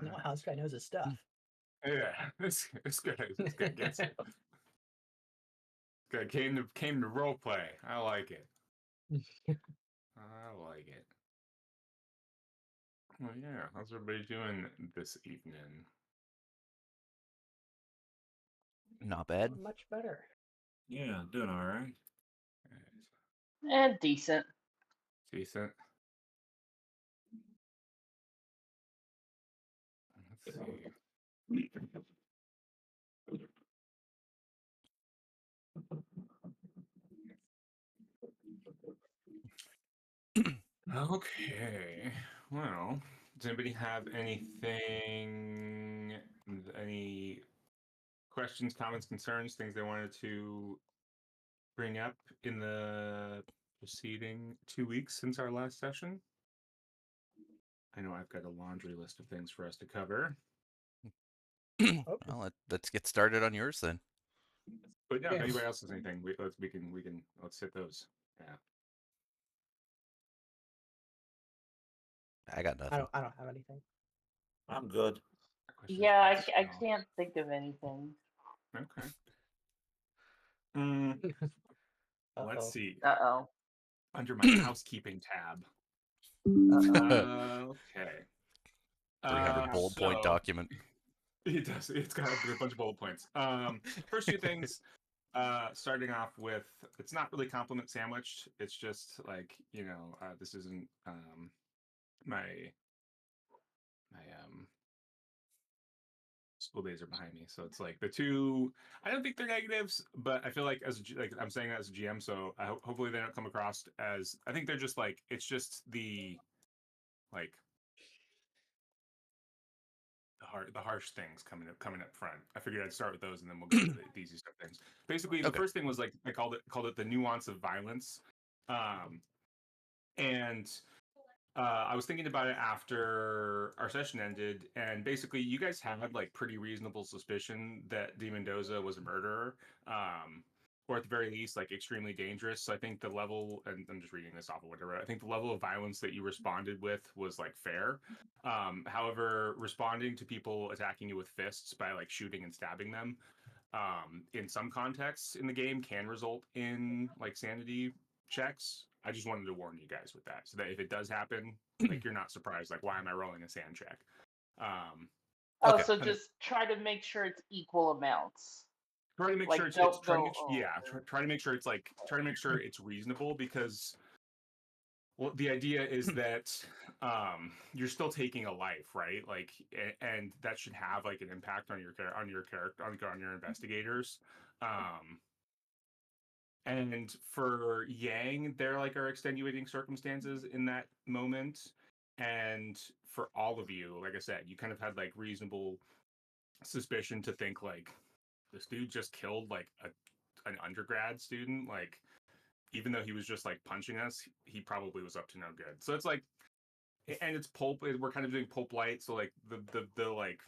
Wow, this guy knows his stuff. Yeah, this guy gets it. This guy came to role play. I like it. I like it. Well, yeah. How's everybody doing this evening? Not bad. Much better. Yeah, doing all right. And decent. Decent. Let's see. Okay. Well, does anybody have anything, any questions, comments, concerns, things they wanted to bring up in the preceding 2 weeks since our last session? I know I've got a laundry list of things for us to cover. Well, let's get started on yours then. But yeah, Yeah. if anybody else has anything, let's hit those. Yeah. I got nothing. I don't have anything. I'm good. Questions, Yeah, comments? I No. can't think of anything. Okay. Let's see. Uh-oh. Under my housekeeping tab. Okay. 300 bullet point document. It does. It's got a bunch of bullet points. First few things. Starting off with, it's not really compliment sandwiched. It's just like, this isn't my school days are behind me, so it's like the two. I don't think they're negatives, but I feel like I'm saying that as a GM, so hopefully they don't come across as. I think they're just like it's just the like the harsh things coming up front. I figured I'd start with those, and then we'll go to the easy stuff things. Basically, the first thing was like I called it the nuance of violence, and I was thinking about it after our session ended, and basically, you guys had like pretty reasonable suspicion that De Mendoza was a murderer, or at the very least, like extremely dangerous. So I think the level, and I'm just reading this off of whatever. I think the level of violence that you responded with was like fair. However, responding to people attacking you with fists by like shooting and stabbing them, in some contexts in the game, can result in like sanity checks. I just wanted to warn you guys with that, so that if it does happen, like you're not surprised. Like, why am I rolling a sand check? So just try to make sure it's equal amounts. Try to make like, sure it's try to make sure it's like try to make sure it's reasonable, because the idea is that you're still taking a life, right? Like, and that should have like an impact on your character, on your investigators. And for Yang, there like are extenuating circumstances in that moment. And for all of you, like I said, you kind of had like reasonable suspicion to think like this dude just killed like an undergrad student. Like, even though he was just like punching us, he probably was up to no good. So it's like, and it's pulp. We're kind of doing pulp light, so like the like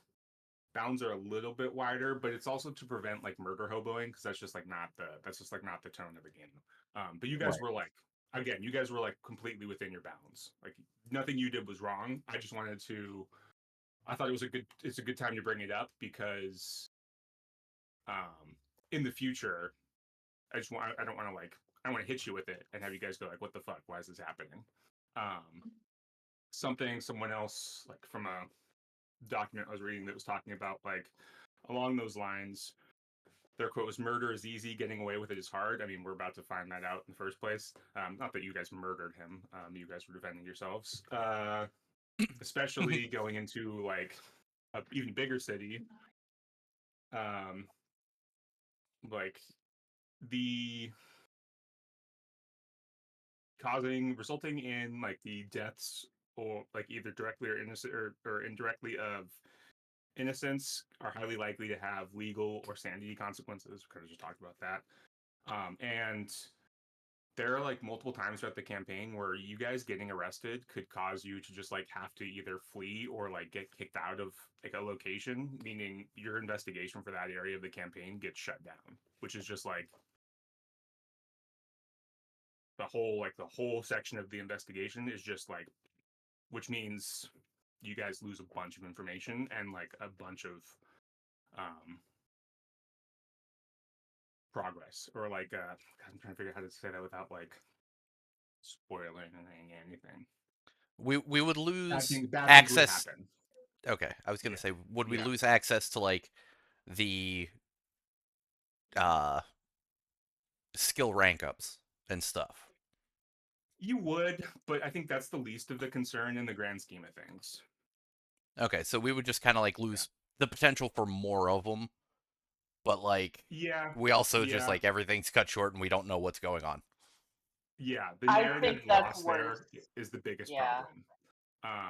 bounds are a little bit wider, but it's also to prevent like murder hoboing, because that's just like not the tone of the game. But you guys were like, again, you guys were like completely within your bounds. Like, nothing you did was wrong. I just wanted to. I thought it's a good time to bring it up, because in the future, I don't want to like, I want to hit you with it and have you guys go like, what the fuck? Why is this happening? Someone else, like from a document I was reading, that was talking about like along those lines. Their quote was, "Murder is easy, getting away with it is hard." I mean, we're about to find that out in the first place. Not that you guys murdered him. You guys were defending yourselves. Especially going into like a even bigger city. Like the resulting in like the deaths, or like either directly or innocent or indirectly, of innocents, are highly likely to have legal or sanity consequences. We kind of just talked about that. And there are like multiple times throughout the campaign where you guys getting arrested could cause you to just like have to either flee or like get kicked out of like a location, meaning your investigation for that area of the campaign gets shut down, which is just like the whole section of the investigation is just like, which means you guys lose a bunch of information and like a bunch of progress, or like I'm trying to figure out how to say that without like spoiling anything. We would lose bad things would access. happen. Okay, I was gonna say, would we Yeah. lose access to like the skill rank ups and stuff? You would, but I think that's the least of the concern in the grand scheme of things. Okay, so we would just kind of like lose the potential for more of them, but like we also just like everything's cut short and we don't know what's going on. Yeah, the I narrative think that's loss worse. there is the biggest Yeah. problem.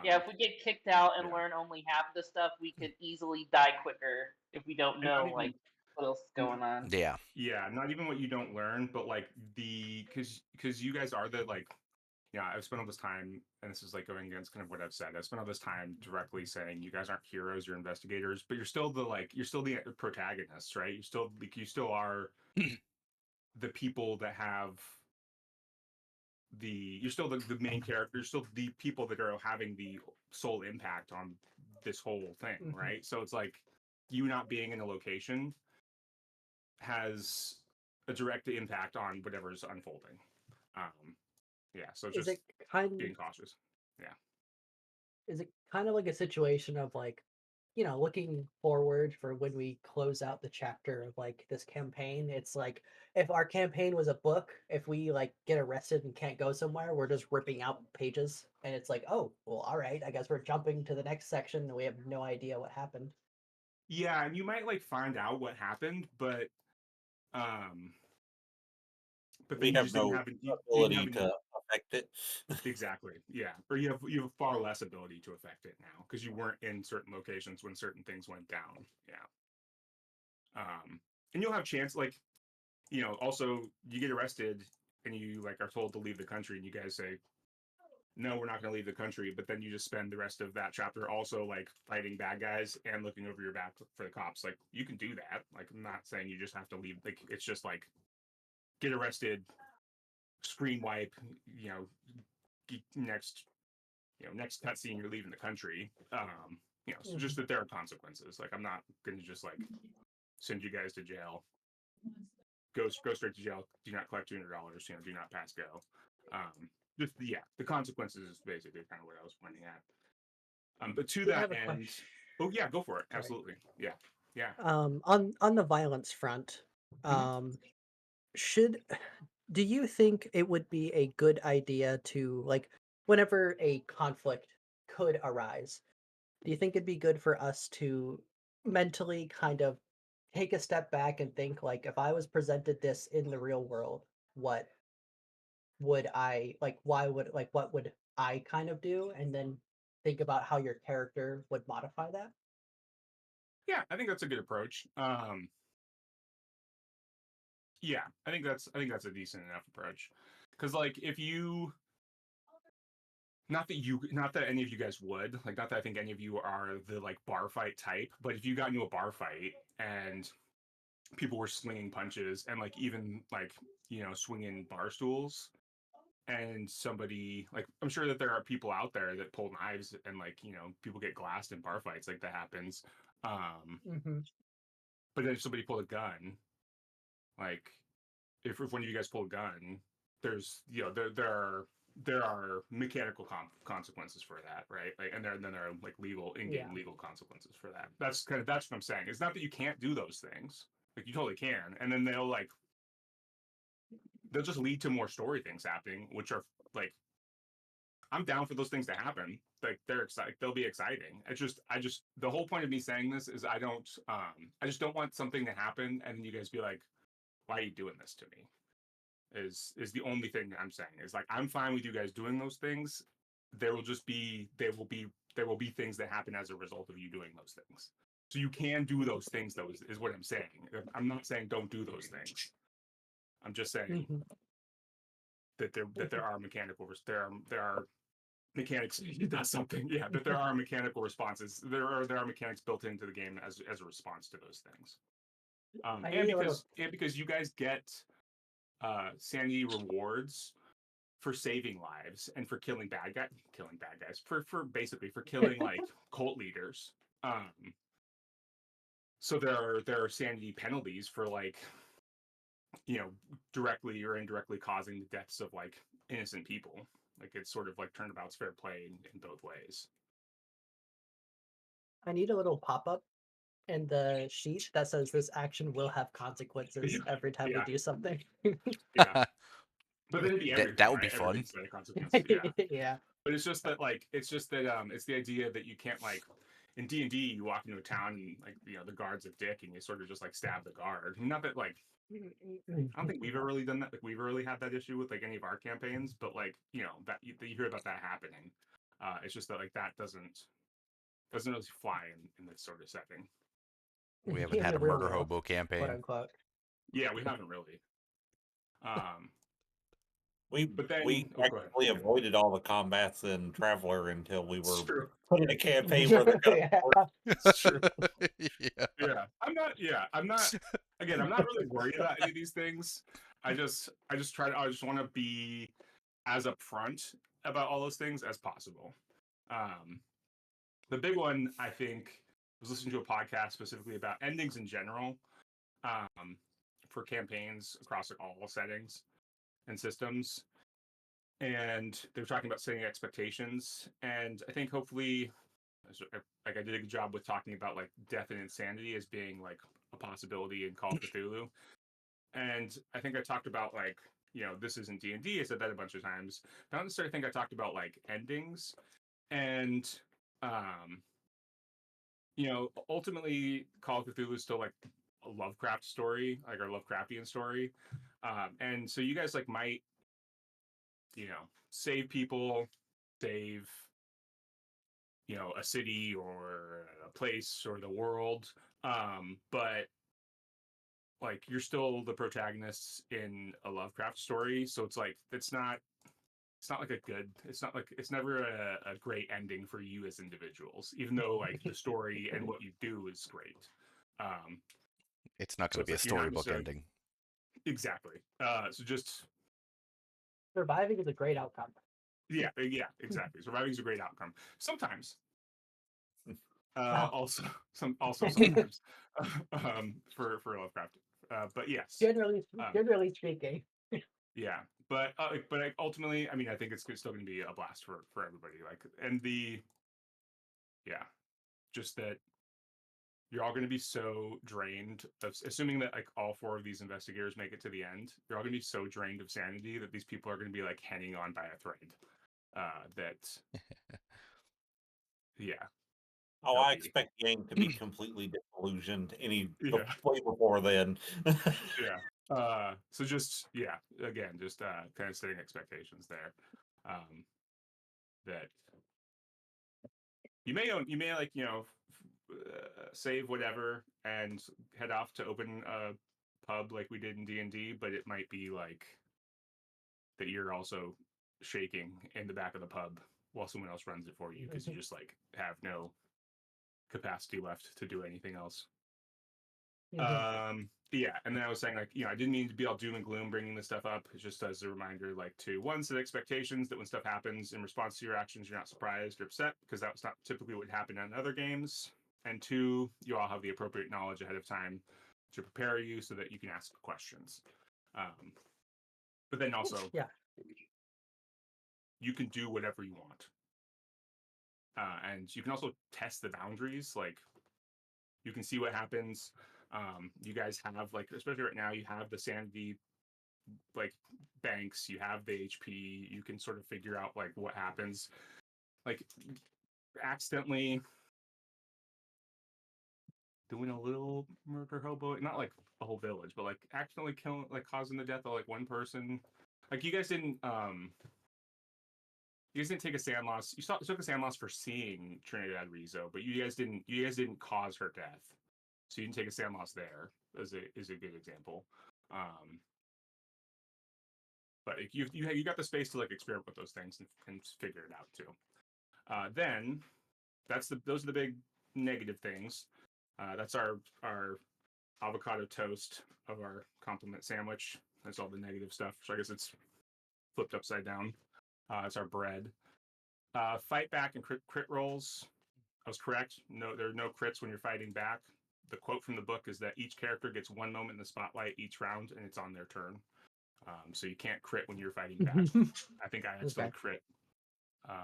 Yeah, if we get kicked out and yeah. learn only half the stuff, we could easily die quicker if we don't know like what else is going on. Yeah. Yeah, not even what you don't learn, but like because you guys are the like, yeah, I've spent all this time, and this is like going against kind of what I've said. I've spent all this time directly saying you guys aren't heroes, you're investigators, but you're still the protagonists, right? You still are the people that have you're still the main character, you're still the people that are having the sole impact on this whole thing, right? So it's like you not being in a location has a direct impact on whatever's unfolding. Yeah, so just being cautious. Yeah. Is it kind of like a situation of like, looking forward for when we close out the chapter of like this campaign? It's like if our campaign was a book, if we like get arrested and can't go somewhere, we're just ripping out pages, and it's like, oh, well, all right, I guess we're jumping to the next section and we have no idea what happened. Yeah, and you might like find out what happened, but then we you have just no ability to affect it. Exactly. Yeah, or you have far less ability to affect it now because you weren't in certain locations when certain things went down. Yeah. And you'll have chance like, also you get arrested and you like are told to leave the country, and you guys say, no, we're not going to leave the country, but then you just spend the rest of that chapter also like fighting bad guys and looking over your back for the cops. Like you can do that. Like I'm not saying you just have to leave. Like it's just like get arrested, screen wipe, next next cutscene you're leaving the country. So just that there are consequences. Like I'm not going to just like send you guys to jail. Go straight to jail. Do not collect $200. Do not pass go. The consequences is basically kind of what I was pointing at. But to that end, oh yeah, go for it. Sorry. Absolutely, yeah. On the violence front, do you think it would be a good idea to like whenever a conflict could arise? Do you think it'd be good for us to mentally kind of take a step back and think like if I was presented this in the real world, what would I like what would I kind of do, and then think about how your character would modify that? Yeah, I think that's a good approach. Yeah, I think that's a decent enough approach. Cuz like if you not that any of you guys would, like not that I think any of you are the like bar fight type, but if you got into a bar fight and people were swinging punches and like even like swinging bar stools, and somebody like I'm sure that there are people out there that pull knives and like people get glassed in bar fights, like that happens. But then if somebody pulled a gun, like if one of you guys pull a gun, there's there are mechanical consequences for that, right? Like, and then there are like legal in-game legal consequences for that. That's what I'm saying. It's not that you can't do those things. Like you totally can, and then they'll just lead to more story things happening, which are like I'm down for those things to happen. Like they're exciting. They'll be exciting. I just the whole point of me saying this is I just don't want something to happen and you guys be like, why are you doing this to me? Is the only thing I'm saying is like I'm fine with you guys doing those things. There will be things that happen as a result of you doing those things. So you can do those things though is what I'm saying. I'm not saying don't do those things. I'm just saying that there are mechanics. That's something. Yeah, that there are mechanical responses. There are mechanics built into the game as a response to those things. And because you guys get sanity rewards for saving lives and for killing bad guys, for basically for killing like cult leaders. So there are sanity penalties for like, you know, directly or indirectly causing the deaths of like innocent people. Like it's sort of like turnabout's fair play in both ways. I need a little pop-up in the sheet that says this action will have consequences every time we do something. Yeah. But then it'd be everything, that would right? be fun. Everything's got a consequence. Yeah. Yeah. But it's just that it's the idea that you can't like in D&D you walk into a town and like, you know, the guard's a dick and you sort of just like stab the guard. Not that like I don't think we've ever really done that. Like we've really had that issue with like any of our campaigns, but like, you know, that you hear about that happening. It's just that like that doesn't really fly in this sort of setting. We haven't In had the a real murder world, hobo quote campaign. unquote. Yeah, we haven't really. We But then go ahead. practically avoided all the combats in Traveler until we were True. put in a campaign where the guns It's true. Yeah. I'm not again, I'm not really worried about any of these things. I just want to be as upfront about all those things as possible. The big one, I think, was listening to a podcast specifically about endings in general, for campaigns across all settings and systems. And they were talking about setting expectations. And I think hopefully, like I did a good job with talking about like death and insanity as being like a possibility in Call of Cthulhu. And I think I talked about like, you know, this isn't D&D. I said that a bunch of times. But I don't necessarily think I talked about like endings. And you know, ultimately Call of Cthulhu is still like a Lovecraft story, like our Lovecraftian story. And so you guys like might, you know, save people, save, you know, a city or a place or the world. But like you're still the protagonists in a Lovecraft story. So it's like it's not like it's never a great ending for you as individuals, even though like the story and what you do is great. It's not going So to it's be a like you're not storybook necessarily ending. exactly. So just Surviving is a great outcome. yeah, exactly. Surviving is a great outcome. Sometimes, Wow. also sometimes, for Lovecraft. But yes, Generally speaking. yeah. But ultimately, I mean, I think it's still going to be a blast for everybody. Like, and yeah, just that you're all going to be so drained of, assuming that like all four of these investigators make it to the end, you're all going to be so drained of sanity that these people are going to be like hanging on by a thread. That yeah. Oh, I expect Yang to be completely disillusioned way before then. Yeah. So just again, just kind of setting expectations there. That you may like, you know, save whatever and head off to open a pub like we did in D&D, but it might be like that you're also shaking in the back of the pub while someone else runs it for you because you just like have no capacity left to do anything else. Yeah, and then I was saying like, you know, I didn't mean to be all doom and gloom bringing this stuff up. It's just as a reminder, like to one, set expectations that when stuff happens in response to your actions, you're not surprised or upset because that was not typically what happened in other games. And two, you all have the appropriate knowledge ahead of time to prepare you so that you can ask questions. But then also, you can do whatever you want. And you can also test the boundaries. Like, you can see what happens. You guys have, like, especially right now, you have the sanity, like, banks, you have the HP. You can sort of figure out, like, what happens. Like, accidentally doing a little murder hobo, not like a whole village, but like accidentally killing, like causing the death of like one person. Like you guys didn't take a sand loss. You took a sand loss for seeing Trinidad Rizzo, but you guys didn't cause her death. So you didn't take a sand loss there. Is a good example. But you got the space to like experiment with those things and figure it out too. Then those are the big negative things. That's our avocado toast of our compliment sandwich. That's all the negative stuff. So I guess it's flipped upside down. It's our bread. Fight back and crit rolls. I was correct. No, there are no crits when you're fighting back. The quote from the book is that each character gets 1 moment in the spotlight each round, and it's on their turn. So you can't crit when you're fighting back. I think I accidentally crit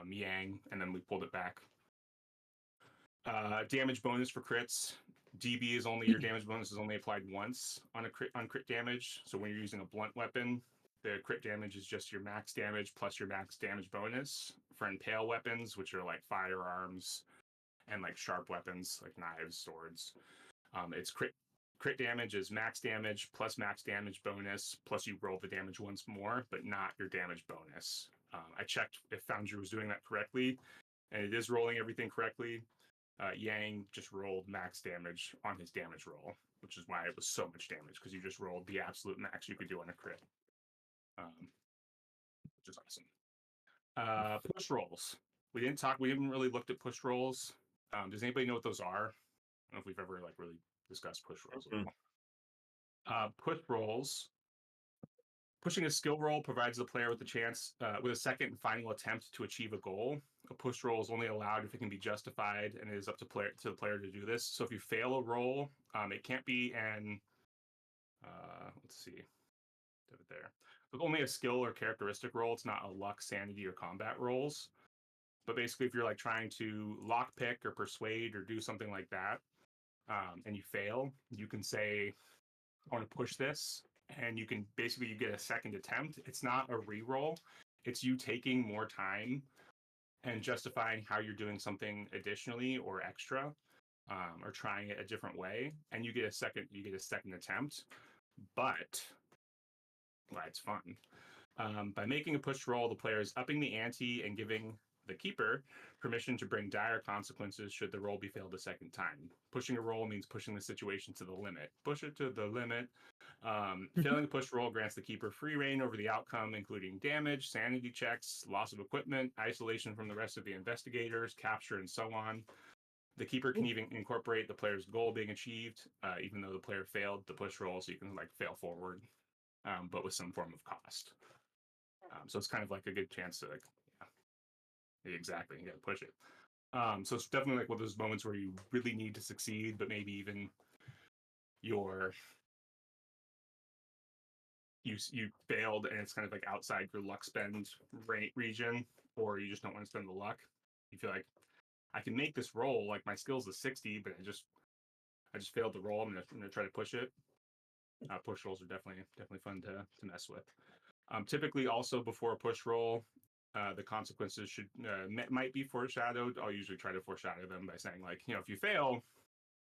Yang, and then we pulled it back. Damage bonus for crits. DB is only your damage bonus is only applied once on crit damage. So when you're using a blunt weapon, the crit damage is just your max damage plus your max damage bonus. For impale weapons, which are like firearms and like sharp weapons like knives, swords, it's crit damage is max damage plus max damage bonus plus you roll the damage once more, but not your damage bonus. I checked if Foundry was doing that correctly, and it is rolling everything correctly. Yang just rolled max damage on his damage roll, which is why it was so much damage, because you just rolled the absolute max you could do on a crit, which is awesome. Push rolls. We haven't really looked at push rolls. Does anybody know what those are? I don't know if we've ever like really discussed push rolls at all. Push rolls. Pushing a skill roll provides the player with a chance, with a second and final attempt to achieve a goal. A push roll is only allowed if it can be justified, and it is up to the player to do this. So if you fail a roll, it can't be an, let's see, there. With only a skill or characteristic roll, it's not a luck, sanity, or combat rolls. But basically, if you're like trying to lockpick or persuade or do something like that, and you fail, you can say, I want to push this, and you can basically you get a second attempt. It's not a re-roll. It's you taking more time and justifying how you're doing something additionally or extra, or trying it a different way, and you get a second attempt. But well, it's fun. By making a push roll, the player is upping the ante and giving the keeper permission to bring dire consequences should the roll be failed a second time. Pushing a roll means pushing the situation to the limit. Push it to the limit. Failing a push roll grants the keeper free reign over the outcome, including damage, sanity checks, loss of equipment, isolation from the rest of the investigators, capture, and so on. The keeper can even incorporate the player's goal being achieved, even though the player failed the push roll, so you can like fail forward, but with some form of cost. So it's kind of like a good chance to like, yeah, exactly, you got to push it. So it's definitely like one of those moments where you really need to succeed, but maybe even you failed and it's kind of like outside your luck spend region, or you just don't want to spend the luck. You feel like I can make this roll, like my skill's a 60, but I just failed the roll. I'm gonna try to push it. Push rolls are definitely fun to mess with. Typically, also before a push roll, the consequences might be foreshadowed. I'll usually try to foreshadow them by saying, like, if you fail,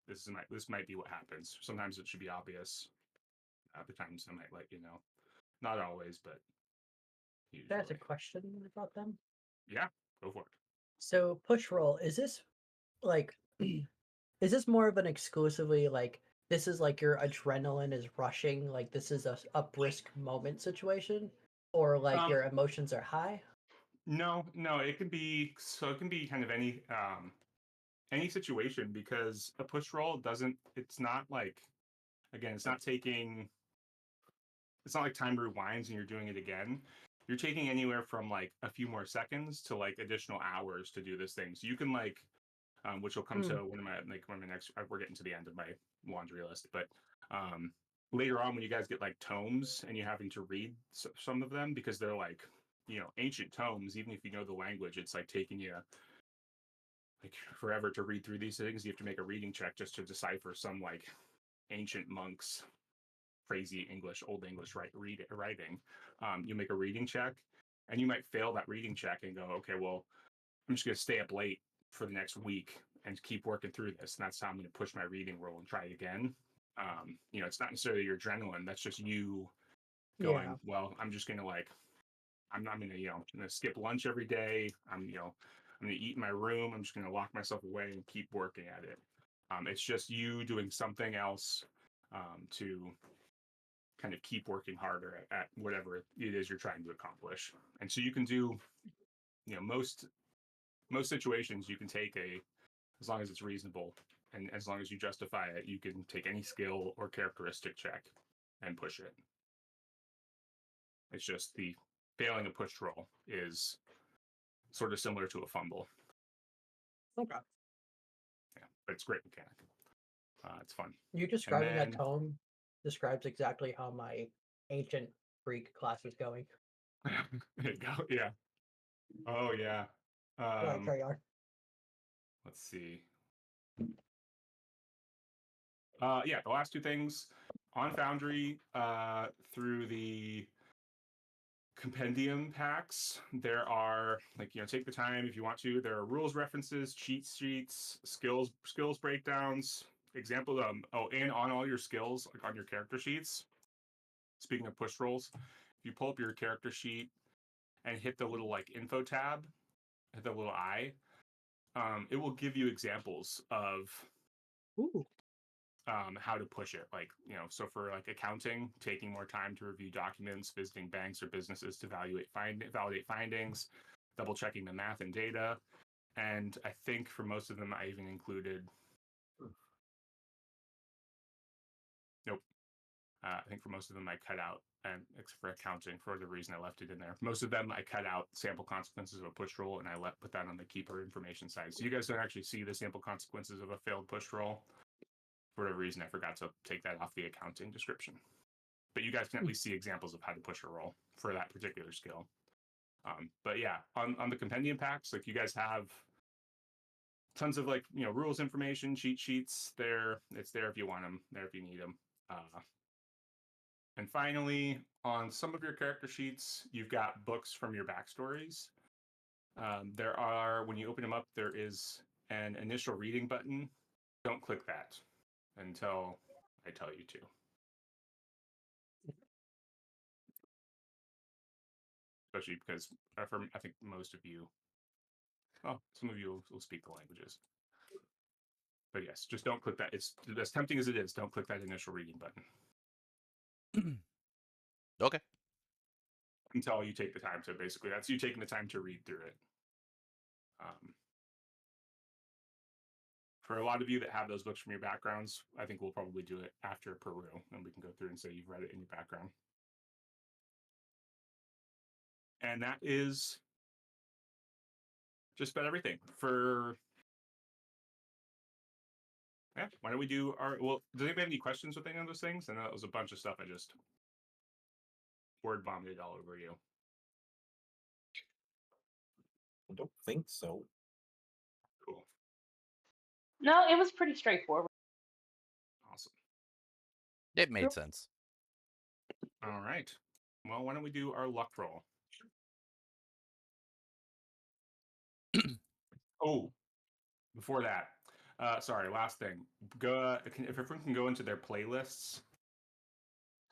this might be what happens. Sometimes it should be obvious. Other times I might let you know. Not always, but usually. That's a question about them. Yeah, go for it. So push roll, is this like is this more of an exclusively like this is like your adrenaline is rushing, like this is a brisk moment situation, or like your emotions are high? No, it can be kind of any situation, because a push roll it's not like, again, it's not like time rewinds and you're doing it again. You're taking anywhere from like a few more seconds to like additional hours to do this thing. So you can like, which will come to one of my next, we're getting to the end of my laundry list, but later on when you guys get like tomes and you're having to read some of them, because they're like, ancient tomes, even if you know the language, it's like taking you like forever to read through these things. You have to make a reading check just to decipher some like ancient monks crazy old English writing. You make a reading check, and you might fail that reading check and go, okay, well, I'm just going to stay up late for the next week and keep working through this. And that's how I'm going to push my reading roll and try again. It's not necessarily your adrenaline. That's just you going, well, I'm just going to like, I'm going to, I'm going to skip lunch every day. I'm going to eat in my room. I'm just going to lock myself away and keep working at it. It's just you doing something else to kind of keep working harder at whatever it is you're trying to accomplish. And so you can do, most situations you can take as long as it's reasonable and as long as you justify it, you can take any skill or characteristic check and push it. It's just the failing a push roll is sort of similar to a fumble. Okay. Yeah, but it's a great mechanic. It's fun. You describing that tome describes exactly how my ancient Greek class is going. There you go. Yeah. Oh yeah. Right, carry on. Let's see. Yeah, the last two things on Foundry through the compendium packs, there are take the time if you want to. There are rules references, cheat sheets, skills breakdowns, example. And on all your skills, like on your character sheets. Speaking of push rolls, if you pull up your character sheet and hit the little info tab, hit the little eye, it will give you examples of how to push it. So for accounting, taking more time to review documents, visiting banks or businesses to validate findings, double checking the math and data. And I think for most of them, I even included. Nope. I think for most of them I cut out, and except for accounting, for the reason I left it in there. Most of them I cut out sample consequences of a push roll, and I put that on the keeper information side. So you guys don't actually see the sample consequences of a failed push roll. For whatever reason, I forgot to take that off the accounting description. But you guys can at least see examples of how to push a roll for that particular skill. But yeah, on the compendium packs, you guys have tons of rules information, cheat sheets there. It's there if you want them, there if you need them. And finally, on some of your character sheets, you've got books from your backstories. There are, when you open them up, there is an initial reading button. Don't click that until I tell you to. Especially because I think most of you, well, some of you will speak the languages. But yes, just don't click that. It's as tempting as it is. Don't click that initial reading button. Okay. Until you take the time to, basically, that's you taking the time to read through it. For a lot of you that have those books from your backgrounds, I think we'll probably do it after Peru, and we can go through and say you've read it in your background. And that is just about everything for. Yeah, why don't we do our. Well, does anybody have any questions with any of those things? And that was a bunch of stuff I just word vomited all over you. I don't think so. Cool. No, it was pretty straightforward. Awesome. It made sense. All right. Well, why don't we do our luck roll? Oh, before that, sorry, last thing. Go if everyone can go into their playlists.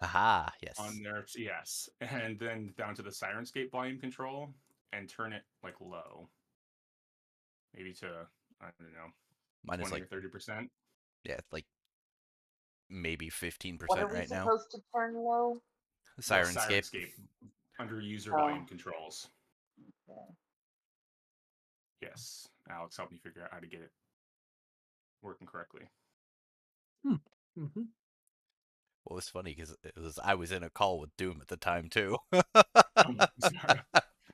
Aha, yes. On there, yes, and then down to the Sirenscape volume control and turn it low. Maybe to, I don't know, minus 20 or 30%. Yeah, maybe 15% What are we right now. supposed to turn low? Sirenscape. Under user volume controls. Okay. Yes, Alex, help me figure out how to get it working correctly. Mm-hmm. What was funny because I was in a call with Doom at the time too.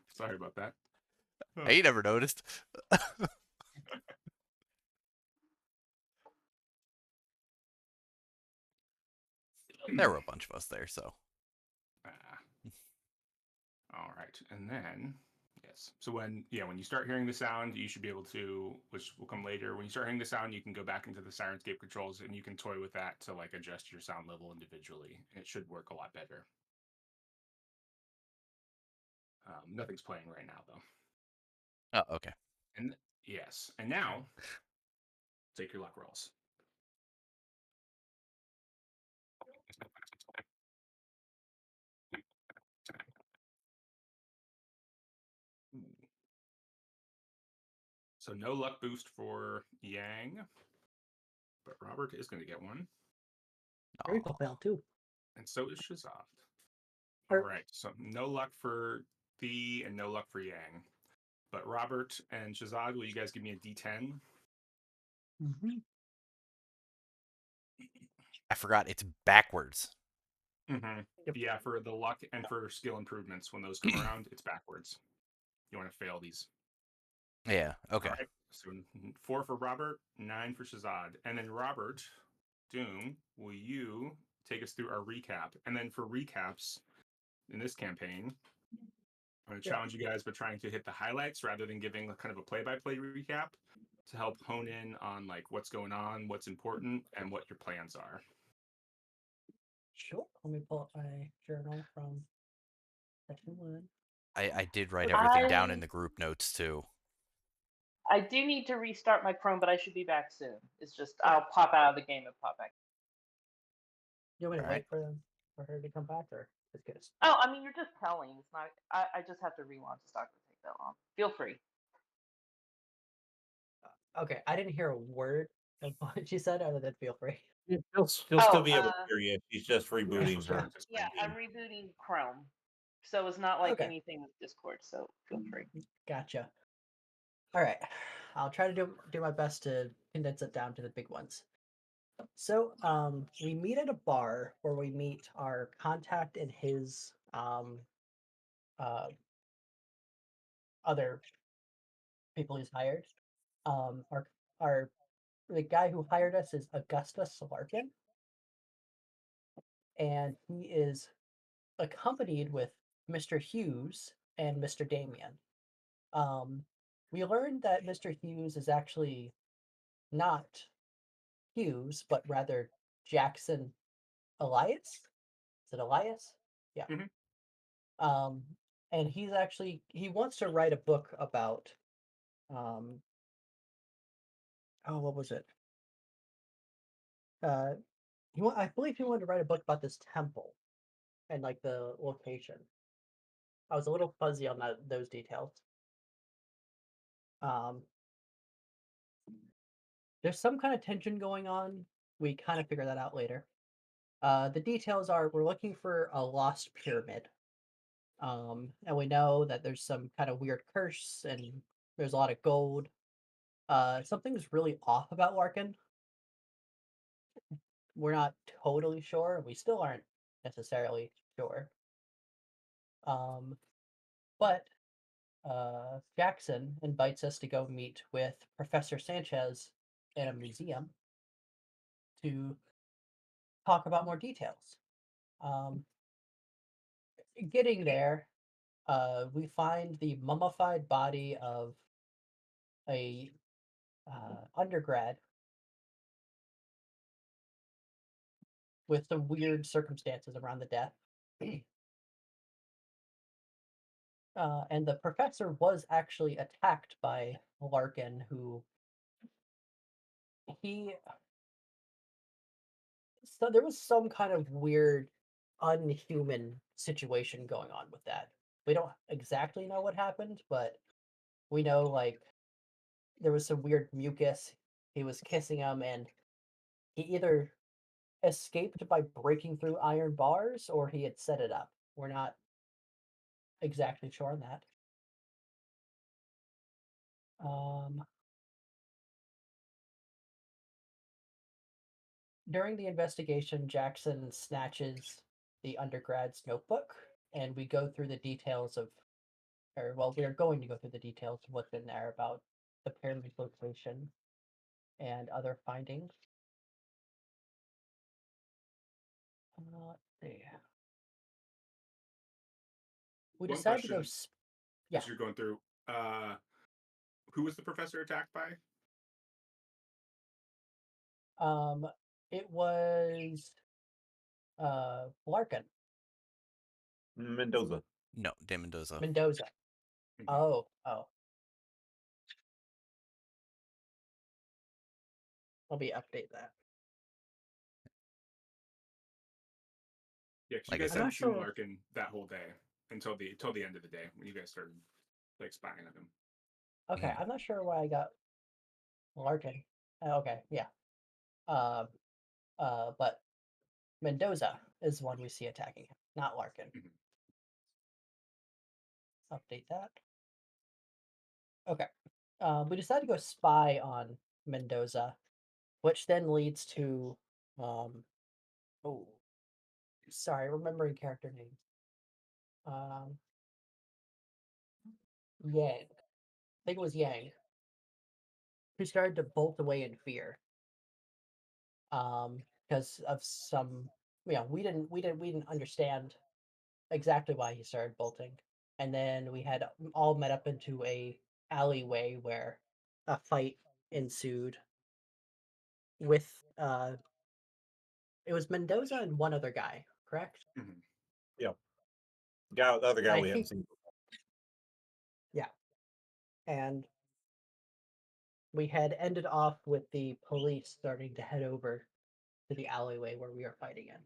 Sorry about that. Hey, you never noticed. There were a bunch of us there, so. All right, and then yes. So when you start hearing the sound, you should be able to, which will come later. When you start hearing the sound, you can go back into the Sirenscape controls and you can toy with that to adjust your sound level individually. It should work a lot better. Nothing's playing right now though. Oh, okay. And yes, and now take your luck rolls. So no luck boost for Yang, but Robert is going to get one. Critical fail too. And so is Shazad. All right, so no luck for Thee and no luck for Yang. But Robert and Shazad, will you guys give me a D10? Mm-hmm. I forgot it's backwards. Yeah, for the luck and for skill improvements, when those come around, it's backwards. You want to fail these. Yeah. Okay. All right. So 4 for Robert, 9 for Shazad, and then Robert Doom, will you take us through our recap? And then for recaps in this campaign, I'm going to challenge you guys by trying to hit the highlights rather than giving kind of a play-by-play recap to help hone in on like what's going on, what's important, and what your plans are. Sure. Let me pull up my journal from session 1. I did write everything down in the group notes too. I do need to restart my Chrome, but I should be back soon. It's just I'll pop out of the game and pop back. You want me to wait for her to come back, or just get us? Oh, I mean, you're just telling. It's not. I just have to relaunch. It's not going to take that long. Feel free. Okay, I didn't hear a word of what she said other than feel free. He'll still be able to hear you. He's just rebooting her. Yeah, I'm rebooting Chrome, so it's not like anything with Discord. So feel free. Gotcha. All right, I'll try to do my best to condense it down to the big ones. So, we meet at a bar where we meet our contact and his other people he's hired. Our the guy who hired us is Augustus Larkin, and he is accompanied with Mr. Hughes and Mr. Damien. We learned that Mr. Hughes is actually not Hughes, but rather Jackson Elias. Is it Elias? Yeah. Um, and he wants to write a book about what was it? Uh, I believe he wanted to write a book about this temple and like the location. I was a little fuzzy on those details. Um, there's some kind of tension going on. We kind of figure that out later. The details are we're looking for a lost pyramid. And we know that there's some kind of weird curse and there's a lot of gold. Something's really off about Larkin. We're not totally sure. We still aren't necessarily sure. But Jackson invites us to go meet with Professor Sanchez in a museum to talk about more details. Getting there, we find the mummified body of a undergrad with some weird circumstances around the death. And the professor was actually attacked by Larkin, who he so there was some kind of weird unhuman situation going on with that. We don't exactly know what happened, but we know like there was some weird mucus. He was kissing him, and he either escaped by breaking through iron bars or he had set it up. We're not exactly sure on that. During the investigation, Jackson snatches the undergrad's notebook, and we go through the details of, or well, we are going to go through the details of what's in there about the pyramid location and other findings. Let's see. We One decided to go. question as you're going through. Who was the professor attacked by? It was Larkin. Mendoza. No, De Mendoza. Mendoza. Oh. Let me update that. Yeah, because Like you I guys said- hadn't seen sure. Larkin that whole day until the end of the day when you guys started like spying on him. Okay, I'm not sure why I got Larkin. Okay, yeah. But Mendoza is the one we see attacking him, not Larkin. Update that. Okay. We decided to go spy on Mendoza, which then leads to sorry, remembering character names. Yang. I think it was Yang. Who started to bolt away in fear. Because of some, we didn't understand exactly why he started bolting, and then we had all met up into a alleyway where a fight ensued with it was Mendoza and one other guy, correct? Mm-hmm. Yeah. The other guy I we haven't think seen. yeah, and we had ended off with the police starting to head over to the alleyway where we were fighting in.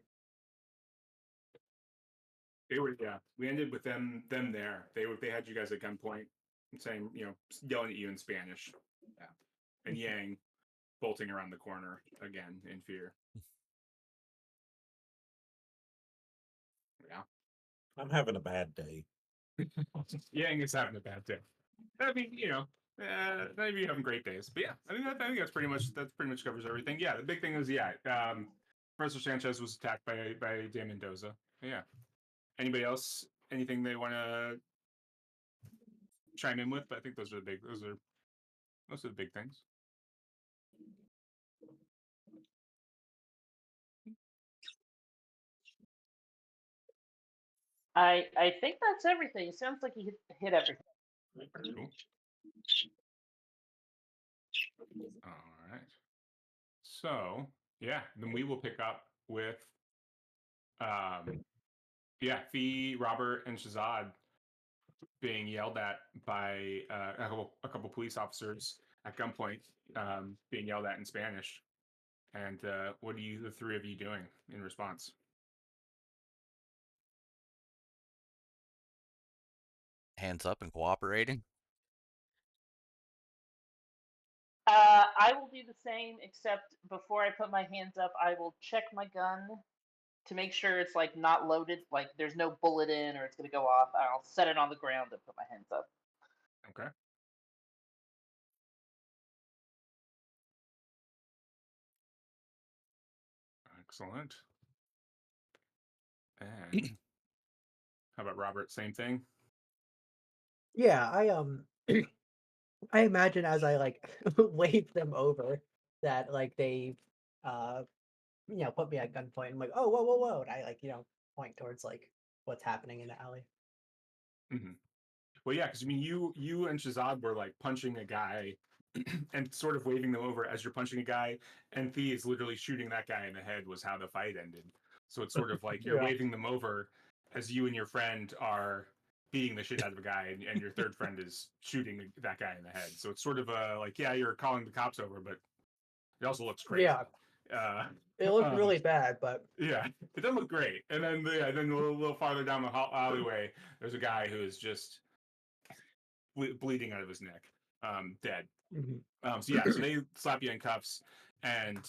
We ended with them there. They had you guys at gunpoint and saying, yelling at you in Spanish. Yeah. And Yang bolting around the corner again in fear. Yeah. I'm having a bad day. Yang is having a bad day. I mean, maybe you having great days, but yeah, I think that's pretty much covers everything. Yeah, the big thing is Professor Sanchez was attacked by Dan Mendoza. Yeah. Anybody else? Anything they want to chime in with? But I think those are most of the big things. I think that's everything. It sounds like he hit everything. Cool. All right. So yeah, then we will pick up with Fee, Robert, and Shazad being yelled at by a couple police officers at gunpoint, being yelled at in Spanish. And what are the three of you doing in response? Hands up and cooperating. I will do the same, except before I put my hands up, I will check my gun to make sure it's like not loaded, like there's no bullet in or it's gonna go off. I'll set it on the ground and put my hands up. Okay. Excellent. And how about Robert? Same thing. Yeah, I imagine as I like wave them over that like they uh put me at gunpoint. I'm like, oh whoa whoa whoa, and I like point towards like what's happening in the alley. Mm-hmm. Well, yeah, because I mean, you and Shazad were like punching a guy and sort of waving them over as you're punching a guy, and Thea is literally shooting that guy in the head. Was how the fight ended. So it's sort of like you're Yeah. waving them over as you and your friend are beating the shit out of a guy, and your third friend is shooting that guy in the head. So it's sort of like, yeah, you're calling the cops over, but it also looks crazy. Yeah. Uh, It looked really bad, but yeah, it doesn't look great. And then then a little farther down the alleyway, there's a guy who is just bleeding out of his neck, dead. So they slap you in cuffs, and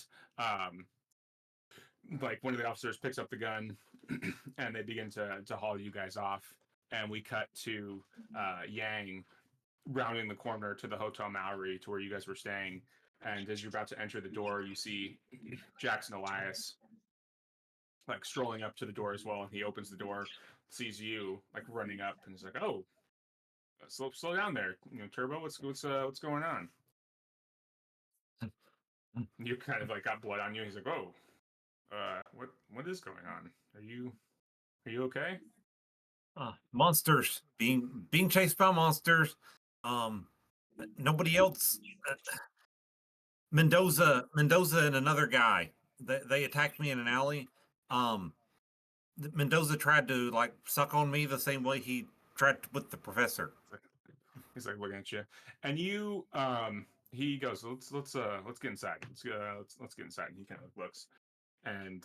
like one of the officers picks up the gun, and they begin to haul you guys off. And we cut to Yang rounding the corner to the Hotel Maori, to where you guys were staying. And as you're about to enter the door, you see Jackson Elias like strolling up to the door as well, and he opens the door, sees you like running up, and he's like, "Oh, slow down there, Turbo. What's going on?" You kind of like got blood on you. He's like, "Oh, what is going on? Are you okay?" Monsters being chased by monsters. Nobody else. Mendoza and another guy. They attacked me in an alley. Mendoza tried to like suck on me the same way he tried to with the professor. He's like looking at you, and you he goes, let's get inside. Let's get inside. And he kind of looks, and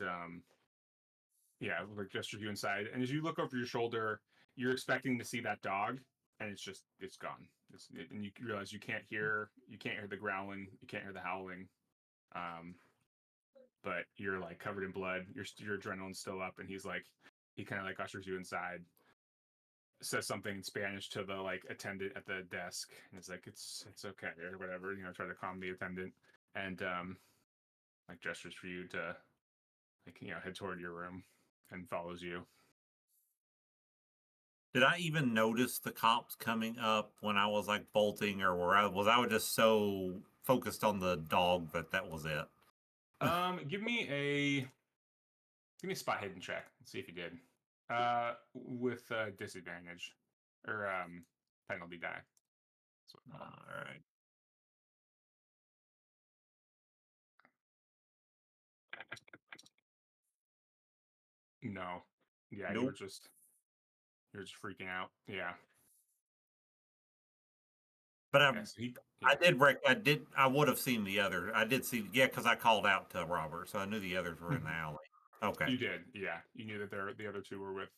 yeah, like gestures you inside. And as you look over your shoulder, you're expecting to see that dog, and it's gone. And you realize you can't hear the growling, you can't hear the howling, but you're like covered in blood. Your adrenaline's still up, and he kind of like ushers you inside, says something in Spanish to the like attendant at the desk, and it's like it's okay or whatever, try to calm the attendant, and like gestures for you to like head toward your room. and follows you. Did I even notice the cops coming up when I was like bolting, or was I just so focused on the dog that was it? Give me a spot hidden check. Let's see if you did. With disadvantage or penalty die. All right. No. Yeah, Nope. you're just freaking out. Yeah. But I would have seen the other. I did see, yeah, because I called out to Robert, so I knew the others were in the alley. Okay. You did, yeah. You knew that the other two were with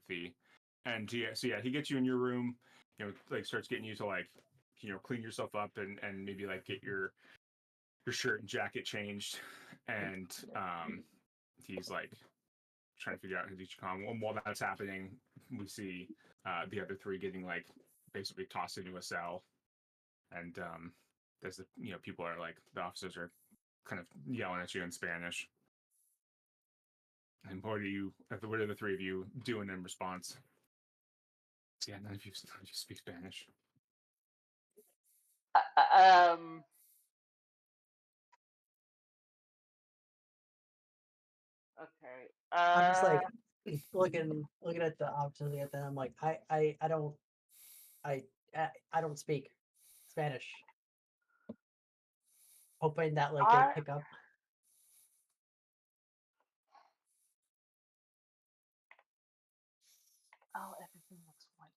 the, and yeah, so yeah, he gets you in your room, like starts getting you to like, clean yourself up and maybe like get your shirt and jacket changed, and he's like trying to figure out who to calm. And while that's happening, we see the other three getting like basically tossed into a cell, and there's the people are like the officers are kind of yelling at you in Spanish. And what are the three of you doing in response? Yeah, none of you speak Spanish. Okay. I'm just like looking at the options at them. I'm like, I don't I I don't speak Spanish. Hoping that like they pick up. Oh, everything looks white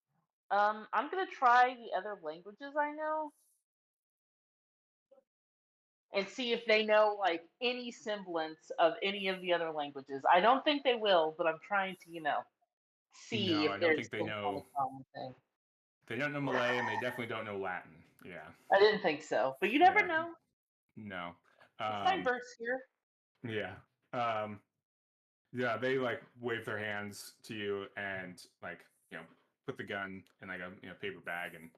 now. I'm gonna try the other languages I know and see if they know like any semblance of any of the other languages. I don't think they will, but I'm trying to, see No, if I don't there's think they some kind of know. common thing. They don't know Malay, and they definitely don't know Latin. Yeah. I didn't think so, but you never Yeah. know. No. It's diverse here. Yeah. Yeah. They like wave their hands to you and like put the gun in like a paper bag and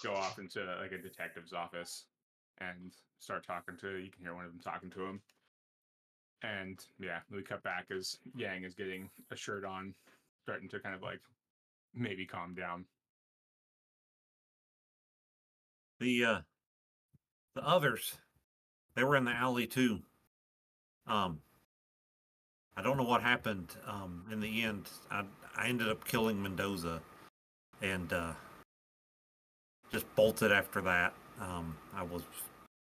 go off into like a detective's office and start talking to. You can hear one of them talking to him. And yeah, we cut back as Yang is getting a shirt on, starting to kind of like maybe calm down. The others, they were in the alley too. I don't know what happened. In the end, I ended up killing Mendoza, and just bolted after that. I was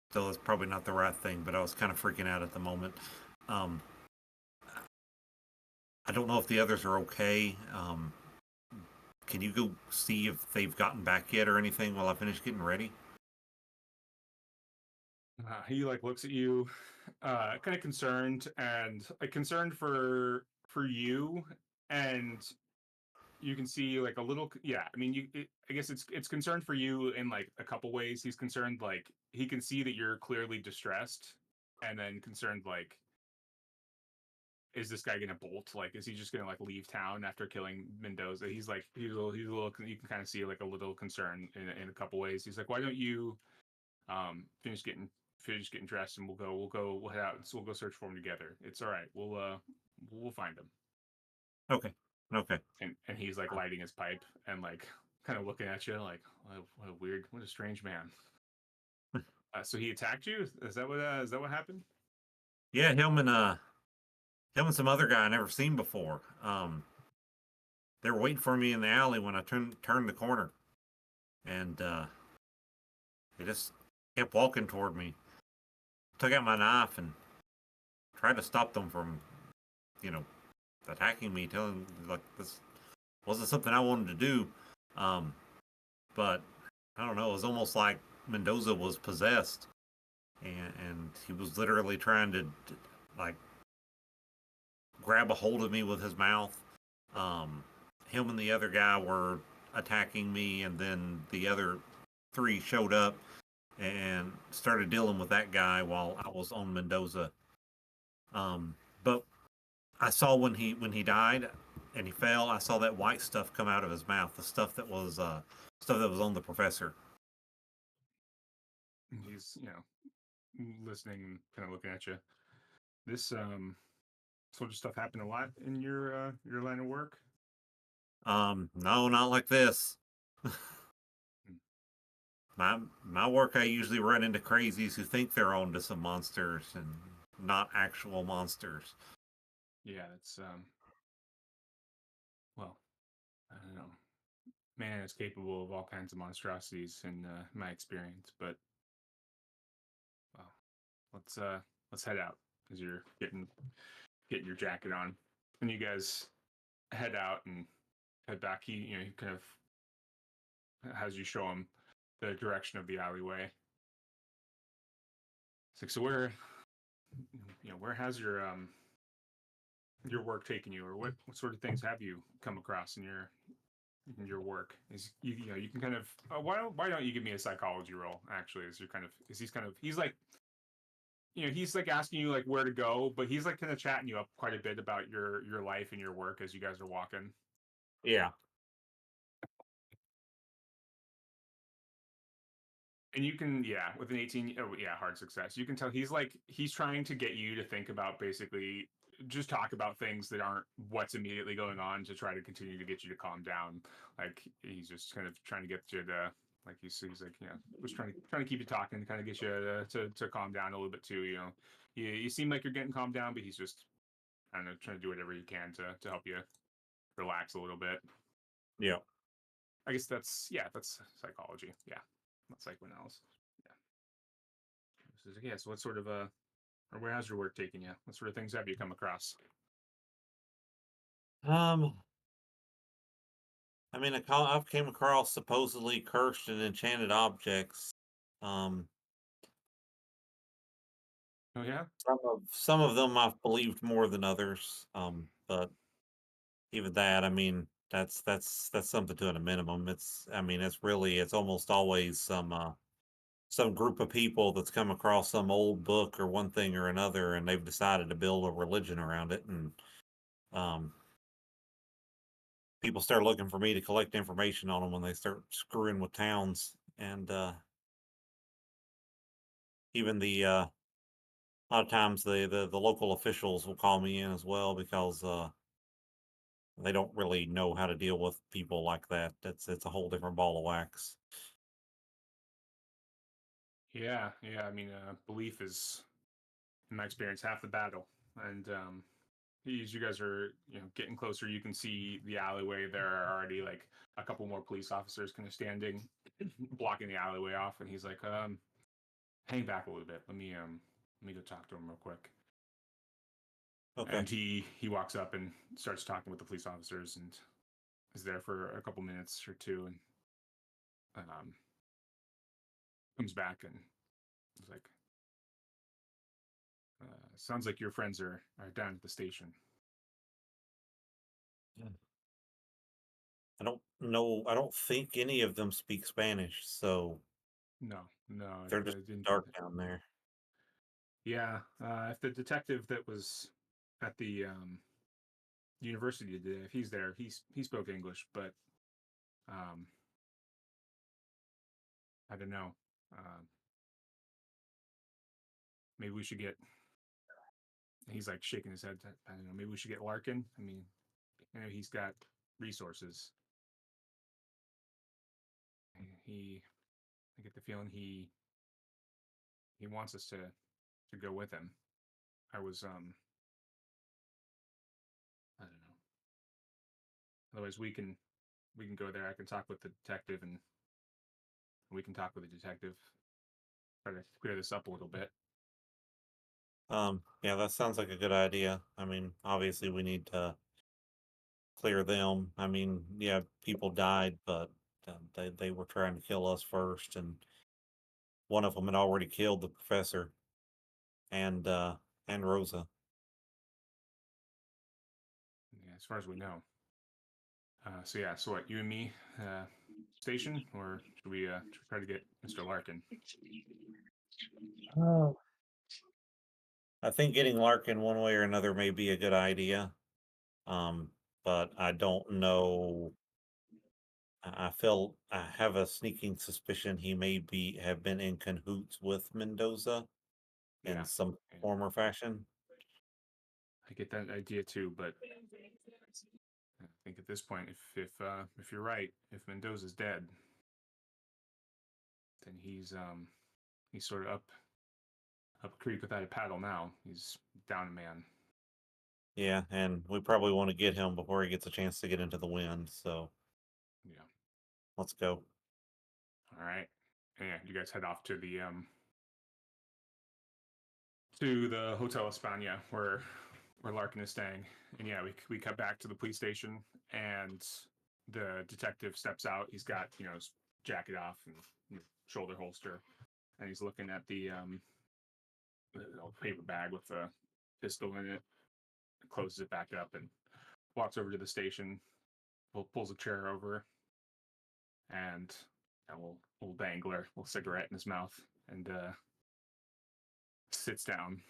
still, it's probably not the right thing, but I was kind of freaking out at the moment. I don't know if the others are okay. Can you go see if they've gotten back yet or anything while I finish getting ready? He like looks at you, kind of concerned and like concerned for you, and you can see like a little. Yeah, I mean, I guess it's concerned for you in like a couple ways. He's concerned like he can see that you're clearly distressed, and then concerned like, is this guy gonna bolt? Like, is he just gonna like leave town after killing Mendoza? He's like he's a little. You can kind of see like a little concern in a couple ways. He's like, why don't you finish getting dressed and we'll head out and so we'll go search for him together. It's all right. We'll find him. Okay. Okay. And he's like lighting his pipe and like kind of looking at you like, what a strange man. So he attacked you? Is that what happened? Yeah, him and some other guy I never seen before. They were waiting for me in the alley when I turned the corner, and they just kept walking toward me. Took out my knife and tried to stop them from, you know, attacking me, telling like this wasn't something I wanted to do. But I don't know. It was almost like Mendoza was possessed, and he was literally trying to like grab a hold of me with his mouth. Him and the other guy were attacking me, and then the other three showed up and started dealing with that guy while I was on Mendoza. But I saw when he died and he fell, I saw that white stuff come out of his mouth, the stuff that was on the professor. He's listening, kind of looking at you. This sort of stuff happen a lot in your line of work? No, not like this. My work, I usually run into crazies who think they're on to some monsters and not actual monsters. Yeah, that's well, I don't know. Man is capable of all kinds of monstrosities in my experience, but well, let's head out as you're getting your jacket on, and you guys head out and head back. He kind of has you show him the direction of the alleyway. It's like, so where has your work taken you, or what sort of things have you come across in your work? Is you can kind of why don't you give me a psychology roll, actually, as you're kind of, because he's like, he's like asking you like where to go, but he's like kind of chatting you up quite a bit about your life and your work as you guys are walking. Yeah. And you can, yeah, with an 18, oh yeah, hard success. You can tell he's trying to get you to think about, basically just talk about things that aren't what's immediately going on, to try to continue to get you to calm down. Like he's just kind of trying to get you to, like he's like, was trying to keep you talking, to kind of get you to calm down a little bit too. You seem like you're getting calmed down, but he's just, I don't know, trying to do whatever he can to help you relax a little bit. Yeah. I guess that's psychology. Yeah, that's like when else. Yeah. So what sort of or where has your work taken you? What sort of things have you come across? Um, I mean, I've came across supposedly cursed and enchanted objects. Um, Oh yeah. some of them I've believed more than others. But even that, I mean, that's something to a minimum. I mean, it's almost always some group of people that's come across some old book or one thing or another, and they've decided to build a religion around it, and um, people start looking for me to collect information on them when they start screwing with towns, and even a lot of times the local officials will call me in as well, because they don't really know how to deal with people like that. It's a whole different ball of wax. Yeah. I mean, belief is, in my experience, half the battle. And as you guys are, getting closer, you can see the alleyway. There are already like a couple more police officers kind of standing, blocking the alleyway off. And he's like, hang back a little bit. Let me go talk to him real quick. Okay. And he walks up and starts talking with the police officers, and is there for a couple minutes or two, and um, comes back and is like, sounds like your friends are down at the station. Yeah. I don't know. I don't think any of them speak Spanish, so No, they're I just didn't. dark down there. Yeah, if the detective that was at the university today, if he's there, he spoke English, but um, I don't know. Uh, maybe we should get. He's like shaking his head. I don't know. Maybe we should get Larkin. I mean, he's got resources. He, I get the feeling he wants us to go with him. I was I don't know. Otherwise, we can go there. I can talk with the detective, and we can talk with the detective. Try to clear this up a little bit. Yeah, that sounds like a good idea. I mean, obviously we need to clear them. I mean, yeah, people died, but they were trying to kill us first, and one of them had already killed the professor and Rosa. Yeah, as far as we know. So yeah, so what? You and me, station, or should we try to get Mr. Larkin? Oh. I think getting Larkin one way or another may be a good idea. Um, but I don't know. I have a sneaking suspicion he may have been in cahoots with Mendoza in Yeah, some yeah. form or fashion. I get that idea too, but I think at this point, if you're right, if Mendoza's dead, then he's sort of up a creek without a paddle now. He's down a man. Yeah, and we probably want to get him before he gets a chance to get into the wind. So Yeah. let's go. All right. Yeah, you guys head off to the Hotel España where Larkin is staying, and yeah, we cut back to the police station, and the detective steps out. He's got his jacket off and shoulder holster, and he's looking at the old paper bag with the pistol in it. Closes it back up and walks over to the station. Pulls a chair over, and a little dangler, little cigarette in his mouth, and sits down.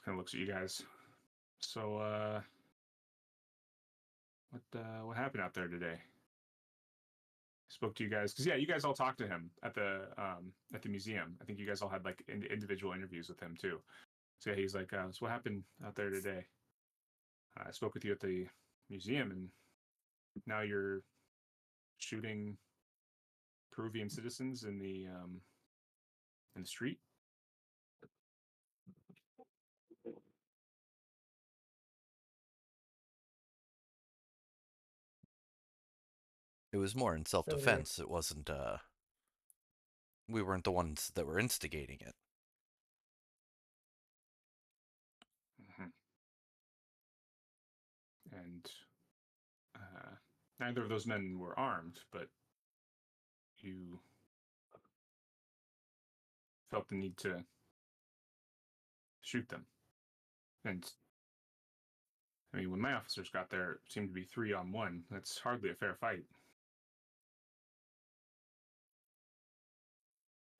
Kind of looks at you guys. So, what happened out there today? Spoke to you guys because you guys all talked to him at the museum. I think you guys all had like individual interviews with him too. So yeah, he's like, so what happened out there today? I spoke with you at the museum, and now you're shooting Peruvian citizens in the street. It was more in self-defense. It wasn't. We weren't the ones that were instigating it. Mm-hmm. And neither of those men were armed, but you felt the need to shoot them. And I mean, when my officers got there, it seemed to be 3-on-1. That's hardly a fair fight.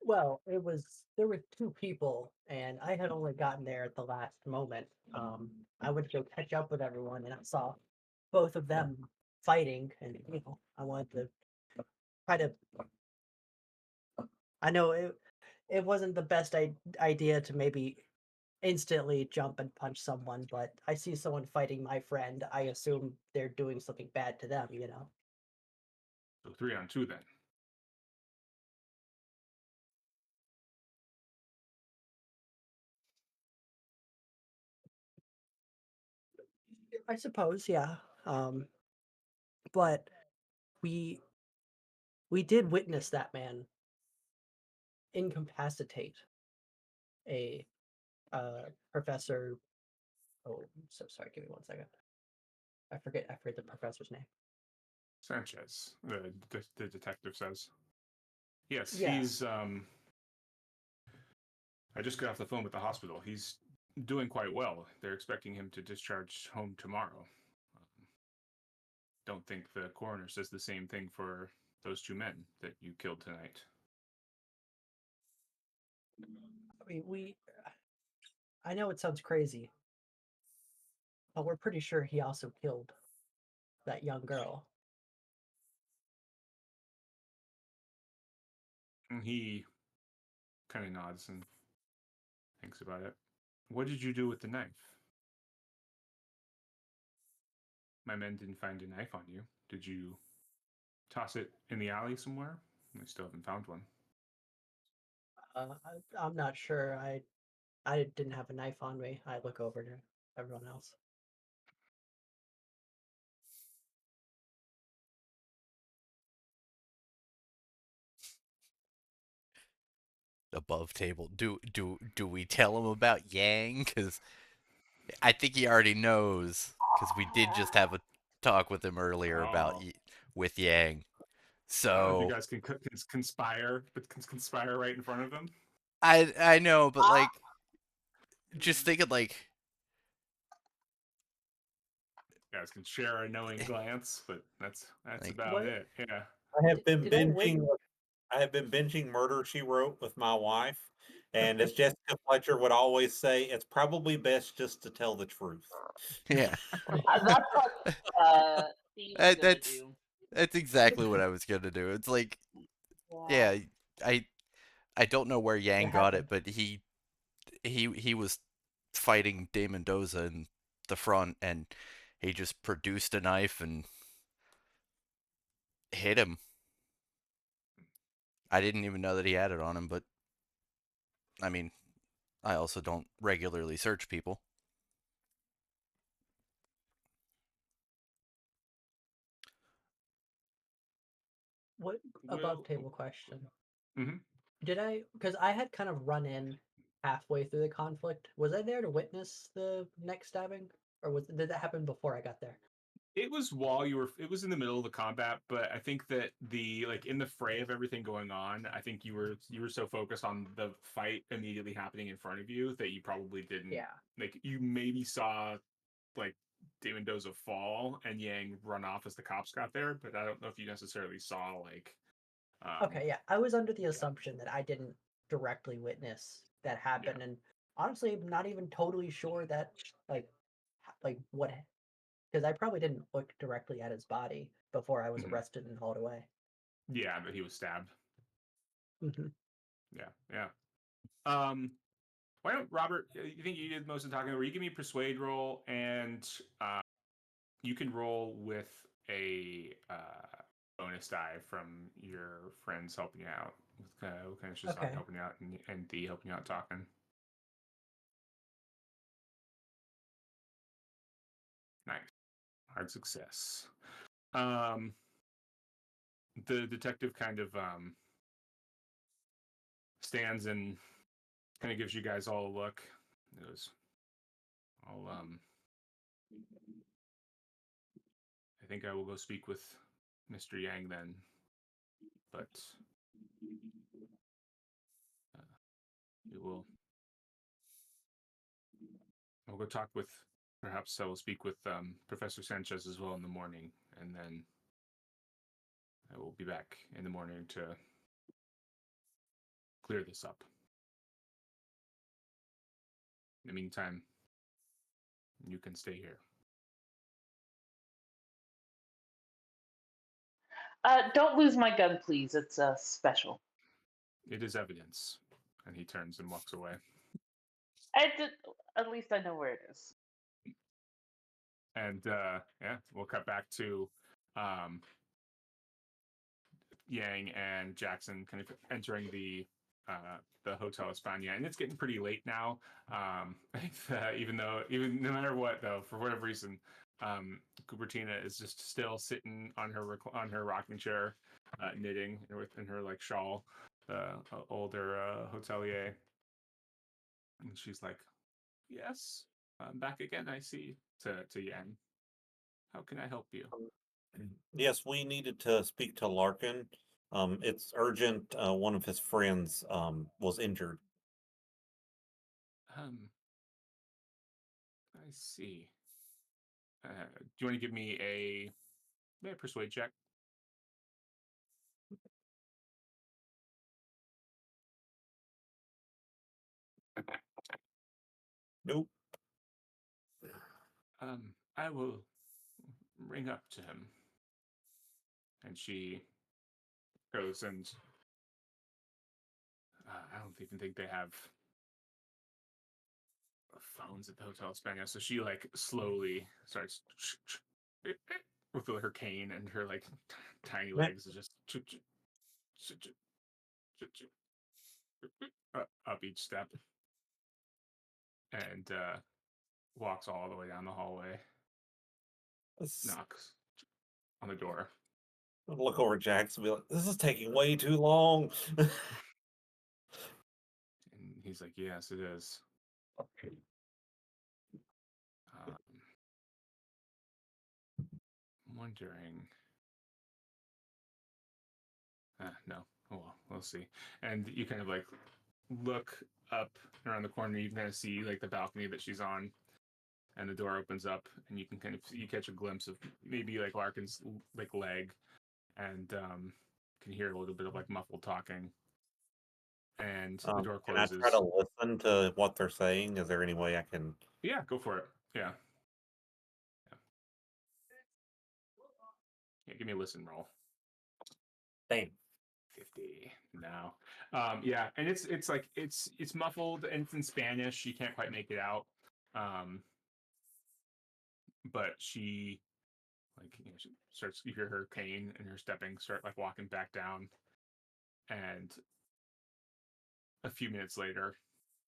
Well, there were two people, and I had only gotten there at the last moment. I went to go catch up with everyone, and I saw both of them fighting, and I wanted to try to. I know it wasn't the best idea to maybe instantly jump and punch someone, but I see someone fighting my friend. I assume they're doing something bad to them, So 3-on-2 then. I suppose, yeah. But we we did witness that man incapacitate a professor. Oh, I'm so sorry. Give me 1 second. I forget the professor's name. Sanchez, the detective says. Yes, Yeah. he's. I just got off the phone with the hospital. He's doing quite well. They're expecting him to discharge home tomorrow. Don't think the coroner says the same thing for those two men that you killed tonight. I mean, I know it sounds crazy, but we're pretty sure he also killed that young girl. And he kind of nods and thinks about it. What did you do with the knife? My men didn't find a knife on you. Did you toss it in the alley somewhere? We still haven't found one. I'm not sure. I didn't have a knife on me. I look over to everyone else. Above table. Do we tell him about Yang? Because I think he already knows. Because we did just have a talk with him earlier about with Yang. If you So guys can conspire, but conspire right in front of them. I know, but like, just thinking like, You guys can share a knowing glance, but that's like, about What? it. Yeah. I have been Did I win? binging. I have been binging Murder She Wrote with my wife, and as Jessica Fletcher would always say, it's probably best just to tell the truth. yeah. That's what Steve's gonna That's do. that's exactly what I was gonna do. It's like, Yeah. yeah, I I don't know where It Yang got it, happened. but he was fighting De Mendoza in the front, and he just produced a knife and hit him. I didn't even know that he had it on him, but I mean, I also don't regularly search people. What above table question? Mhm. Because I had kind of run in halfway through the conflict. Was I there to witness the neck stabbing, or did that happen before I got there? It was while you were. It was in the middle of the combat, but I think that the like in the fray of everything going on, I think you were so focused on the fight immediately happening in front of you that you probably didn't Yeah. like. You maybe saw like De Mendoza fall and Yang run off as the cops got there, but I don't know if you necessarily saw like. Okay, yeah. I was under the Yeah. assumption that I didn't directly witness that Yeah. happen, and honestly, I'm not even totally sure that like what, because I probably didn't look directly at his body before I was Mhm. arrested and hauled away. Yeah, but he was stabbed. Hmm. Yeah, yeah. Um, why don't Robert? You think you did most of the talking? Where you give me a persuade roll, and you can roll with a bonus die from your friends helping you out. With kind of Shazak Okay. helping you out and D helping you out talking. Nice, hard success. Um, the detective kind of stands and kind of gives you guys all a look. It was all I think I will go speak with Mr. Yang then, but we will. I'll go talk with. Perhaps I will speak with Professor Sanchez as well in the morning, and then I will be back in the morning to clear this up. In the meantime, you can stay here. Don't lose my gun, please. It's special. It is evidence. And he turns and walks away. At least I know where it is. And yeah, we'll cut back to um, Yang and Jackson kind of entering the Hotel España, and it's getting pretty late now. Even no matter what though, for whatever reason, Cupertina is just still sitting on on her rocking chair, knitting in her like shawl, older hotelier, and she's like, "Yes, I'm back again. I see." To Yang, how can I help you? Yes, we needed to speak to Larkin. It's urgent. One of his friends was injured. I see. Do you want to give me a persuade check? Nope. I will ring up to him. And she goes and I don't even think they have phones at the Hotel España. So she like slowly starts with her cane and her like tiny legs is just up each step and walks all the way down the hallway, knocks on the door. Look over at Jax and be like, "This is taking way too long." And he's like, "Yes, it is." Um, I'm wondering. No. Oh, well, we'll see. And you kind of like look up around the corner. You can kind of see like the balcony that she's on, and the door opens up, and you can kind of you catch a glimpse of maybe like Larkin's like leg, and can hear a little bit of like muffled talking. And the door Can I try to closes. listen to what they're saying? Is there any way I can? Yeah, go for it. Yeah. Yeah, give me a listen roll. Damn. 50 no. Yeah, and it's like it's muffled and it's in Spanish. You can't quite make it out. But she she starts, you hear her cane and her stepping start like walking back down, and a few minutes later,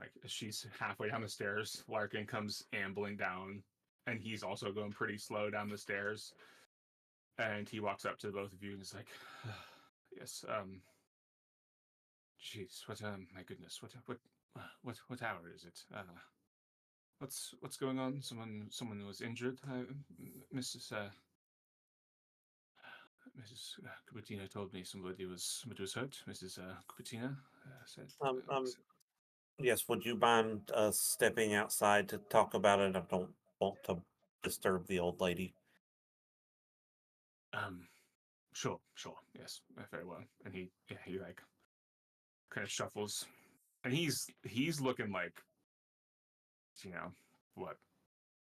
like she's halfway down the stairs, Larkin comes ambling down, and he's also going pretty slow down the stairs, and he walks up to both of you and is like, yes, jeez, what, my goodness, what hour is it? What's going on? Someone was injured. Mrs. Mrs. Cupertino told me somebody was hurt. Mrs. Cupertino said. Yes, would you mind stepping outside to talk about it? I don't want to disturb the old lady. Sure, yes, very well. And he like kind of shuffles, and he's looking like, what,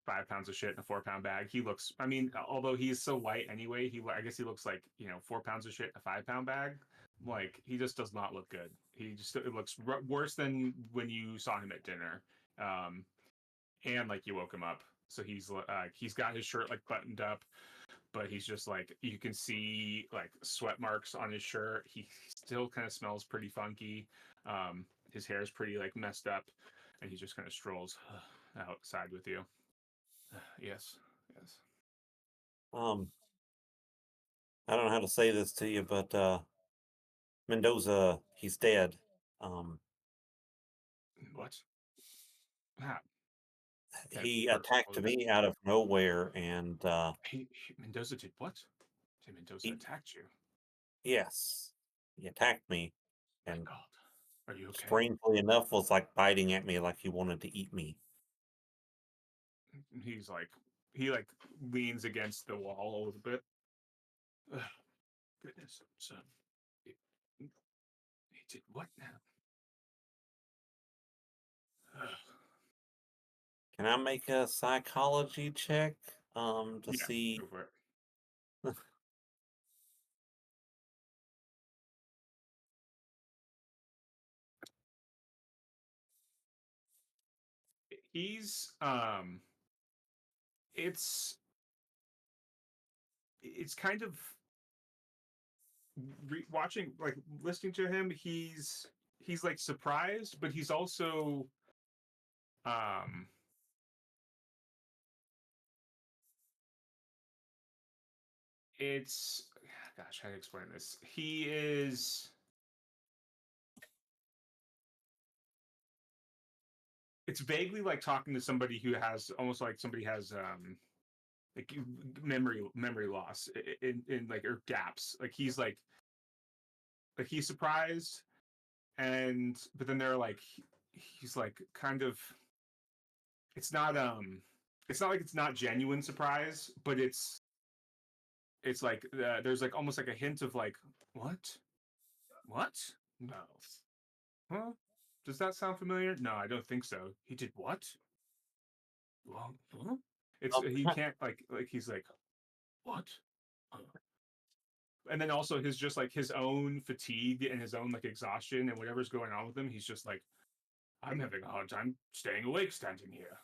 5 pounds of shit in a 4 pound bag. He looks, I mean, although he's so light anyway, I guess he looks like 4 pounds of shit in a 5 pound bag. Like, he just does not look good. It looks worse than when you saw him at dinner, and like you woke him up. So he's got his shirt like buttoned up, but he's just like, you can see like sweat marks on his shirt. He still kind of smells pretty funky. His hair is pretty like messed up, and he just kind of strolls outside with you. Yes. I don't know how to say this to you, but Mendoza, he's dead. What? Ah, He first of all, attacked me out of nowhere, and Mendoza did what? Did Mendoza he, attacked you? yes, he attacked me, My and God, are you okay? strangely enough, was like biting at me like he wanted to eat me. He's like, he like leans against the wall a little bit. Ugh, goodness, so he, he did what now? Ugh. Can I make a psychology check to Yeah, see? go for it. He's it's kind of watching, like listening to him. He's like surprised, but he's also um it's, gosh, how to explain this? He is, it's vaguely like talking to somebody who has almost like somebody has like memory loss in like, or gaps. Like he's surprised, and but then they're like, he's like kind of, it's not like it's not genuine surprise, but it's like there's like almost like a hint of like, what no, huh, does that sound familiar? No, I don't think so. He did what? Well, huh? It's, Um, he can't like he's like, what? And then also his just like his own fatigue and his own like exhaustion and whatever's going on with him, he's just like, I'm having a hard time staying awake standing here.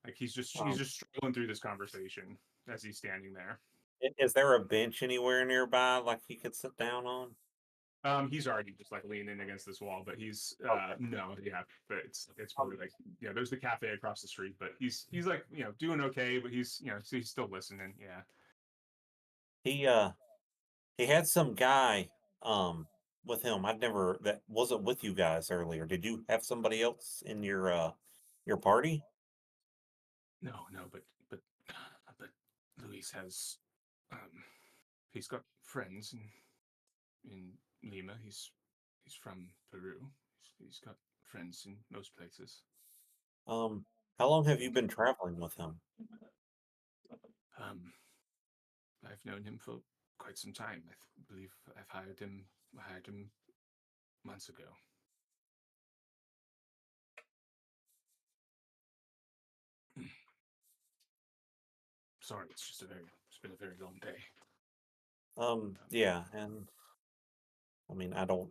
Like he's um, just struggling through this conversation as he's standing there. is there a bench anywhere nearby like he could sit down on? He's already just like leaning against this wall, but he's Okay. no, yeah, but it's Um, probably like, yeah, there's the cafe across the street, but he's like, doing okay, but he's still listening. Yeah. he uh he had some guy with him. I'd never that wasn't with you guys earlier. Did you have somebody else in your party? No, but Luis has, um he's got friends in Lima. He's from Peru. He's got friends in most places. How long have you been traveling with him? Um, I've known him for quite some time. Believe I've hired him months ago. Sorry, it's been a very long day. Yeah, and I mean, I don't.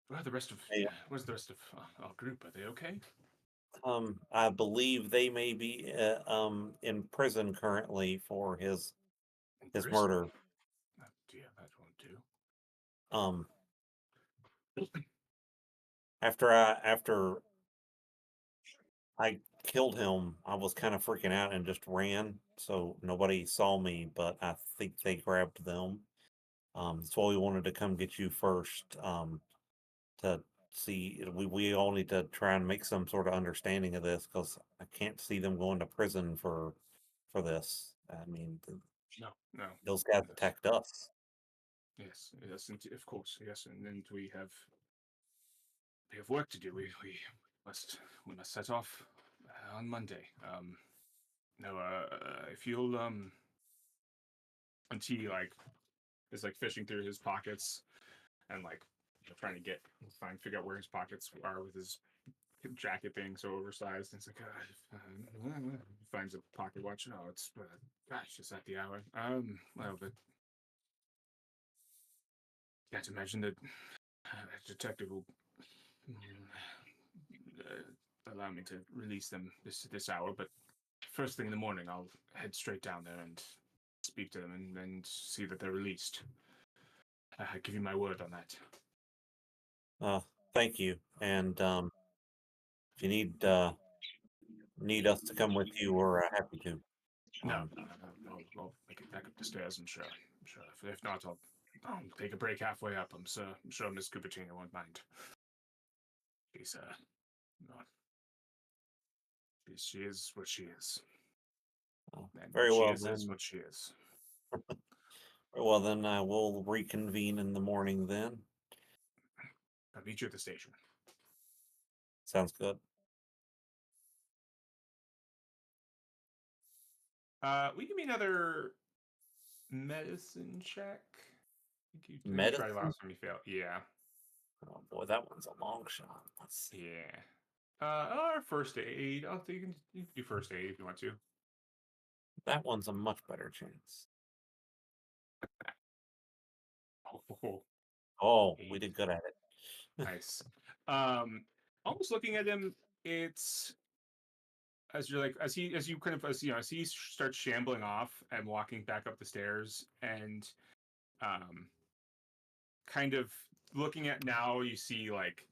Where's the rest of our group? Are they okay? I believe they may be in prison currently for his In his prison? murder. Oh, dear, that won't do. Um, after I killed him, I was kind of freaking out and just ran, so nobody saw me. But I think they grabbed them. That's why we wanted to come get you first. To see, we all need to try and make some sort of understanding of this because I can't see them going to prison for this. I mean, No, no. those guys Yes, attacked us. yes, yes, of course, yes, and then we have work to do. Must we must set off on Monday. No, if you'll and he like is like fishing through his pockets and like trying to figure out where his pockets are with his jacket being so oversized. And it's like, he finds a pocket watch. Oh, it's gosh, it's at the hour. Well, but can't imagine that a detective will allow me to release them this hour. But first thing in the morning, I'll head straight down there and speak to them and see that they're released. I give you my word on that. Uh, Thank you. And if you need us to come with you, we're happy to. No, Um, I'll make it back up the stairs. I'm sure. I'm sure. If not, I'll take a break halfway up. I'm sure Miss Cupertino won't mind. She's not. She is what she is, and what Very she well is then. what she is. Very well then. We'll reconvene in the morning then. I'll meet you at the station. Sounds good. Will you give me another medicine check? I think you tried Medicine. last time you failed. Yeah. Oh boy, that one's a long shot. Let's see. Yeah. Or first aid. You can do first aid if you want to. That one's a much better chance. Oh, Oh, we 8. did good at it. Nice. Almost looking at him, it's as you're like as you kind of as he starts shambling off and walking back up the stairs and um kind of looking at now you see like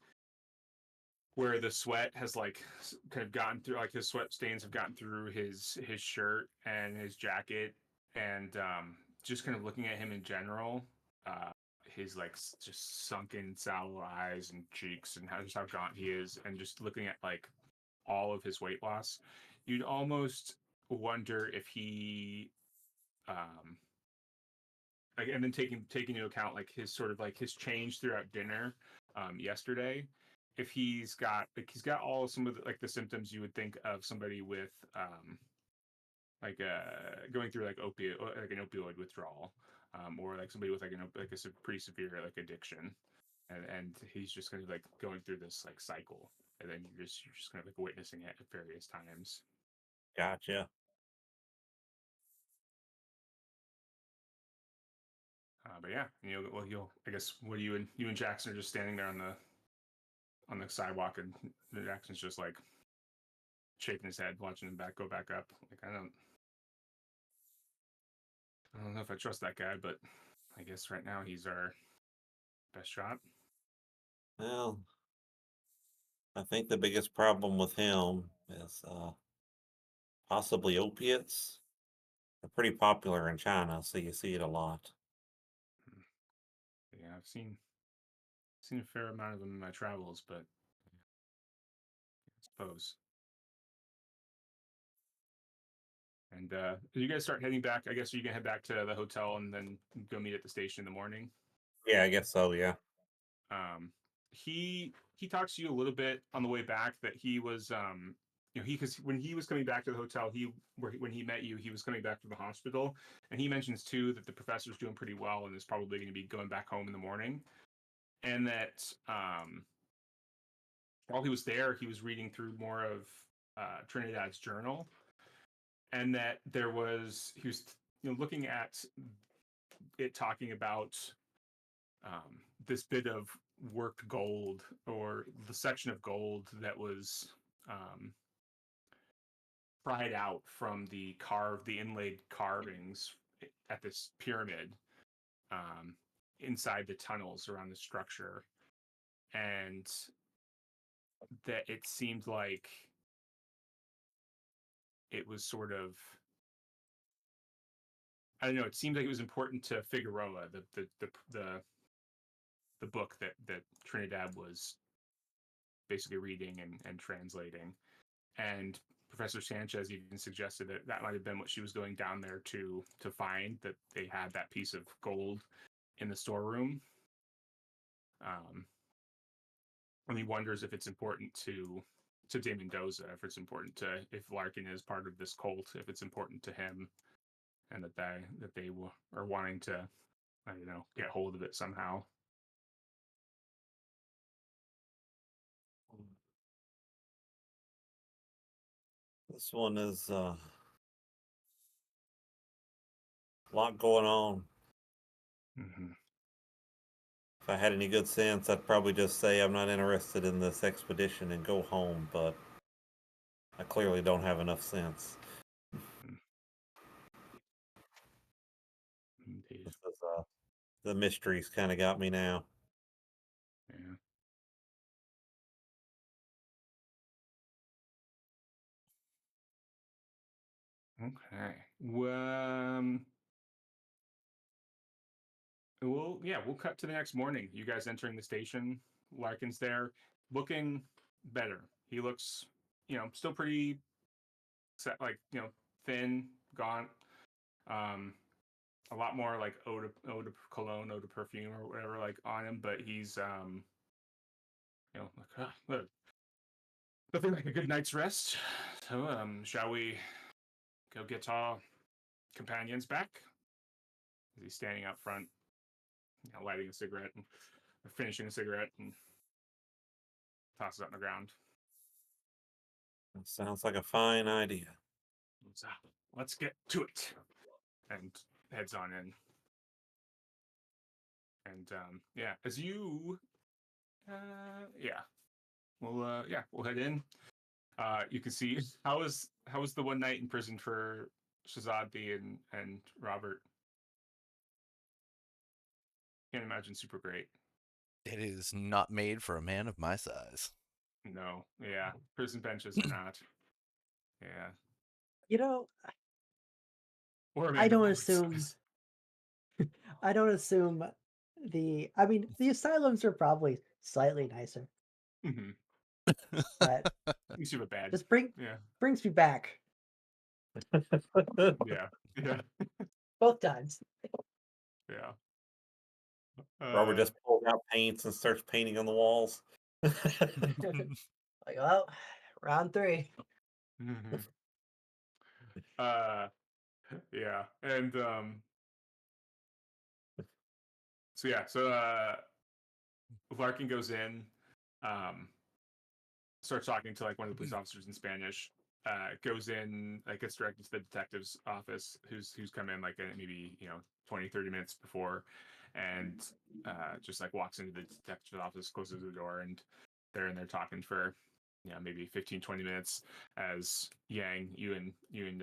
where the sweat has like kind of gotten through like his sweat stains have gotten through his shirt and his jacket and just kind of looking at him in general uh his like just sunken sallow eyes and cheeks and just how gaunt he is and just looking at like all of his weight loss you'd almost wonder if he um like and then taking into account like his sort of like his change throughout dinner yesterday if he's got all some of the, like the symptoms you would think of somebody with going through like opiate like an opioid withdrawal or like somebody with like pretty severe like addiction and he's just kind of like going through this like cycle and then you're just kind of like witnessing it at various times. Gotcha. But yeah, you'll I guess what you and Jackson are just standing there on the sidewalk, and Jackson's just like shaking his head, watching him go back up. Like I don't know if I trust that guy, but I guess right now he's our best shot. Well, I think the biggest problem with him is possibly opiates. They're pretty popular in China, so you see it a lot. Hmm. Yeah, I've seen a fair amount of them in my travels, but I suppose. And you guys start heading back. I guess you can head back to the hotel and then go meet at the station in the morning. Yeah, I guess so. Yeah. Um, he talks to you a little bit on the way back that he was because when he was coming back to the hotel when he met you he was coming back to the hospital and he mentions too that the professor's doing pretty well and is probably going to be going back home in the morning and that while he was there he was reading through more of Trinidad's journal and that he was looking at it talking about this bit of worked gold or the section of gold that was pried out from the inlaid carvings at this pyramid inside the tunnels around the structure, and that it seemed like it was sort of, I don't know. It seemed like it was important to Figueroa, the book that Trinidad was basically reading and translating. And Professor Sanchez even suggested that that might have been what she was going down there to find, that they had that piece of gold in the storeroom. And he wonders if it's important to De Mendoza, if it's important to, if Larkin is part of this cult, if it's important to him, and that they are wanting to, I don't know, get hold of it somehow. This one is a lot going on. Mm-hmm. If I had any good sense, I'd probably just say I'm not interested in this expedition and go home, but I clearly don't have enough sense. Indeed. This is, the mysteries kind of got me now. Yeah. Okay. Well, yeah, we'll cut to the next morning. You guys entering the station. Larkin's there, looking better. He looks, still pretty set, like, thin, gaunt. A lot more like eau de cologne, eau de perfume, or whatever, like on him. But he's, like, look, nothing like a good night's rest. So, shall we go get our companions back? He's standing out front, lighting a cigarette and finishing a cigarette and tosses it on the ground. That sounds like a fine idea. So, let's get to it. And heads on in. And yeah, as you, yeah, we'll head in. You can see how was the one night in prison for Shazadi and Robert. Can't imagine super great. It is not made for a man of my size. No, yeah, prison benches are not. Yeah, You know, or a I man of don't Robert's assume size. I don't assume I mean, the asylums are probably slightly nicer, Mm-hmm. but You see a bad. just Yeah, brings me back yeah, yeah, both times. yeah. Robert just pulls out paints and starts painting on the walls. Like, well, round 3. Mhm. uh, yeah, and so Larkin goes in, um, starts talking to like one of the police officers in Spanish. Goes in, like gets directed to the detective's office, who's come in like maybe 20, 30 minutes before, and just like walks into the detective's office, closes the door, and they're in there talking for maybe 15, 20 minutes as Yang, you and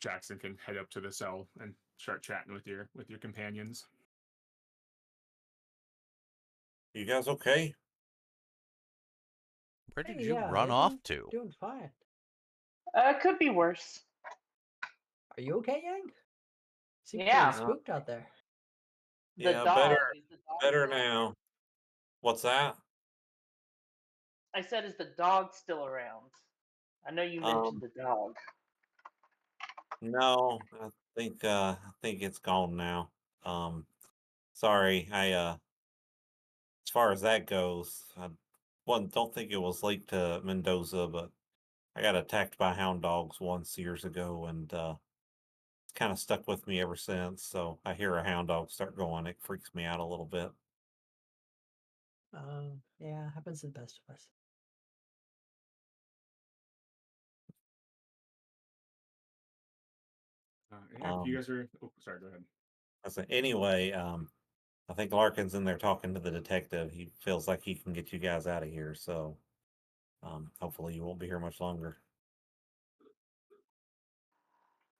Jackson can head up to the cell and start chatting with your companions. You guys okay? Where did Hey, you yeah, run we're off to? doing fine. Could be worse. Are you okay, Yang? Seem pretty Yeah. spooked out there. The Yeah, dog. Is the dog better still now. What's that? I said, is the dog still around? I know you mentioned the dog. No, I think it's gone now. Um, sorry, as far as that goes, I don't think it was linked to Mendoza, but I got attacked by hound dogs once years ago, and it's kind of stuck with me ever since. So I hear a hound dog start going, it freaks me out a little bit. Yeah, happens to the best of us. Yeah, you Um, guys are. Oh, sorry. Go ahead. I said, anyway, I think Larkin's in there talking to the detective. He feels like he can get you guys out of here. So Hopefully, you won't be here much longer.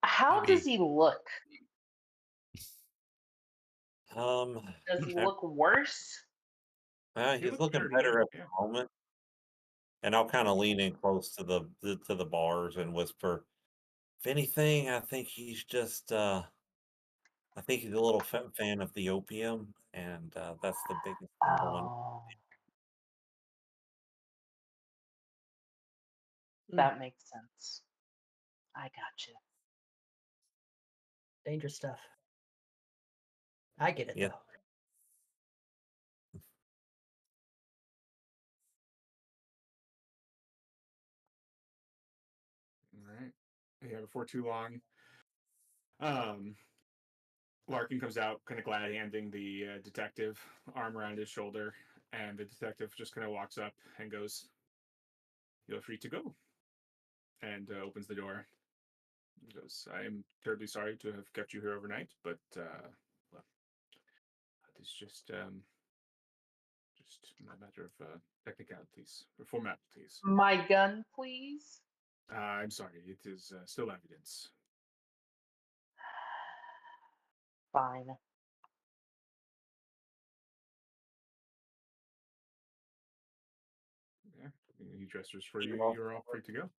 How Maybe does he look? Um, Does he uh, look worse? He he's looks looking better to better you. at the Yeah. moment, and I'll kind of lean in close to the bars and whisper, "If anything, I think he's just I think he's a little fan of the opium, and that's the biggest thing going." Oh, Mm, that makes sense. I got you. dangerous stuff. I get it Yeah, though. All right. Yeah. Before too long, um, Larkin comes out, kind of glad handing the detective arm around his shoulder, and the detective just kind of walks up and goes, "You're free to go," and opens the door. He goes, "I am terribly sorry to have kept you here overnight, but well, it's just a matter of technicalities or formalities. My gun, please. I'm sorry, it is still evidence." Fine. Yeah, he gestures for you. well, You're all free to go.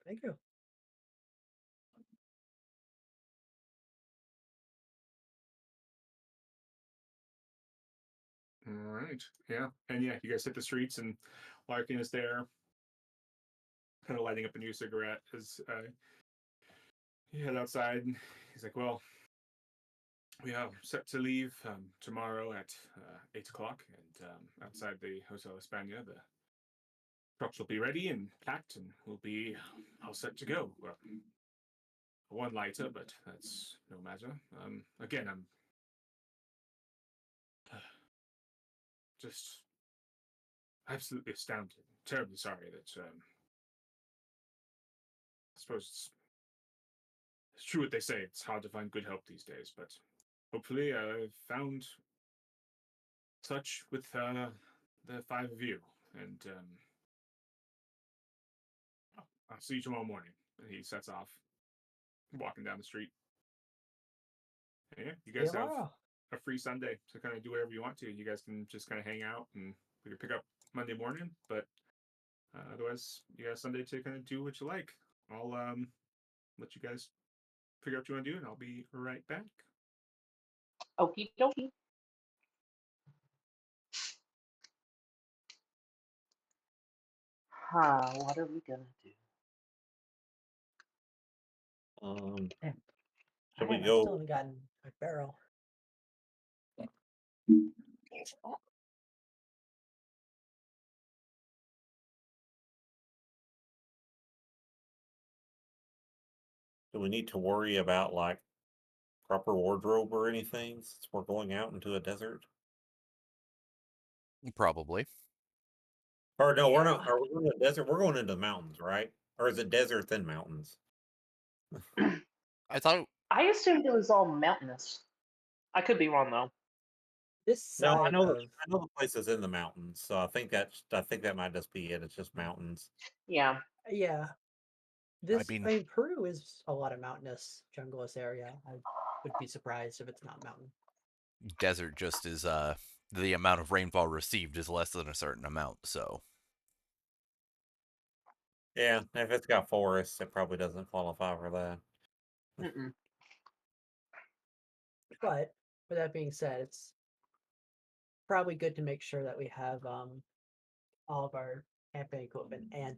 Thank you. All right. Yeah. And yeah, you guys hit the streets, and Larkin is there, kind of lighting up a new cigarette as you head outside. And he's like, "Well, we are set to leave tomorrow at 8 o'clock, and outside the Hotel España, the trucks will be ready and packed, and we'll be all set to go. Well, one lighter, but that's no matter. Again, I'm just absolutely astounded. Terribly sorry that I suppose it's true what they say. It's hard to find good help these days, but hopefully I've found touch with the five of you, and I'll see you tomorrow morning." And he sets off, walking down the street. And yeah, you See you guys have tomorrow. a free Sunday to kind of do whatever you want to. You guys can just kind of hang out, and we can pick up Monday morning. But otherwise, you guys Sunday to kind of do what you like. I'll let you guys figure out what you want to do, and I'll be right back. Okie dokie. Huh, what are we gonna do? um, Yeah. should we I still go? haven't gotten a barrel. Do we need to worry about like proper wardrobe or anything since we're going out into a desert? probably. Or no, we're Yeah. not. Are we going to the desert? We're going into the mountains, right? Or is it desert then mountains? I thought I assumed it was all mountainous. I could be wrong though. This No, side of I know the place is in the mountains, so I think that might just be it. It's just mountains. Yeah. yeah, I this mean I mean Peru is a lot of mountainous, junglous area. I would be surprised if it's not mountain. desert just is the amount of rainfall received is less than a certain amount, so Yeah, if it's got forests, it probably doesn't qualify for that. Mm-mm. But with that being said, it's probably good to make sure that we have all of our camping equipment and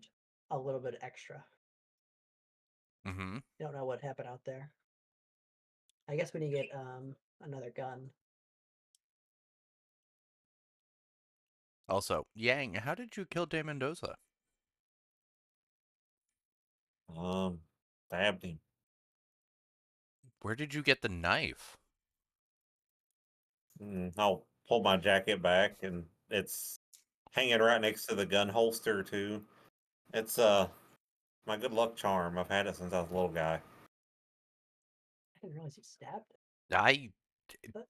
a little bit extra. mhm. Don't know what happened out there. I guess we need to get another gun. Also, Yang, how did you kill De Mendoza? Um, Stabbed him. Where did you get the knife? I'll pull my jacket back, and it's hanging right next to the gun holster too. It's my good luck charm. I've had it since I was a little guy. I didn't realize you stabbed it. I But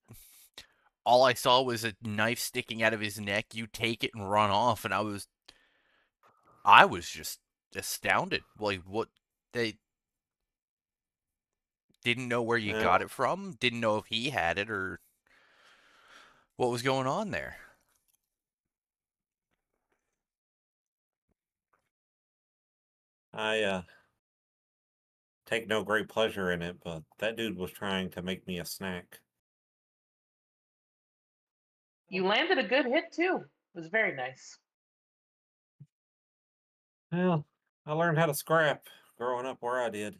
all I saw was a knife sticking out of his neck. You take it and run off, and I was I was just astounded. Like, what they didn't know where you got Well, it from, didn't know if he had it or what was going on there. I take no great pleasure in it, but that dude was trying to make me a snack. You landed a good hit too. It was very nice. Well, I learned how to scrap growing up where I did.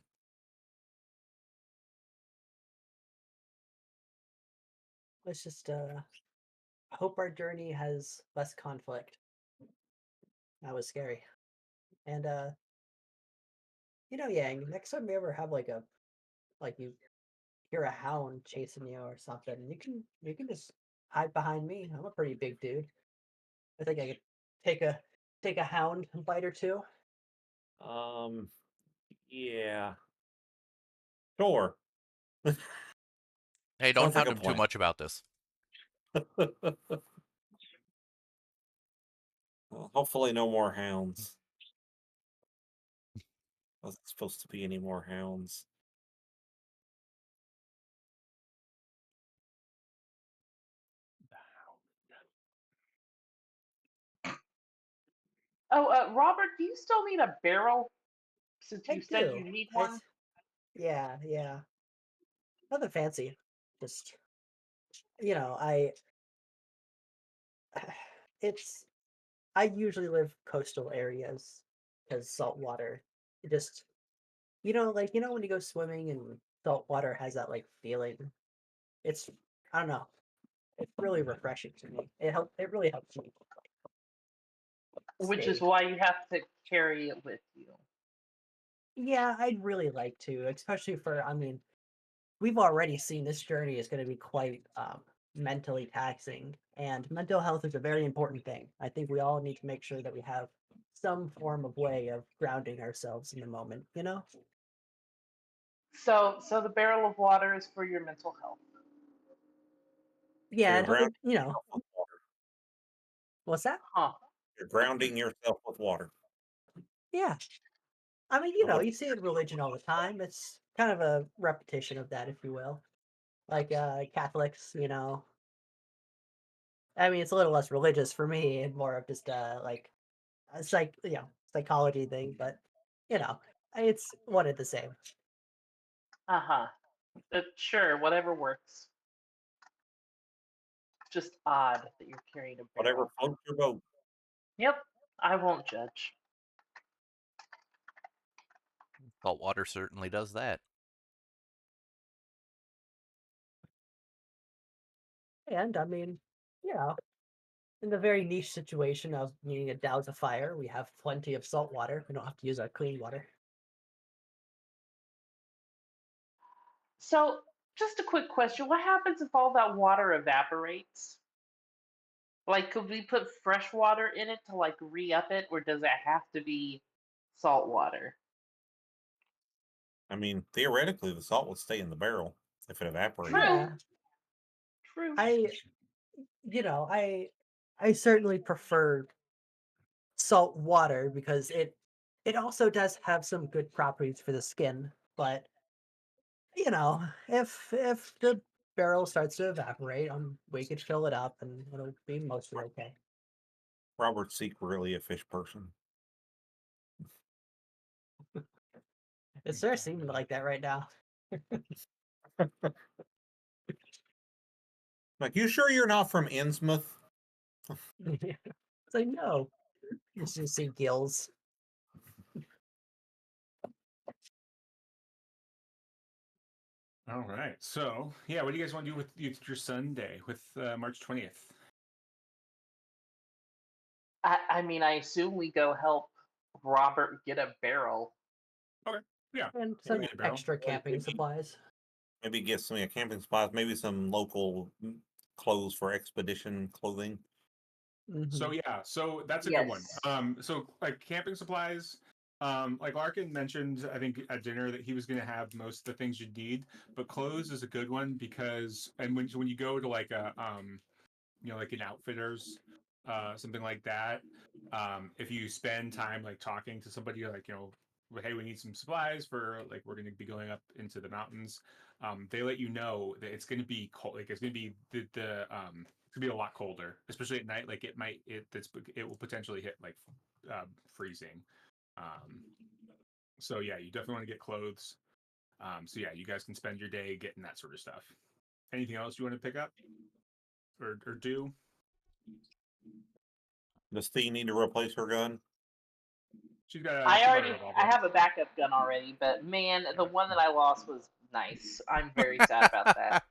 Let's just hope our journey has less conflict. That was scary. And Yang, next time we ever have like you hear a hound chasing you or something, you can just hide behind me. I'm a pretty big dude. I think I could take a take a hound bite or two. Um, yeah, sure. Hey, don't Sounds like hound a him too plan. much about this. Well, hopefully, no more hounds. Wasn't supposed to be any more hounds. Oh, Robert, do you still need a barrel? Since I you said do. you need one. It's yeah, yeah. Nothing fancy. Just I it's I usually live coastal areas because salt water. It just when you go swimming and salt water has that like feeling. It's I don't know. It's really refreshing to me. It really helps me Which is stay. why you have to carry it with you. Yeah, I'd really like to, especially we've already seen this journey is going to be quite mentally taxing, and mental health is a very important thing. I think we all need to make sure that we have some form of way of grounding ourselves in the moment, you know? So the barrel of water is for your mental health. Yeah, You're and grounding you know, yourself with water. what's that? Huh. You're grounding yourself with water. Yeah. I mean, Nobody, you see it in religion all the time. It's kind of a repetition of that, if you will. Like Catholics, I mean, it's a little less religious for me and more of just like a psychology thing, but you know, it's one and the same. Uh huh. Sure, whatever works. Just odd that you're carrying a whatever barrel. floats your boat. Yep, I won't judge. Salt water certainly does that. And I mean, you know, in the very niche situation of needing to douse a fire, we have plenty of salt water. We don't have to use our clean water. So, just a quick question: what happens if all that water evaporates? Like, could we put fresh water in it to like re-up it, or does it have to be salt water? I mean, theoretically, the salt would stay in the barrel if it evaporated. True. Yeah, True. I, you know, I certainly prefer salt water because it also does have some good properties for the skin. But if the barrel starts to evaporate, we could fill it up and it'll be mostly okay. Robert secretly a fish person. It's sort of seeming like that right now. Like, you sure you're not from Innsmouth? It's like no, you just see gills. All right. So, yeah, what do you guys want to do with your Sunday, with March 20th? I mean, I assume we go help Robert get a barrel. Okay. Yeah. And You can some get a barrel. extra camping Maybe, supplies. maybe get some camping supplies, maybe some local clothes for expedition clothing. So Hmm. yeah, so that's a good one. Yes. So like camping supplies, like Larkin mentioned, I think at dinner that he was going to have most of the things you need, but clothes is a good one because, and when you go to like a like an outfitters, something like that. If you spend time like talking to somebody, like hey, we need some supplies for like we're going to be going up into the mountains. They let you know that it's going to be cold. Like it's going to be it's going to be a lot colder, especially at night. Like it will potentially hit like freezing. Um, so yeah, you definitely want to get clothes. So yeah, you guys can spend your day getting that sort of stuff. Anything else you want to pick up or do? Does Thea need to replace her gun? She's got a I she's got a already I revolver. have a backup gun already, but man, the one that I lost was nice. I'm very sad about that.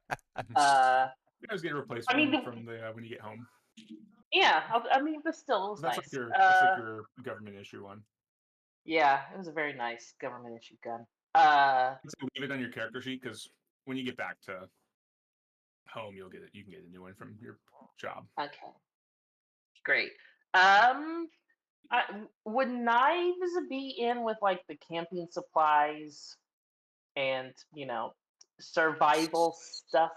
You guys get a I mean, replacement from the when you get home. yeah, I mean, but still, it was That's like nice. your government issue one. Yeah, it was a very nice government issued gun. Leave it on your character sheet because when you get back to home, you'll get it. You can get a new one from your job. Okay, great. I, would knives be in with like the camping supplies and survival stuff?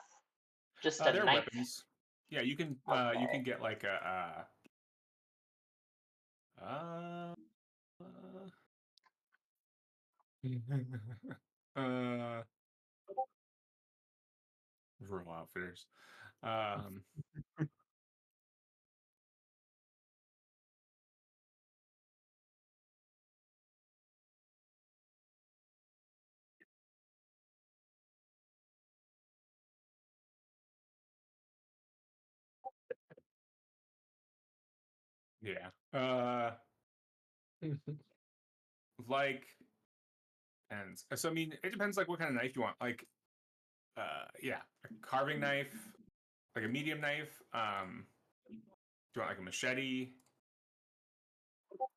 Just a They're knife. weapons. Yeah, you Okay. can get like a uh rural outfitters. Um, yeah. Like, and so I mean, it depends like what kind of knife you want. Like, yeah, a carving knife, like a medium knife. Do you want like a machete?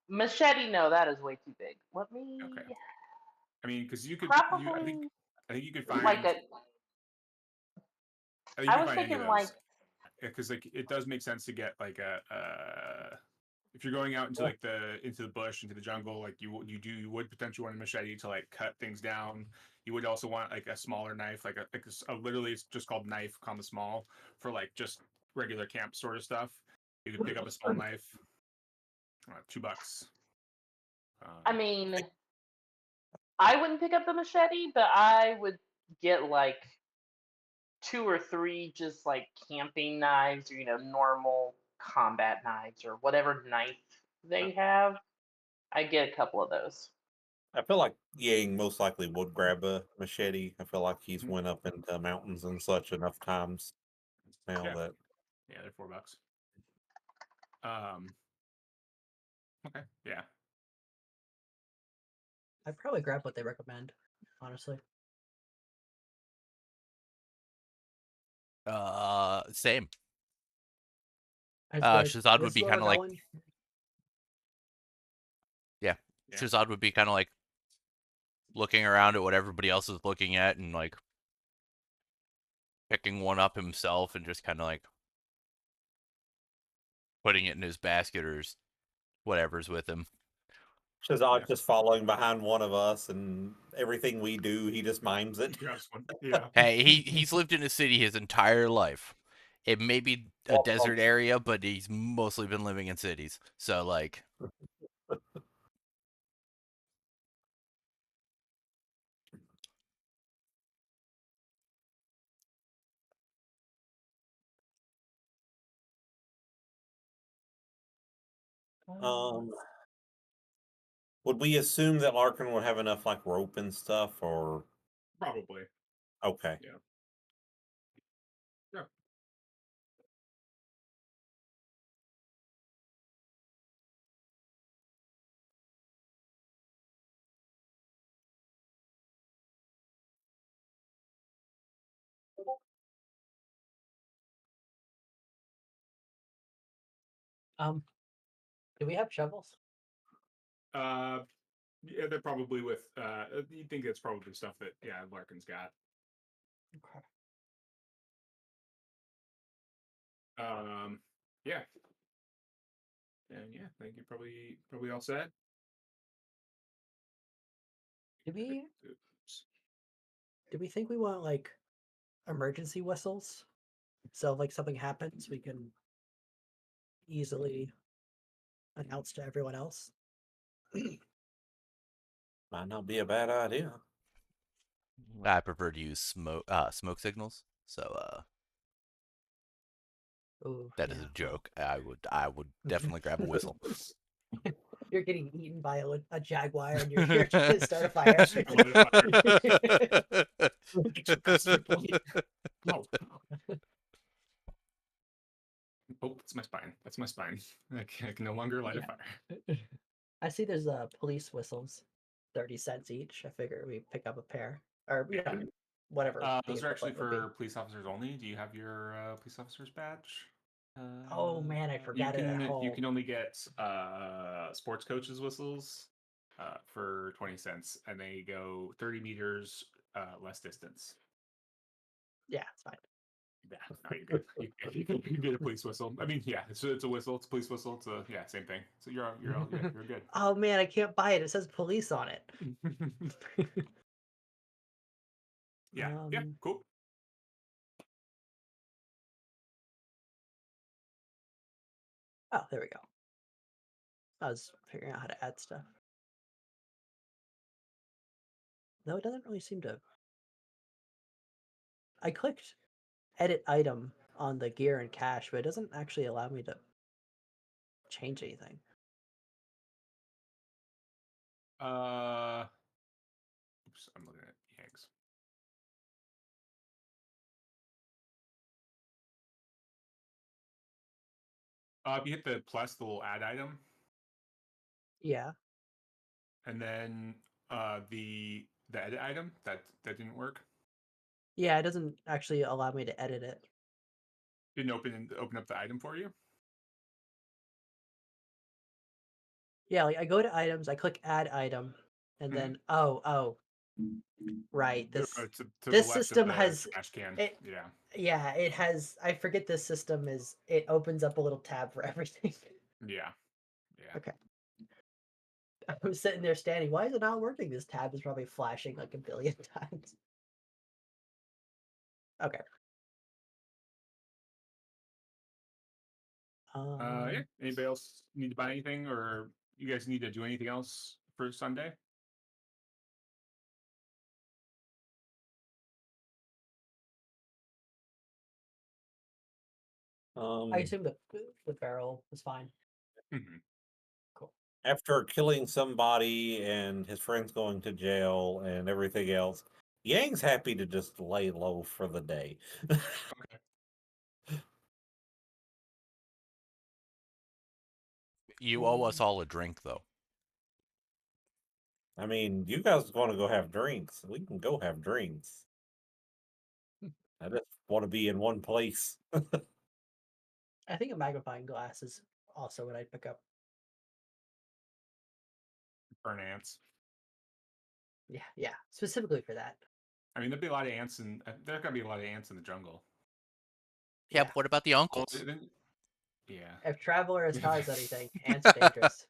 Machete, no, that is way too big. Let Okay. me I mean, because probably I think you could like find, a. I think you I can was find any of thinking like those. Because like it does make sense to get like if you're going out into like the bush into the jungle, like you would potentially want a machete to like cut things down. You would also want like a smaller knife, literally it's just called knife comma small for like just regular camp sort of stuff. You could pick up a small knife, $2. I Um, mean, I wouldn't pick up the machete, but I would get like two or three just like camping knives or normal combat knives or whatever knife they have. I get a couple of those. I feel like Yang most likely would grab a machete. I feel like he's Mhm. went up into mountains and such enough times now yeah, that yeah, they're $4. Um, okay, yeah, I'd probably grab what they recommend, honestly. Same. I'd be like, Shazad would this is be where kind we're of like, going. yeah. yeah, Shazad would be kind of like looking around at what everybody else is looking at and like picking one up himself and just kind of like putting it in his basket or whatever's with him. Shazad's yeah. just following behind one of us, and everything we do, he just mimes it. Grabs one. Yeah. Hey, he's lived in a city his entire life. It may be a desert area, but he's mostly been living in cities. So like, Um, would we assume that Larkin would have enough like rope and stuff, or Probably. okay? Yeah. Yeah. Um, do we have shovels? Uh, yeah, they're probably with. You think it's probably stuff that Larkin's got. Okay. Um, yeah, and yeah, I think you're probably all set. Do we Oops. do we think we want like emergency whistles? So if like something happens, we can easily announced to everyone else. Might not be a bad idea. I prefer to use smoke signals. So Ooh, that is yeah, a joke. I would definitely grab a whistle. You're getting eaten by a jaguar, and you're here to start a fire. Light a fire. Get your bastard boy. No. Oh, that's my spine. That's my spine. I can no longer light a Yeah. fire. I see there's police whistles, 30 cents each. I figure we pick up a pair, or Yeah. whatever the Those are actually equivalent would be. for police officers only. Do you have your police officer's badge? Oh man, I You forgot it at home. can only get sports coaches whistles for 20 cents, and they go 30 meters less distance. Yeah, it's fine. Yeah, no, you're good. You can get a police whistle. I mean, yeah, it's a whistle. It's a police whistle. It's a same thing. So you're good. Oh man, I can't buy it. It says police on it. Yeah, Um, cool. Oh, there we go. I was figuring out how to add stuff. No, it doesn't really seem to. I clicked edit item on the gear and cache, but it doesn't actually allow me to change anything. Oops, I'm looking at Yanks. If you hit the plus, the little add item, Yeah. and then the edit item that didn't work. Yeah, it doesn't actually allow me to edit it. Didn't open up the item for you. Yeah, like I go to items, I click add item, and then right, To this the left system of the has trash can. it. Yeah. Yeah, it has. I forget this system is. It opens up a little tab for everything. Yeah. Yeah. Okay. I was sitting there standing. Why is it not working? This tab is probably flashing like a billion times. Okay. Yeah. Anybody else need to buy anything, or you guys need to do anything else for Sunday? I assume the barrel is fine. Mm-hmm. Cool. After killing somebody and his friends going to jail and everything else, Yang's happy to just lay low for the day. Okay. You owe us all a drink, though. I mean, you guys want to go have drinks. We can go have drinks. I just want to be in one place. I think a magnifying glass is also what I'd pick up. Burn ants. Yeah, specifically for that. I mean, there'd be a lot of ants, and there's gotta be a lot of ants in the jungle. Yeah, but what about the Well, uncles? yeah. If traveler has caused anything, ants are dangerous.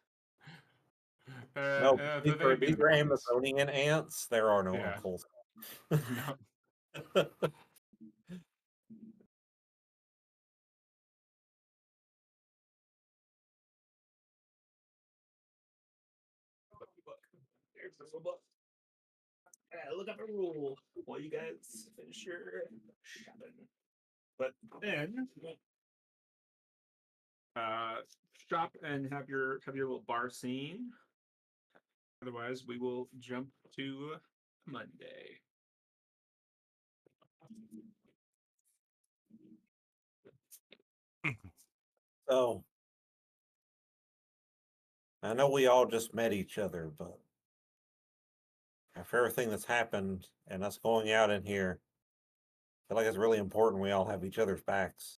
No, They could be these are important. Amazonian ants. There are no Yeah. uncles. No. There's this little book. Look up a rule while you guys finish your shopping. But then, shop and have your little bar scene. Otherwise, we will jump to Monday. So, I know we all just met each other, but after everything that's happened and us going out in here, I feel like it's really important we all have each other's backs.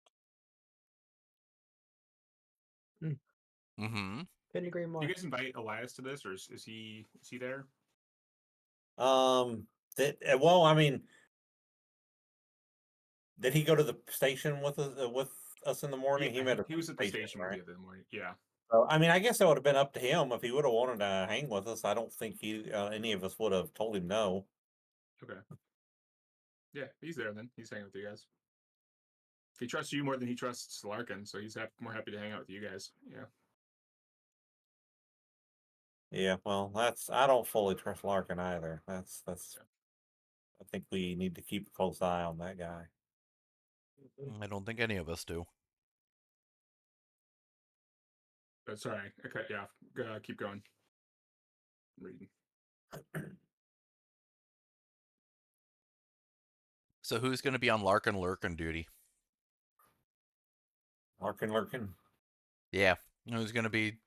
Mm-hmm. Couldn't agree Do more. you guys invite Elias to this, or is he there? Well, I mean, did he go to the station with us in the morning? He Yeah, met us he at was at the station, station with right? you the other morning. Yeah. So, I mean, I guess that would have been up to him if he would have wanted to hang with us. I don't think any of us would have told him no. Okay. Yeah, he's there then. He's hanging with you guys. he trusts you more than he trusts Larkin, so he's more happy to hang out with you guys. Yeah. Yeah, well, I don't fully trust Larkin either. That's I think we need to keep a close eye on that guy. I don't think any of us do. Sorry, I cut you off. Keep going. I'm reading. So who's going to be on Larkin Lurkin duty? Larkin. Yeah, who's going to be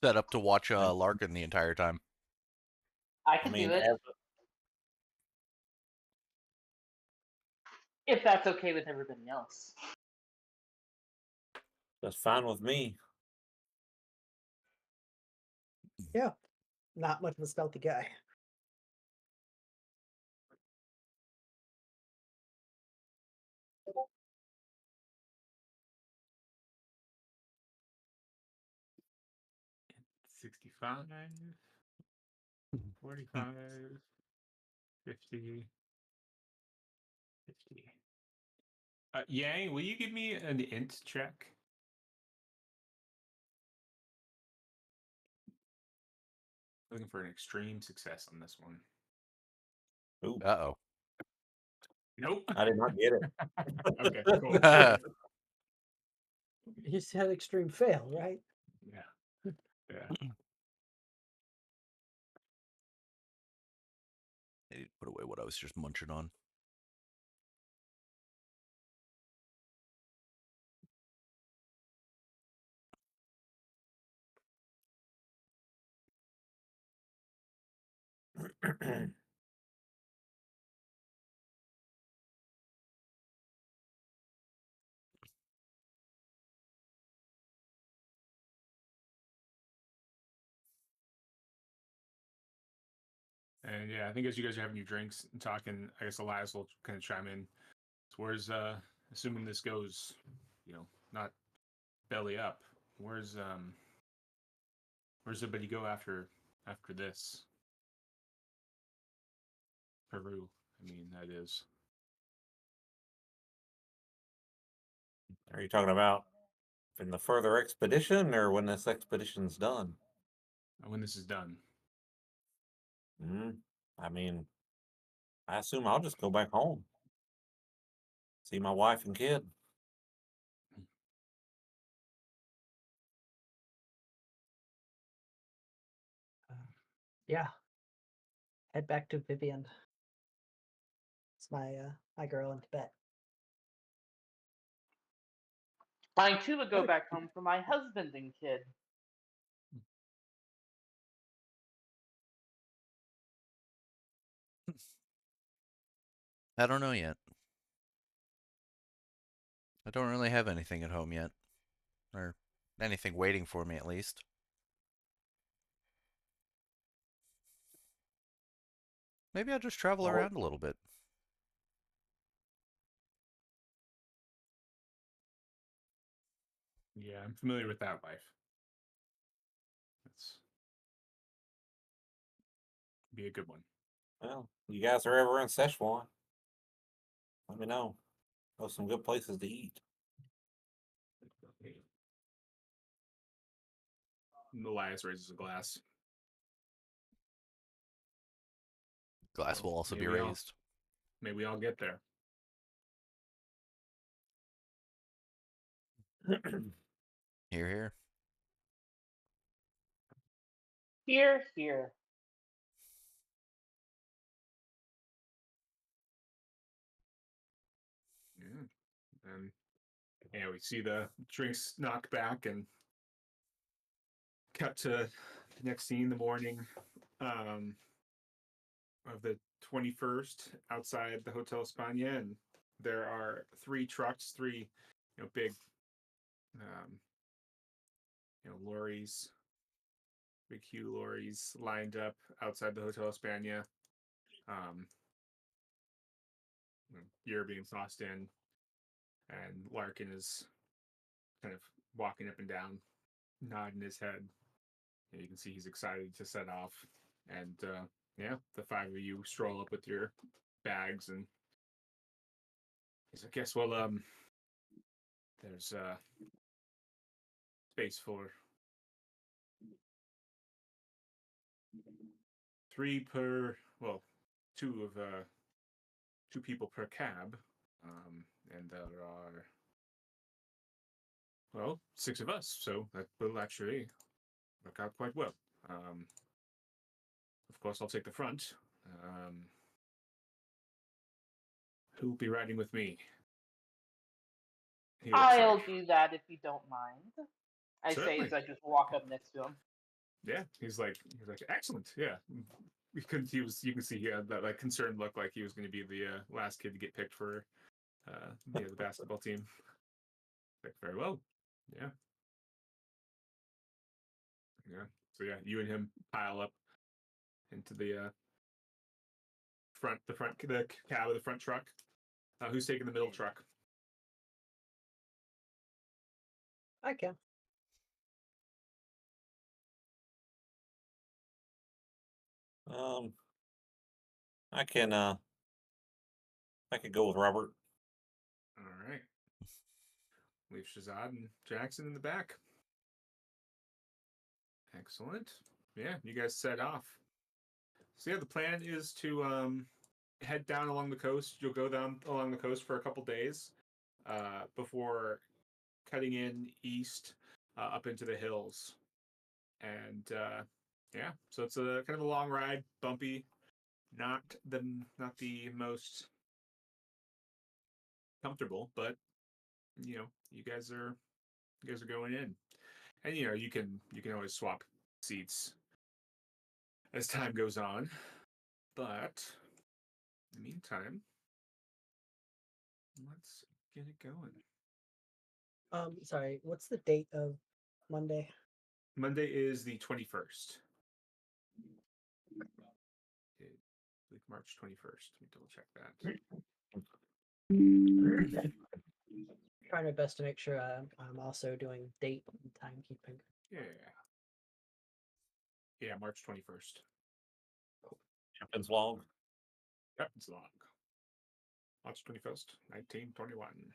set up to watch I Larkin the entire time? I I could mean, do it if that's okay with everybody else. that's fine with me. Yeah, not much of a stealthy guy. $65, 45, 50, 50. Yang, will you give me an int check? Looking for an extreme success on this one. Ooh, Uh-oh. Nope. I did not get it. Okay, cool. You said extreme fail, right? Yeah. Yeah. I need to put away what I was just munching on. And yeah, I think as you guys are having your drinks and talking, I guess Elias will kind of chime in. So where's assuming this goes, not belly up, where's everybody go after this? Peru. I mean, that is. Are you talking about in the further expedition or when this expedition's done? When this is done. I mean, I assume I'll just go back home. See my wife and kid. Yeah, head back to Vivian. It's my girl in Tibet. Mine too would go back home for my husband and kid. I don't know yet. I don't really have anything at home yet. Or anything waiting for me, at least. Maybe I'll just travel Well, around a little bit. Yeah, I'm familiar with that life. That's be a good one. well, you guys are ever in Szechuan, let me know. Know some good places to eat. Elias raises a glass. Glass Well, will also may be we all- raised. May we all get there. Here, here. Here, here. Yeah. And yeah, we see the drinks knocked back and cut to the next scene, the morning of the 21st outside the Hotel España, and there are three trucks, three big um, lorries, big Hue lorries lined up outside the Hotel España. You're being tossed in, and Larkin is kind of walking up and down, nodding his head. And you can see he's excited to set off. And yeah, the five of you stroll up with your bags, and he's like, "Yes, well, There's space for 3 per, well, 2 of 2 people per cab, and there are, well, 6 of us, so that will actually work out quite well. Of course, I'll take the front. Who will be riding with me? He looks I'll like, do that if you don't mind. I say certainly. as I just walk up next to him. Yeah, he's like excellent. Yeah, he was. You can see he had that like concerned look, like he was going to be the last kid to get picked for the basketball team. Like, very well. Yeah, yeah. So yeah, you and him pile up into the the cab of the front truck. Who's taking the middle truck? I can. I can I could go with Robert. All right. Leave Shazad and Jackson in the back. Excellent. Yeah, you guys set off. So yeah, the plan is to head down along the coast. You'll go down along the coast for a couple days before cutting in east up into the hills. And yeah, so it's a kind of a long ride, bumpy, not the most comfortable, but you guys are going in, and you can always swap seats as time goes on, but in the meantime, let's get it going. Sorry, what's the date of Monday? Monday is the 21st. Like March 21st. Let me double check that. Trying my best to make sure I'm also doing date and timekeeping. Yeah. Yeah, March 21st. Captain's log. Yep, it's long. March 21st, 1921.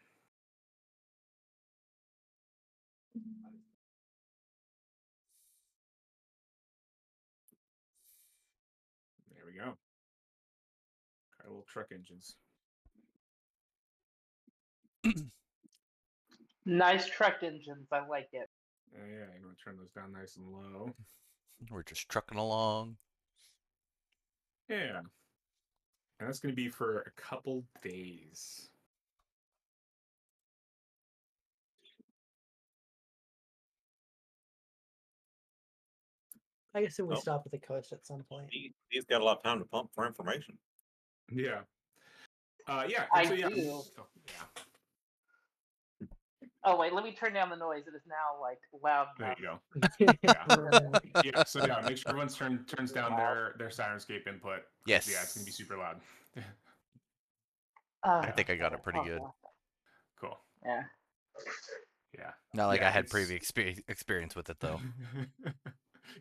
There we go. Got little truck engines. Nice truck engines. I like it. Yeah, you want to turn those down nice and low. We're just trucking along. Yeah. And that's going to be for a couple days. I assume we Oh. stop at the coast at some point. He's got a lot of time to pump for information. Yeah. Yeah. I so, yeah. do. Oh, yeah. Oh wait, let me turn down the noise. It is now like loud There enough. you go. Yeah. Yeah. So yeah, make sure everyone's turns down their Sirenscape input. Yes. Yeah, it's gonna be super loud. I think I got it pretty good. Cool. Yeah. Yeah. Not like Yeah, I had it's- previous experience with it though.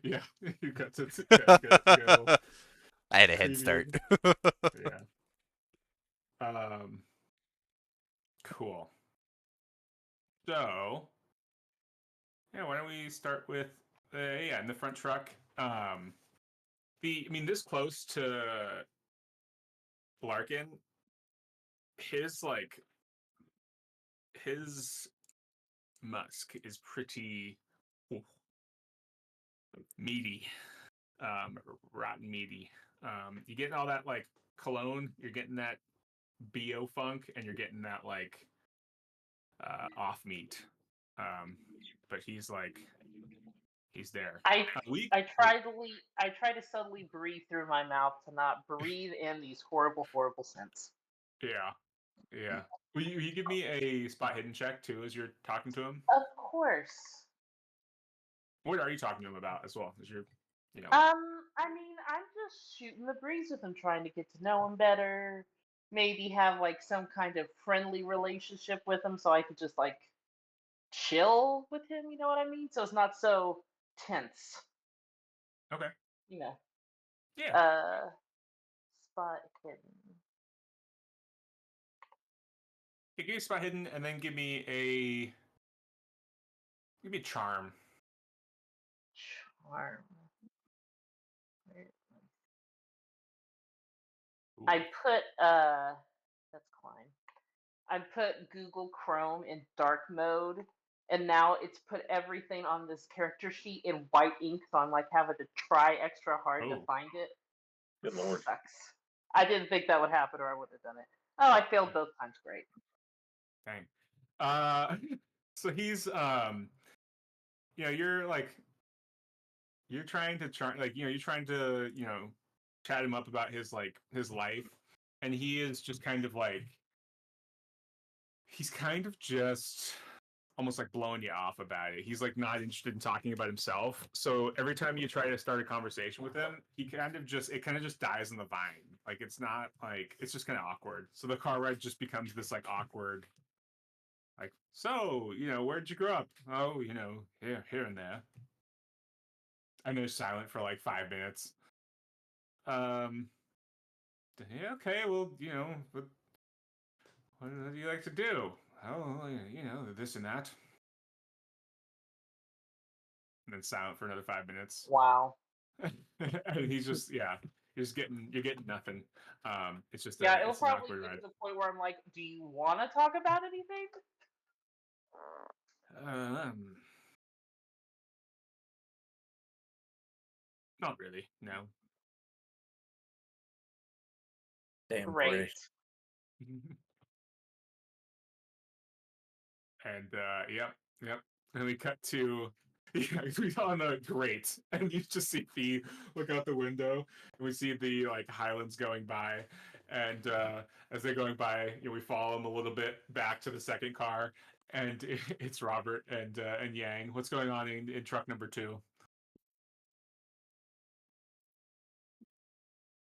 Yeah, you got to go. I had a head start. Yeah. Cool. So, yeah, why don't we start with in the front truck. This close to Larkin, his musk is pretty meaty, rotten meaty. You getting all that like cologne, you're getting that BO funk, and you're getting that like off meat. But he's there. I try to subtly breathe through my mouth to not breathe in these horrible, horrible scents. Yeah, yeah. Will you give me a spot hidden check too as you're talking to him? Of course. What are you talking to him about as well? As you're, I mean, I'm just shooting the breeze with him, trying to get to know him better. Maybe have like some kind of friendly relationship with him, so I could just like chill with him. You know what I mean? So it's not so tense. Okay. You know. Yeah. Spot hidden. give me spot hidden, and then give me a charm. Charm. Ooh. I put that's Klein. I put Google Chrome in dark mode, and now it's put everything on this character sheet in white ink, so I'm like having to try extra hard to Oh. find it. Good lord. Sucks. I didn't think that would happen, or I would have done it. Oh, I failed both times. Great. Dang. So he's you're like you're trying to you're trying to chat him up about his his life, and he is just kind of like he's kind of just almost like blowing you off about it. He's like not interested in talking about himself. So every time you try to start a conversation with him, it kind of just dies on the vine. Like it's not like it's just kind of awkward. So the car ride just becomes this like awkward like, so, where'd you grow up? Oh, here and there. And they're silent for like 5 minutes. Um yeah, okay, well, what do you like to do? Oh, well, this and that. And then silent for another 5 minutes. Wow. And he's just you're getting nothing. It's just Yeah, it'll it's an probably awkward get ride. to the point where I'm like, do you want to talk about anything? Um Not really, no. Damn Great. British. And yep. And we cut to we on the grate, and you just see Fee look out the window, and we see the like Highlands going by, and as they're going by, we follow them a little bit back to the second car, and it's Robert and Yang. What's going on in truck number 2?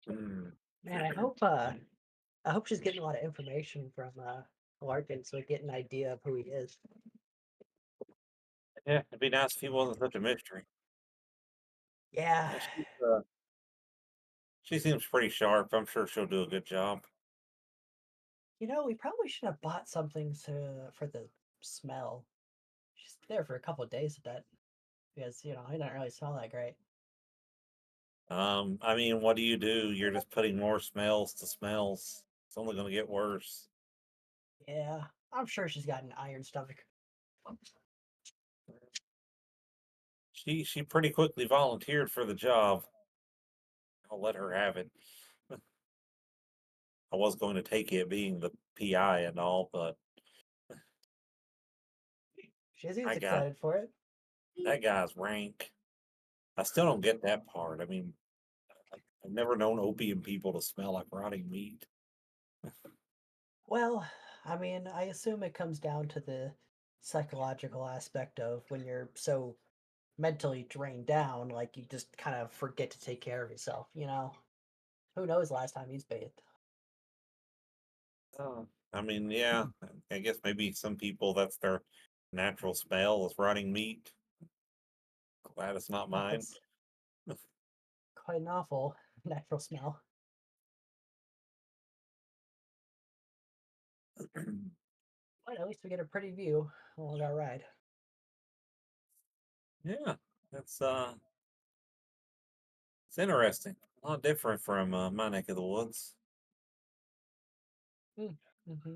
Mm. Man, I hope she's getting a lot of information from Larkin so we get an idea of who he is. Yeah, it'd be nice if he wasn't such a mystery. Yeah, Yeah, she seems pretty sharp. I'm sure she'll do a good job. we probably should have bought something for the smell. She's there for a couple of days with that because he doesn't really smell that great. I mean, what do? You're just putting more smells to smells. It's only going to get worse. Yeah, I'm sure she's got an iron stomach. She pretty quickly volunteered for the job. I'll let her have it. I was going to take it being the PI and all, but She seems I got excited for it. that guy's rank. I still don't get that part. I mean, I've never known opium people to smell like rotting meat. Well, I mean, I assume it comes down to the psychological aspect of when you're so mentally drained down, like you just kind of forget to take care of yourself. Who knows last time he's bathed? Oh. I mean, yeah, I guess maybe some people that's their natural smell is rotting meat. Glad it's not mine. That's quite an awful natural smell. But at least we get a pretty view along our ride. Yeah, that's it's interesting. A lot different from my neck of the woods. Mm-hmm.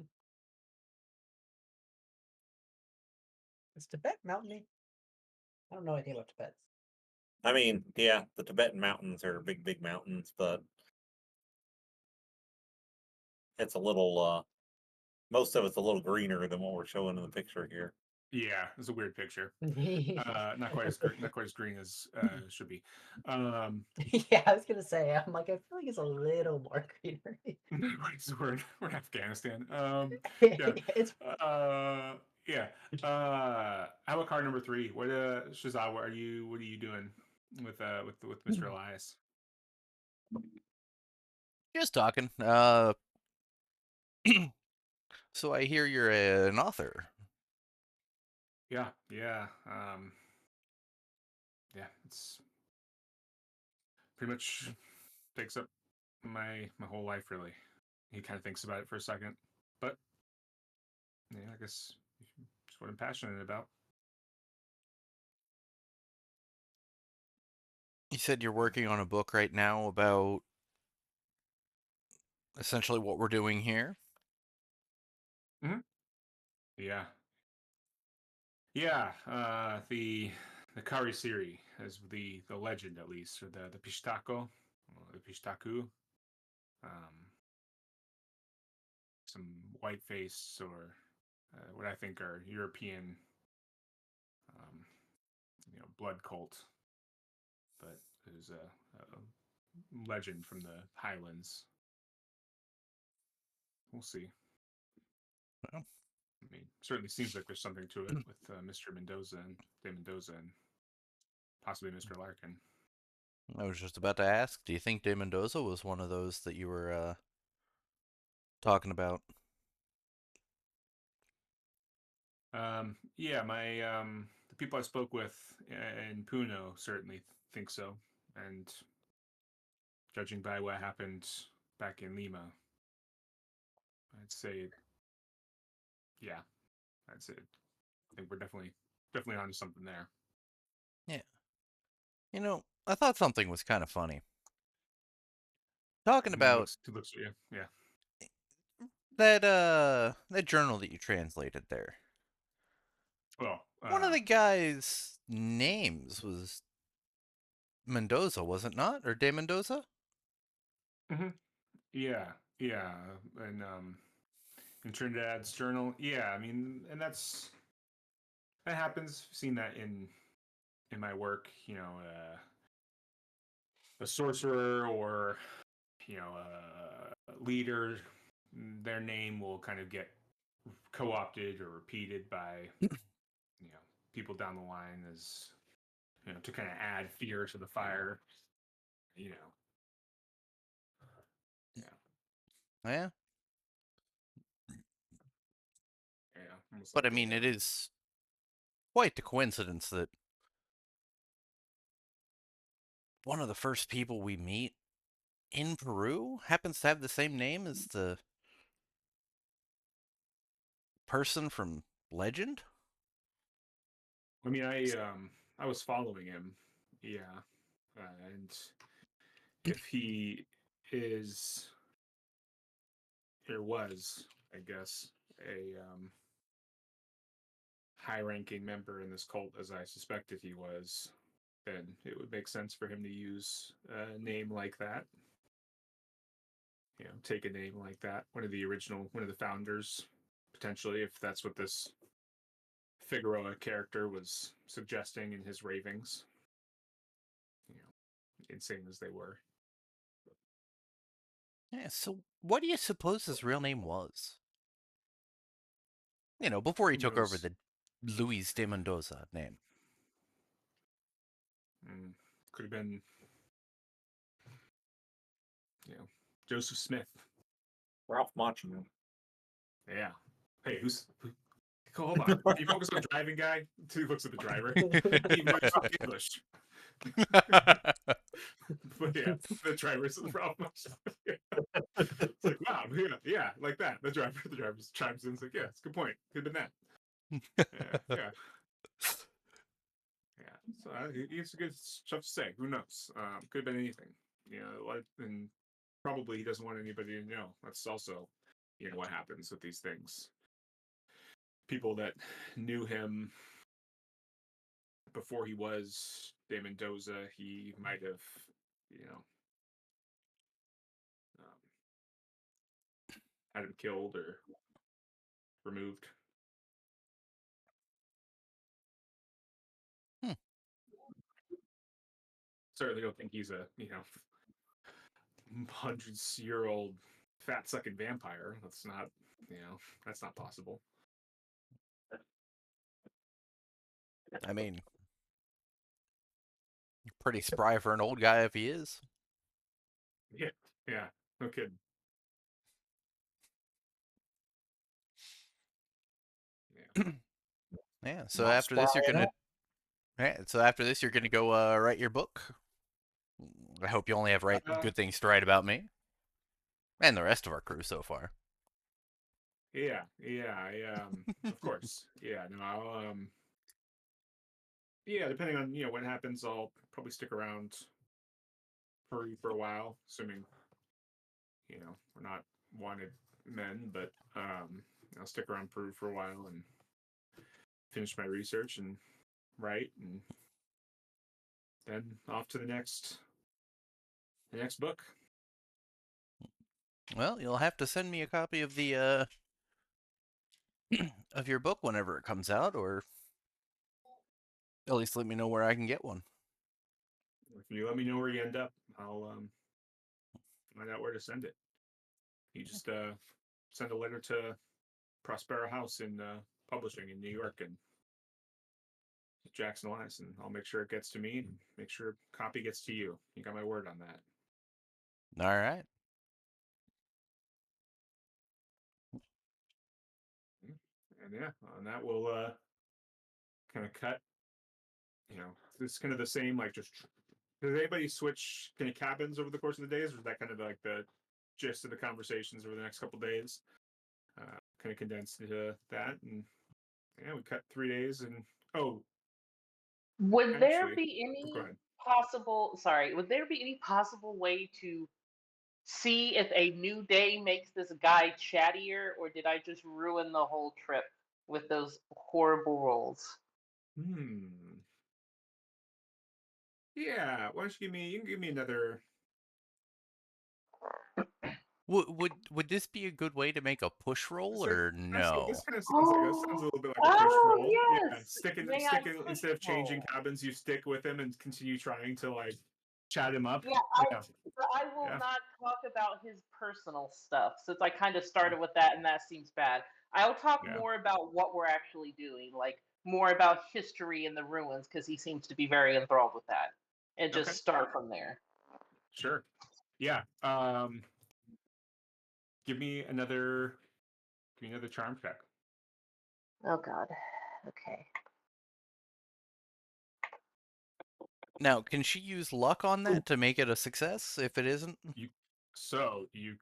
Is Tibet mountainy? I don't know anything about Tibet. I mean, yeah, the Tibetan mountains are big, big mountains, but it's a little most of it's a little greener than what we're showing in the picture here. Yeah, it's a weird picture. Not quite as green as should be. Yeah, I was gonna say, I'm like, I feel like it's a little more greenery. we're in Afghanistan. Yeah. It's Uh, yeah. How about card number 3? What Shazad, what are you doing with Mr. Elias? Just talking. So I hear you're an author. Yeah, yeah. Yeah, it's pretty much takes up my whole life really. He kind of thinks about it for a second. But I guess it's what I'm passionate about. You said you're working on a book right now about essentially what we're doing here. Yeah. Yeah, the Karisiri as the legend at least, or the Pishtako, or the Pishtaku, some white face or what I think are European, um, blood cult, but it was a legend from the Highlands. We'll see. Well, I mean, certainly seems like there's something to it with Mr. Mendoza and De Mendoza and possibly Mr. Larkin. I was just about to ask, do you think De Mendoza was one of those that you were talking about? Yeah, my the people I spoke with in Puno certainly think so, and judging by what happened back in Lima, I'd say, yeah, I'd say I think we're definitely onto something there. Yeah. I thought something was kind of funny. Talking about He looks at you, yeah. that journal that you translated there. Well, One of the guys' names was Mendoza, was it not? Or De Mendoza? mhm, yeah, yeah, and in Trinidad's journal, yeah. I mean, and that happens. I've seen that in my work. A sorcerer or a leader, their name will kind of get co-opted or repeated by people down the line as to kind of add fear to the fire. You know, yeah, Yeah. yeah, almost But like I mean, a it is quite the coincidence that one of the first people we meet in Peru happens to have the same name as the person from Legend. I mean, I was following him, yeah, and if he is or was, I guess, a high-ranking member in this cult, as I suspected he was, then it would make sense for him to use a name like that. Take a name like that. One of the founders, potentially, if that's what this Figueroa character was suggesting in his ravings. Insane as they were. Yeah, so what do you suppose his real name was? Before he Who took over knows? the Luis de Mendoza name. Could have been, Joseph Smith. Ralph Macchio. Yeah. Hey, hold on. Can you focus on the driving guy? He looks at the driver. Even though he speaks English. But yeah, the driver's the problem. It's like, wow, yeah, like that. The driver chimes in. It's like, yeah, it's a good point. Could have been that. Yeah. So he's good stuff to say. Who knows? Could have been anything. And probably he doesn't want anybody to know. That's also, what happens with these things. People that knew him before he was De Mendoza, he might have, um, had him killed or removed. Hmm. Certainly don't think he's a 100-year-old fat sucking vampire. That's not possible. I mean, pretty spry for an old guy if he is. Yeah, yeah, no kidding. Yeah. Yeah, so Not after this spry you're gonna go write your book. I hope you only have Uh, good things to write about me and the rest of our crew so far. Yeah, of course. Yeah, no, I'll yeah, depending on what happens, I'll probably stick around for a while, assuming we're not wanted men, but I'll stick around Peru for a while and finish my research and write, and then off to the next book. Well, you'll have to send me a copy of the of your book whenever it comes out, or at least let me know where I can get one. If you let me know where you end up, I'll find out where to send it. You just send a letter to Prospera House in publishing in New York and Jackson Elias, and I'll make sure it gets to me and make sure a copy gets to you. You got my word on that. All right. And yeah, on that we'll kind of cut. It's kind of the same. Like, just does anybody switch kind of cabins over the course of the days, or is that kind of like the gist of the conversations over the next couple days? Kind of condensed into that, and yeah, we cut 3 days, and oh, Would there actually, be go any ahead. would there be any possible way to see if a new day makes this guy chattier, or did I just ruin the whole trip with those horrible rolls? Hmm. Yeah. Why don't you give me? You can give me another. Would this be a good way to make a push roll, or This no? kind of sounds a Oh, little bit like a push oh roll. Yeah, yes, may I sticking push instead of changing roll? cabins, you stick with him and continue trying to like chat him up. Yeah, Yeah, but I will yeah, not talk about his personal stuff since I kind of yeah, started with that and that seems bad. I'll talk yeah. more about what we're actually doing, like more about history in the ruins because he seems to be very enthralled with that, and Okay, just start from there. sure. Yeah. Give me another. Give me another charm check. Oh God. Okay. Now, can she use luck on that to make it a success if it isn't? You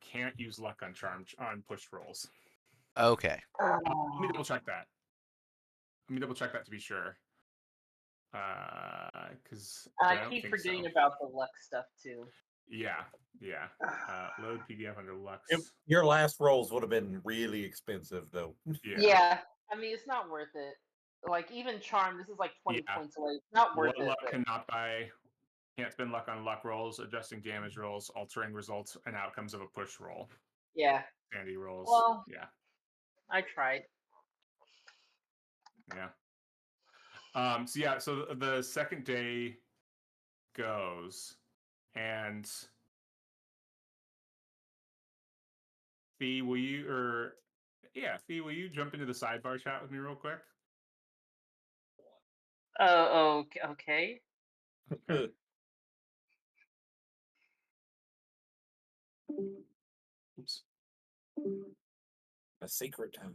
can't use luck on on push rolls. Okay. Let me double check that. Let me double check that to be sure. But I I don't keep think forgetting so. about the luck stuff too. Yeah, yeah. Load PDF under Yep, Lux. your last rolls would have been really expensive, though. Yeah, Yeah, I mean it's not worth it. Like even charm, this is like 20 yeah. points away. It's not worth What it, luck but cannot buy? Can't spend luck on luck rolls, adjusting damage rolls, altering results and outcomes of a push roll. yeah. Sandy rolls. Well, Yeah, I tried. yeah. So yeah, so the second day goes, and Fee, Fee, will you jump into the sidebar chat with me real quick? Oh, okay. Okay. Oops. A secret time.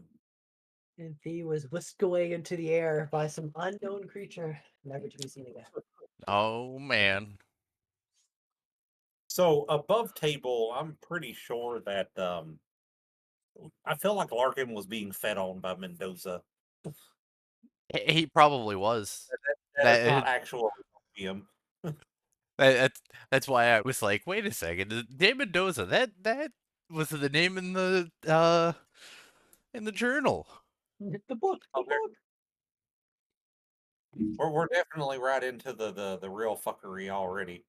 And he was whisked away into the air by some unknown creature, never to be seen again. Oh man. So above table, I'm pretty sure that I feel like Larkin was being fed on by Mendoza. He probably was. That is That, not actual him. that's why I was like, wait a second, Dave Mendoza. That was the name in the journal. The book, the Okay. book. We're definitely right into the real fuckery already.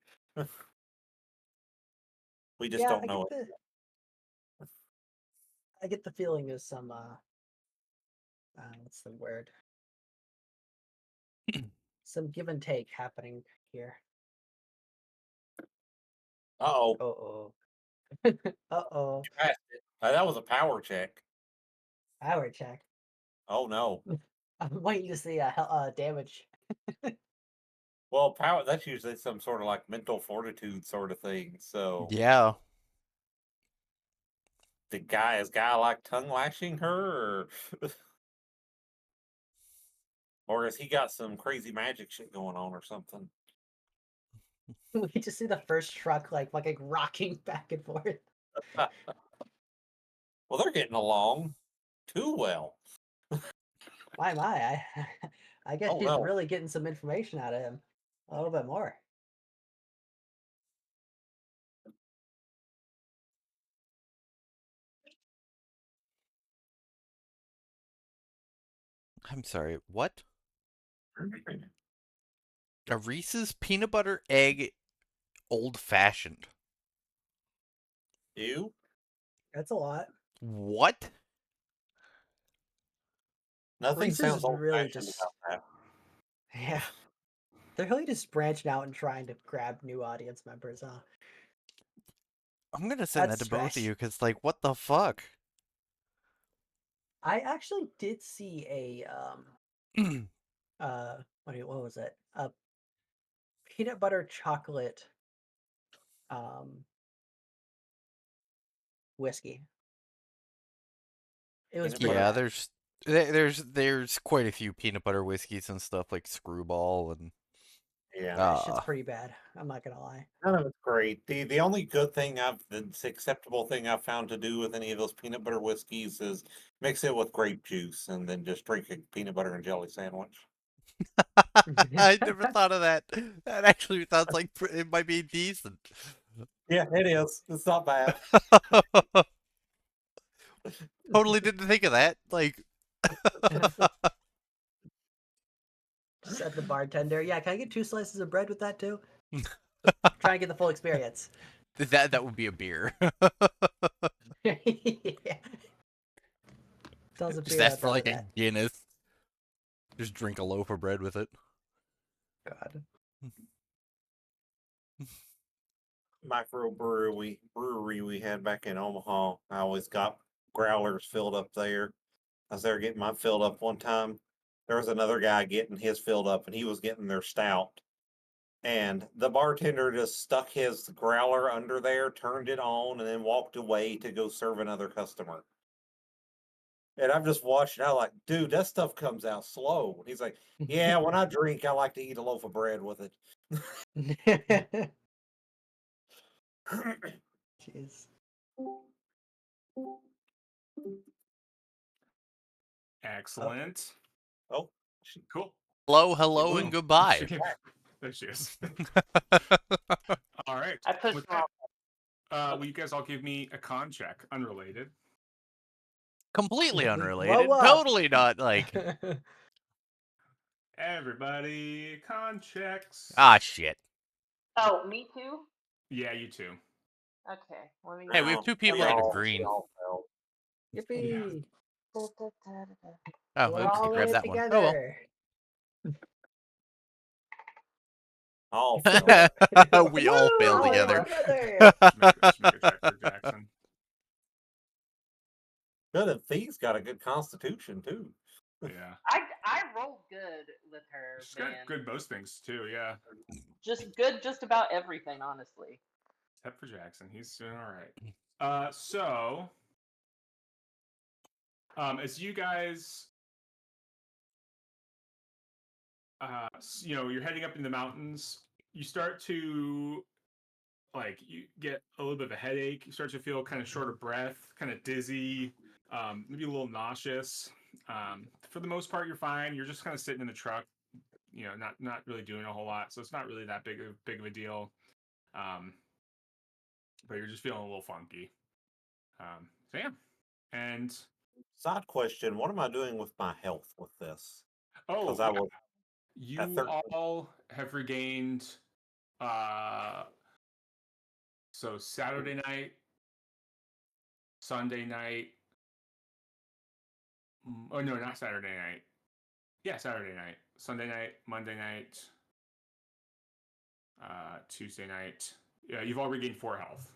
We just Yeah, don't know it. I get the feeling there's some what's the word? Some give and take happening here. Uh-oh. Uh-oh. Uh-oh. You passed it. That was a power check. Power check. Oh no. I'm waiting to see damage. Well, power, that's usually some sort of like mental fortitude sort of thing. So Yeah. is guy like tongue lashing her or or has he got some crazy magic shit going on or something? We just see the first truck like fucking rocking back and forth. Well, they're getting along. too well. My, I guess Oh she's no. really getting some information out of him. A little bit more. I'm sorry, what? A Reese's peanut butter egg old fashioned. You? That's a lot. What? Nothing Reese's sounds is old really fashioned just, about that. yeah. They're really just branching out and trying to grab new audience members, huh? I'm gonna send That's that to both of stress. you because, like, what the fuck? I actually did see a what was it? A peanut butter chocolate whiskey. It was Peanut pretty butter. Yeah, bad. there's quite a few peanut butter whiskeys and stuff like Screwball and Yeah. That shit's ah. pretty bad. I'm not gonna lie. None of it's great. The only good thing the acceptable thing I've found to do with any of those peanut butter whiskeys is mix it with grape juice and then just drink a peanut butter and jelly sandwich. I never thought of that. That actually sounds like it might be decent. Yeah, it is. It's not bad. Totally didn't think of that. Like, Said the bartender. Yeah, can I get 2 slices of bread with that too? Try and get the full experience. that would be a beer. Yeah. Tells a Just beer ask out for done with like a that. Guinness. Just drink a loaf of bread with it. God. Brewery we had back in Omaha. I always got growlers filled up there. I was there getting mine filled up one time. There was another guy getting his filled up, and he was getting their stout. And the bartender just stuck his growler under there, turned it on, and then walked away to go serve another customer. And I'm just watching out like, dude, that stuff comes out slow. And he's like, yeah, when I drink, I like to eat a loaf of bread with it. Jeez. Excellent. Oh, Cool. Hello, and Boom. goodbye. There she is. All right. I pushed With her off. that, will you guys all give me a con check, unrelated? Completely Blow unrelated. up. Totally not like. Everybody, con checks. Ah, shit. Oh, me too. Yeah, you too. Okay, let me. Hey, we have two people that are green. Yippee! Oh, We're oops, I all in grabbed it that one. Oh well. together. All fell. We all Woo! failed All in together. together. Let's make a check for Jackson. Good, and Fee's got a good constitution too. Yeah. I rolled good with her, She's got man. good most things too, yeah. Just good, just about everything, honestly. Except for Jackson. He's doing alright. As you guys you're heading up in the mountains, you start to you get a little bit of a headache, you start to feel kind of short of breath, kind of dizzy, maybe a little nauseous. For the most part, you're fine. You're just kind of sitting in the truck, not really doing a whole lot, so it's not really that big of a deal. But you're just feeling a little funky. So yeah, and Side question: what am I doing with my health with this? oh Because I yeah, was at you 13. all have regained. Uh, so Saturday night, Sunday night. Oh no, not Saturday night. Yeah, Saturday night, Sunday night, Monday night, Tuesday night. Yeah, you've all regained 4 health.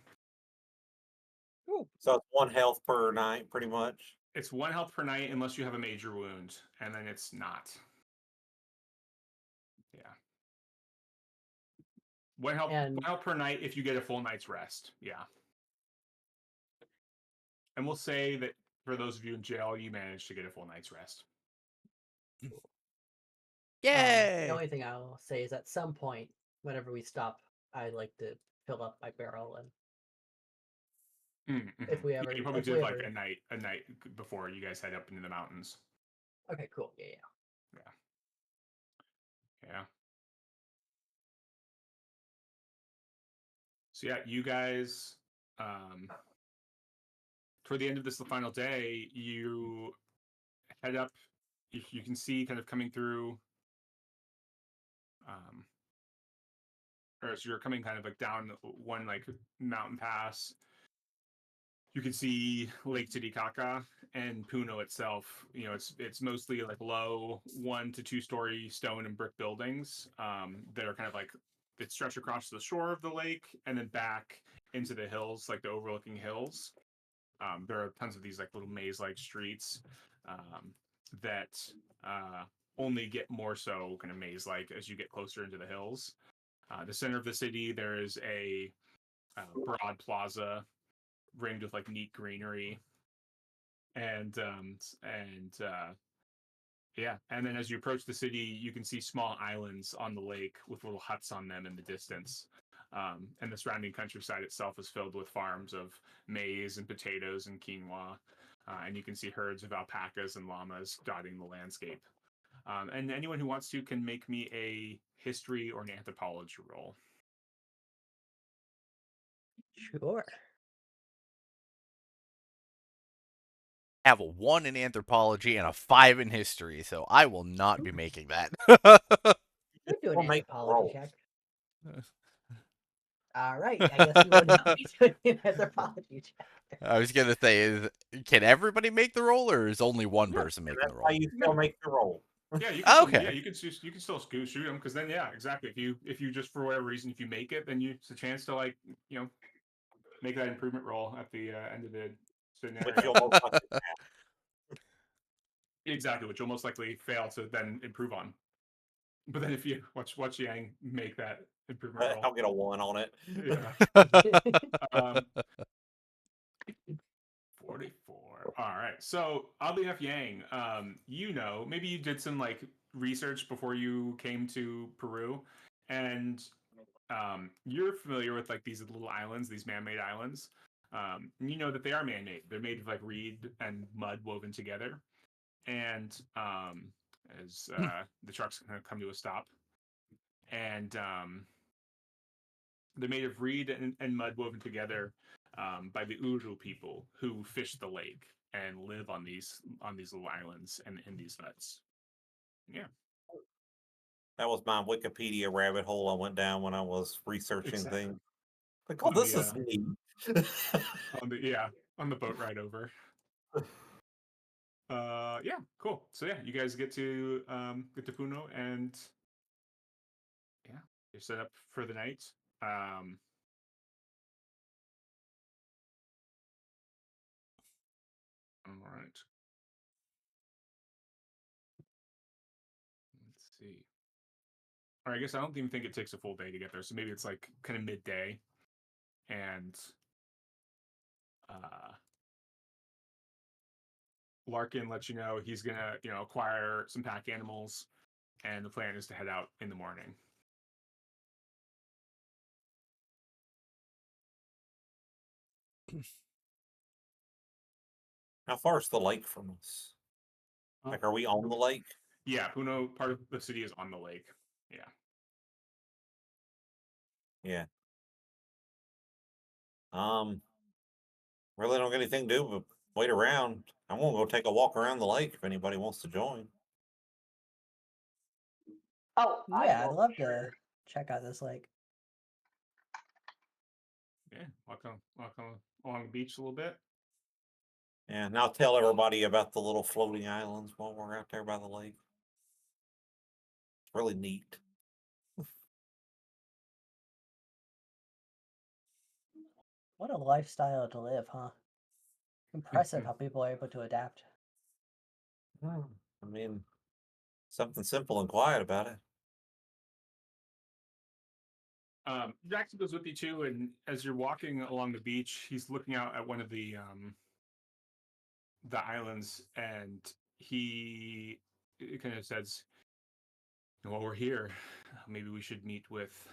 So it's 1 health per night, pretty much. It's 1 health per night unless you have a major wound, and then it's not. Yeah. One And health per night if you get a full night's rest. Yeah. And we'll say that for those of you in jail, you managed to get a full night's rest. the Yay! only thing I'll say is at some point, whenever we stop, I like to fill up my barrel and If we Yeah, ever, you probably if do we like ever. a night before you guys head up into the mountains. Okay, cool. Yeah, yeah. Yeah, yeah. So yeah, you guys, toward the end of this final day, you head up. You can see kind of coming through, um, or so you're coming kind of like down one like mountain pass. You can see Lake Titicaca and Puno itself. You know, it's mostly like low 1 to 2 story stone and brick buildings that are kind of like that stretch across the shore of the lake and then back into the hills, like the overlooking hills. There are tons of these like little maze-like streets that only get more so kind of maze-like as you get closer into the hills. The center of the city, there is a broad plaza ringed with like neat greenery and yeah, and then as you approach the city you can see small islands on the lake with little huts on them in the distance, and the surrounding countryside itself is filled with farms of maize and potatoes and quinoa, and you can see herds of alpacas and llamas dotting the landscape, and anyone who wants to can make me a history or an anthropology roll. Sure. Have a 1 in anthropology and a 5 in history, so I will not be making that. Could do an We'll make the anthropology roll. check. All right. I guess you will not be doing an anthropology check. I was gonna say, can everybody make the roll, or is only one Yeah, person and making that's the how roll? you still No. make the roll. Yeah, you can still. Yeah, Okay. you can still shoot them because then yeah, exactly. If you just for whatever reason if you make it, then it's a chance to like make that improvement roll at the end of the Which scenario. you'll most likely Exactly, which you'll most likely fail to then improve on. But then if you watch Yang make that improvement roll, I'll get a 1 on it. yeah. Um, 44. All right. So oddly enough, Yang, maybe you did some like research before you came to Peru, and you're familiar with like these little islands, these man-made islands. And you know that they are man-made. They're made of like reed and mud woven together. And as the trucks kind of come to a stop, and they're made of reed and mud woven together by the Uru people who fish the lake and live on these little islands and in these huts. Yeah. That was my Wikipedia rabbit hole I went down when I was researching Exactly. things. Like, oh, On this the is neat. on the boat ride over. Yeah, cool. So yeah, you guys get to Puno and yeah, you're set up for the night. Um, all right. Let's see. Or I guess I don't even think it takes a full day to get there. So maybe it's like kind of midday, and uh, Larkin lets you know he's gonna acquire some pack animals, and the plan is to head out in the morning. How far is the lake from us? Like, are we on the lake? Yeah, Puno, part of the city is on the lake. Yeah. Yeah. Really don't get anything to do but wait around. I'm gonna go take a walk around the lake if anybody wants to join. Oh, I Yeah, I'd will love sure. to check out this lake. Yeah, walk on along the beach a little bit. And I'll tell everybody about the little floating islands while we're out there by the lake. It's really neat. What a lifestyle to live, huh? Impressive how people are able to adapt. I mean, something simple and quiet about it. Jackson goes with you too, and as you're walking along the beach, he's looking out at one of the islands, and he kind of says, "While we're here, maybe we should meet with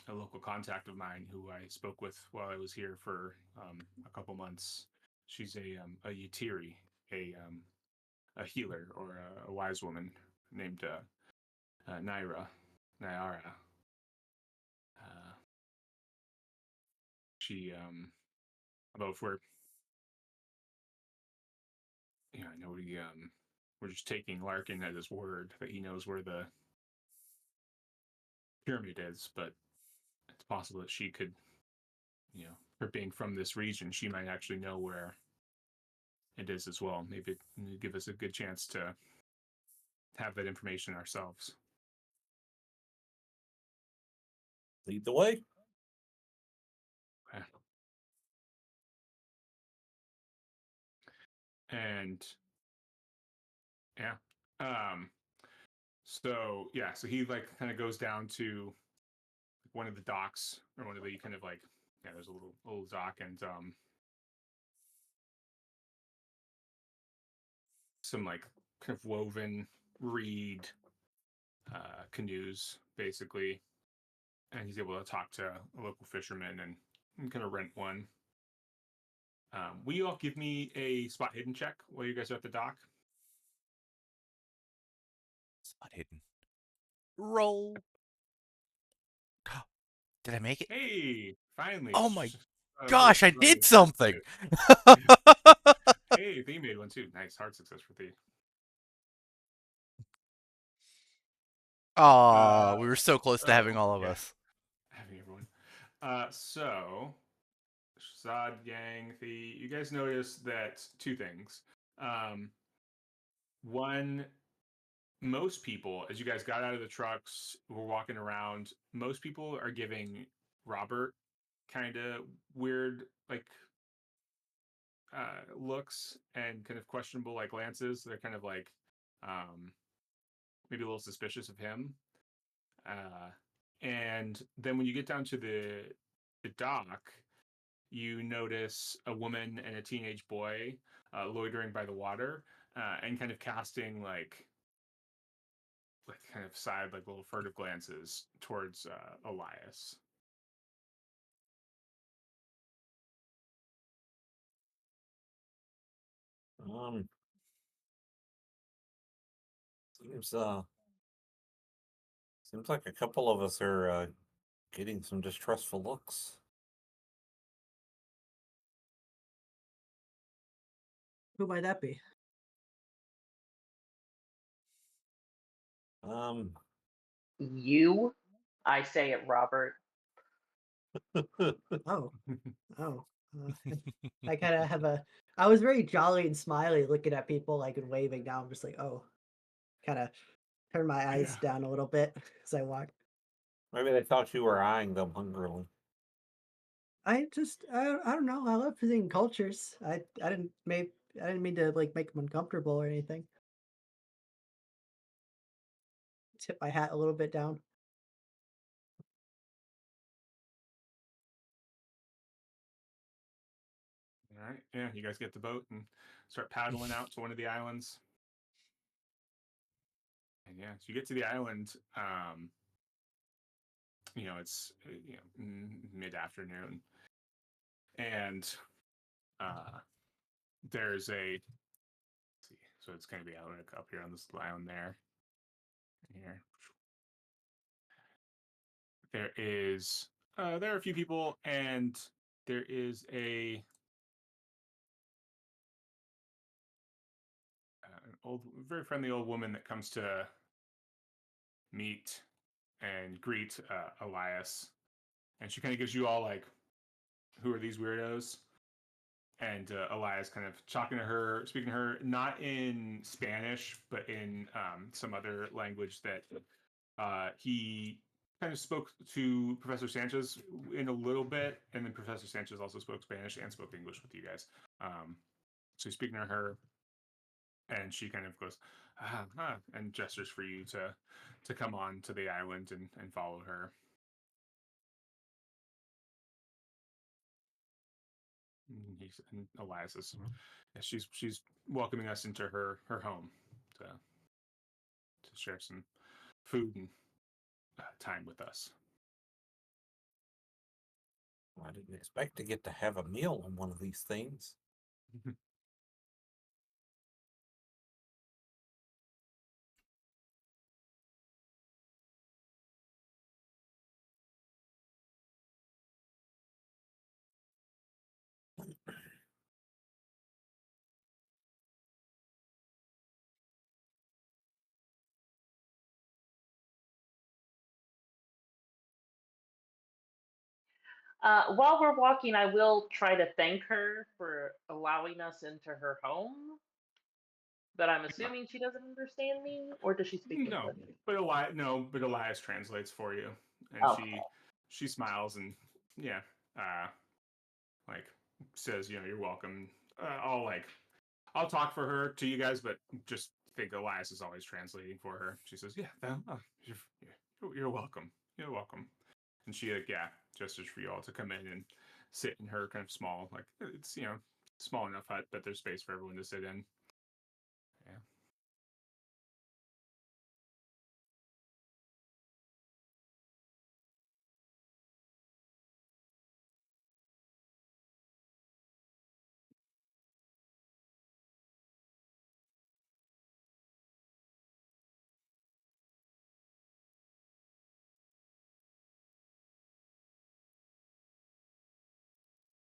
a local contact of mine who I spoke with while I was here for a couple months. She's a Yatiri, a healer or a wise woman named Nyara. Uh, she about if we're I know we're just taking Larkin at his word that he knows where the pyramid is, but it's possible that she could, her being from this region, she might actually know where it is as well. Maybe it give us a good chance to have that information ourselves. Lead the way. Okay. And yeah, so he like kind of goes down to one of the docks or one of the kind of like there's a little dock and some like kind of woven reed canoes basically, and he's able to talk to a local fisherman and kind of rent one. Will you all give me a spot hidden check while you guys are at the dock? Spot hidden. Roll. Did I make it? Hey, finally. Oh my Both gosh, I Ryan did and Seth made something. it. Hey, they made one too. Nice, hard success for Thea. Aw, Uh, we were so close to having so all of yeah, us. having everyone. So Shazad, Yang, the you guys notice that two things. Um, one, most people, as you guys got out of the trucks, were walking around. Most people are giving Robert kind of weird, like looks and kind of questionable, like glances. They're kind of like maybe a little suspicious of him. Uh, and then when you get down to the dock, you notice a woman and a teenage boy loitering by the water and kind of casting like kind of side like little furtive glances towards Elias. Um, seems seems like a couple of us are getting some distrustful looks. Who might that be? Um, You, I say it, Robert. Oh, oh. I kind of have a. I was very jolly and smiley, looking at people like and waving. Now I'm just like, oh, kind of turn my eyes Yeah. down a little bit as I walk. maybe they thought you were eyeing them hungrily. I don't know. I love visiting cultures. I didn't mean to like make them uncomfortable or anything. Tip my hat a little bit down. All right. Yeah, you guys get the boat and start paddling out to one of the islands. And yeah, so you get to the island. It's mid afternoon, and uh, there's a. Let's see, so it's going to be out up here on this island there. Here, there are a few people, and there is a an old, very friendly old woman that comes to meet and greet Elias, and she kind of gives you all like, "Who are these weirdos?" And Elias kind of speaking to her, not in Spanish, but in some other language that he kind of spoke to Professor Sanchez in a little bit, and then Professor Sanchez also spoke Spanish and spoke English with you guys. So he's speaking to her, and she kind of goes, and gestures for you to come on to the island and follow her. And Elias is, yeah, she's welcoming us into her home to share some food and time with us. I didn't expect to get to have a meal on one of these things. While we're walking, I will try to thank her for allowing us into her home. But I'm assuming she doesn't understand me, or does she speak No, English? but Elias translates for you, and Okay. she smiles and yeah, uh, like says, you know, you're welcome. I'll talk for her to you guys, but just think Elias is always translating for her. She says, yeah, you're welcome. You're welcome. And she yeah gestures for you all to come in and sit in her kind of small, like it's small enough hut, but there's space for everyone to sit in. Yeah.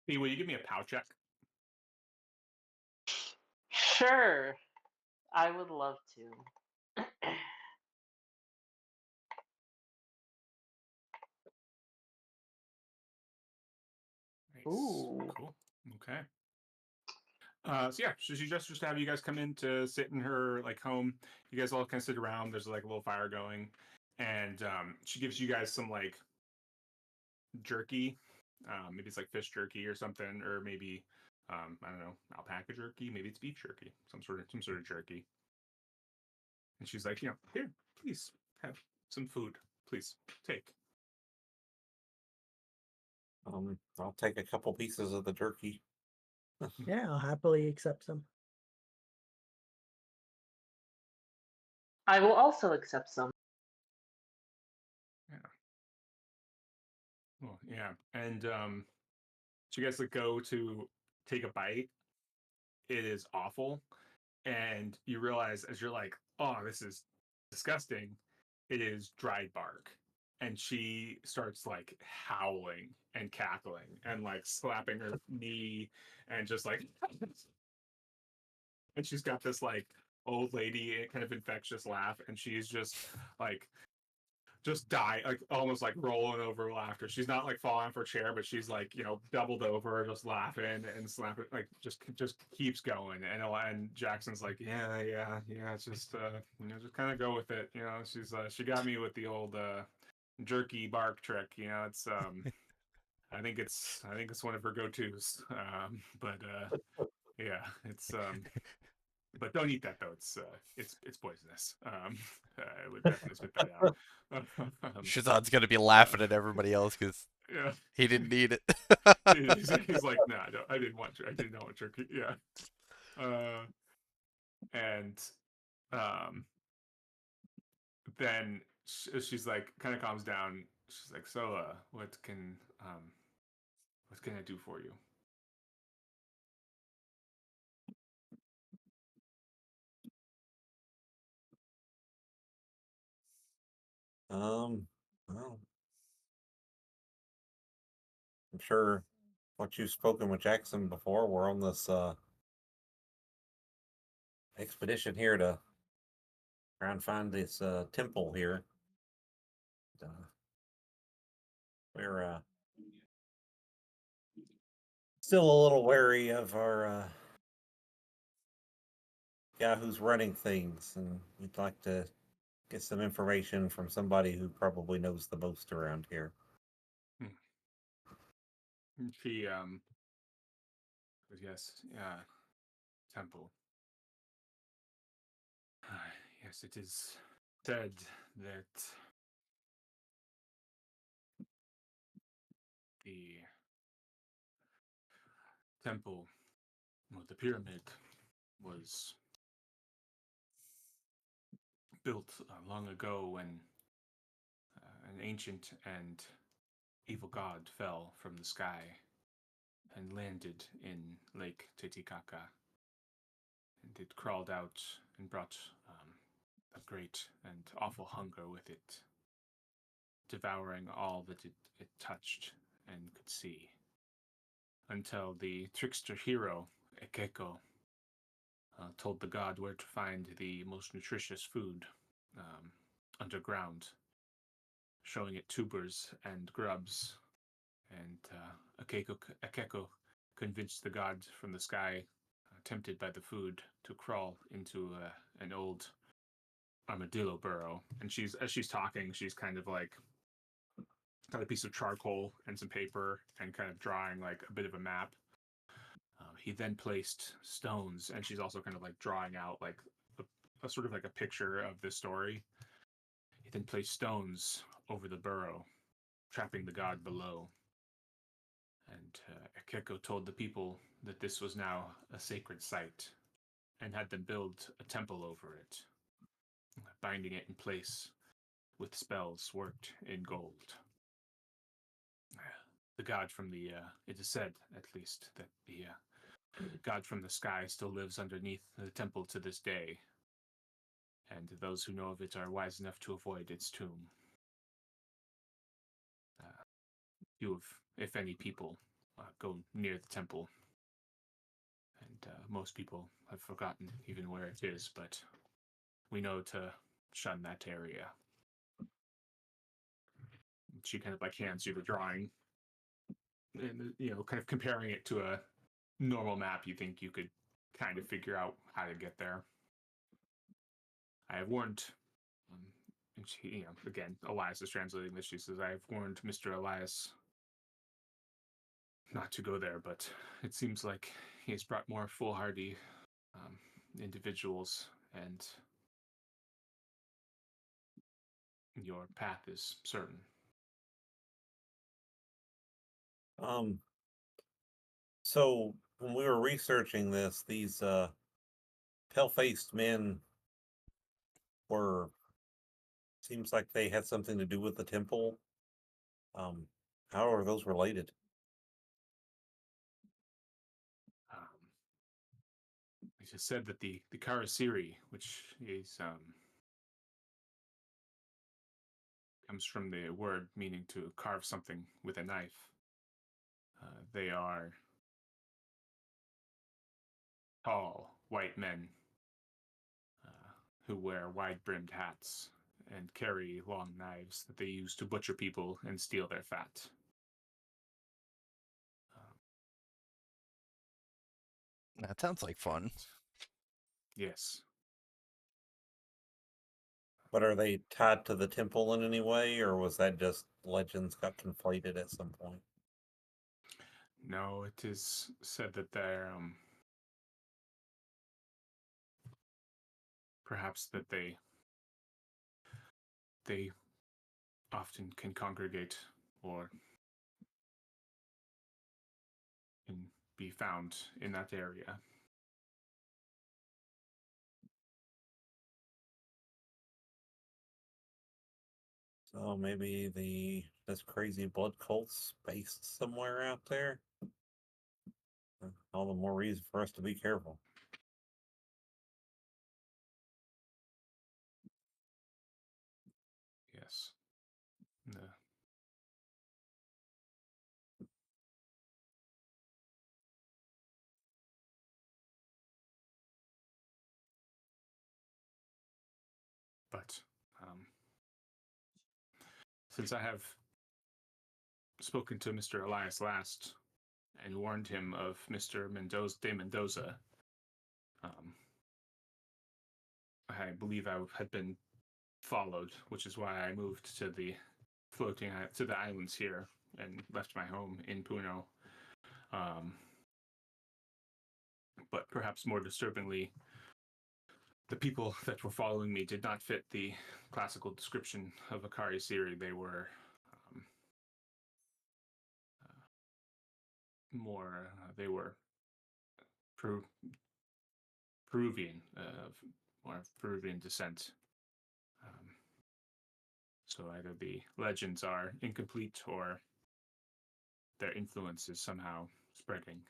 Hey, will you give me a pow check? Sure, I would love to. Nice. Ooh. Cool. Okay. So yeah, so she just to have you guys come in to sit in her like home. You guys all kind of sit around. There's like a little fire going, and she gives you guys some like jerky. Maybe it's like fish jerky or something, or maybe I don't know, alpaca jerky. Maybe it's beef jerky, some sort of jerky. And she's like, here, please have some food. Please take. I'll take a couple pieces of the jerky. Yeah, I'll happily accept some. I will also accept some. Yeah. Well, yeah. And so you guys like go to take a bite. It is awful. And you realize as you're like, oh, this is disgusting, it is dried bark. And she starts like howling and cackling and like slapping her knee and just like, and she's got this like old lady kind of infectious laugh, and she's like, just die, like almost like rolling over laughter. She's not like falling off her chair, but she's like doubled over, just laughing and slapping, like just keeps going. And Jackson's like, yeah, it's just just kind of go with it. She got me with the old jerky bark trick. It's I think it's one of her go tos. But yeah, it's but don't eat that though. It's poisonous. I would definitely spit that out. um, Shazad's gonna be uh, laughing at everybody else because yeah, he didn't need it. he's like, no, I didn't want I didn't want jerky. Yeah, uh, and um, then she's like, kind of calms down. She's like, so, what can I do for you? Well, I'm sure what you've spoken with Jackson before, we're on this expedition here to try and find this temple here. Uh, we're still a little wary of our guy who's running things, and we'd like to get some information from somebody who probably knows the most around here. She goes, yes, yeah, temple. Yes, it is said that the temple, well, the pyramid, was built long ago when an ancient and evil god fell from the sky and landed in Lake Titicaca. And it crawled out and brought a great and awful hunger with it, devouring all that it touched and could see, until the trickster hero, Ekeko, told the god where to find the most nutritious food underground, showing it tubers and grubs. And Ekeko convinced the god from the sky, tempted by the food, to crawl into an old armadillo burrow. And as she's talking, she's kind of like got a piece of charcoal and some paper and kind of drawing like a bit of a map. He then placed stones, and she's also kind of like drawing out like a sort of like a picture of the story. He then placed stones over the burrow, trapping the god below. And Akeko told the people that this was now a sacred site and had them build a temple over it, binding it in place with spells worked in gold. The god from the, it is said, at least, that the god from the sky still lives underneath the temple to this day, and those who know of it are wise enough to avoid its tomb. Few, if any, people go near the temple, and most people have forgotten even where it is, but we know to shun that area. She kind of like hands you the drawing, and kind of comparing it to a normal map. You think you could kind of figure out how to get there. I have warned, and she, again, Elias is translating this. She says, "I have warned Mr. Elias not to go there, but it seems like he has brought more foolhardy individuals, and your path is certain." Um, so when we were researching this, these pale-faced men were seems like they had something to do with the temple. How are those related? It is said that the Karasiri, which is comes from the word meaning to carve something with a knife. They are tall, white men who wear wide-brimmed hats and carry long knives that they use to butcher people and steal their fat. That sounds like fun. Yes. But are they tied to the temple in any way, or was that just legends got conflated at some point? No, it is said that they're perhaps that they often can congregate or can be found in that area. So maybe this crazy blood cult's based somewhere out there. All the more reason for us to be careful. Yes. No. But since I have spoken to Mr. Elias last and warned him of Mr. Mendoza, I believe I had been followed, which is why I moved to the islands here and left my home in Puno. But perhaps more disturbingly, the people that were following me did not fit the classical description of Akari Siri. They were they were Peruvian, more of Peruvian descent. So either the legends are incomplete or their influence is somehow spreading.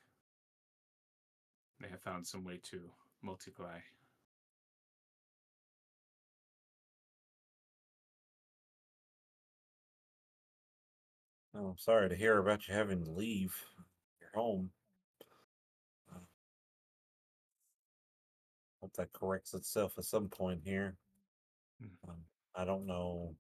They have found some way to multiply. Oh, I'm sorry to hear about you having to leave your home. Uh, Hope that corrects itself at some point here. Hmm. I don't know.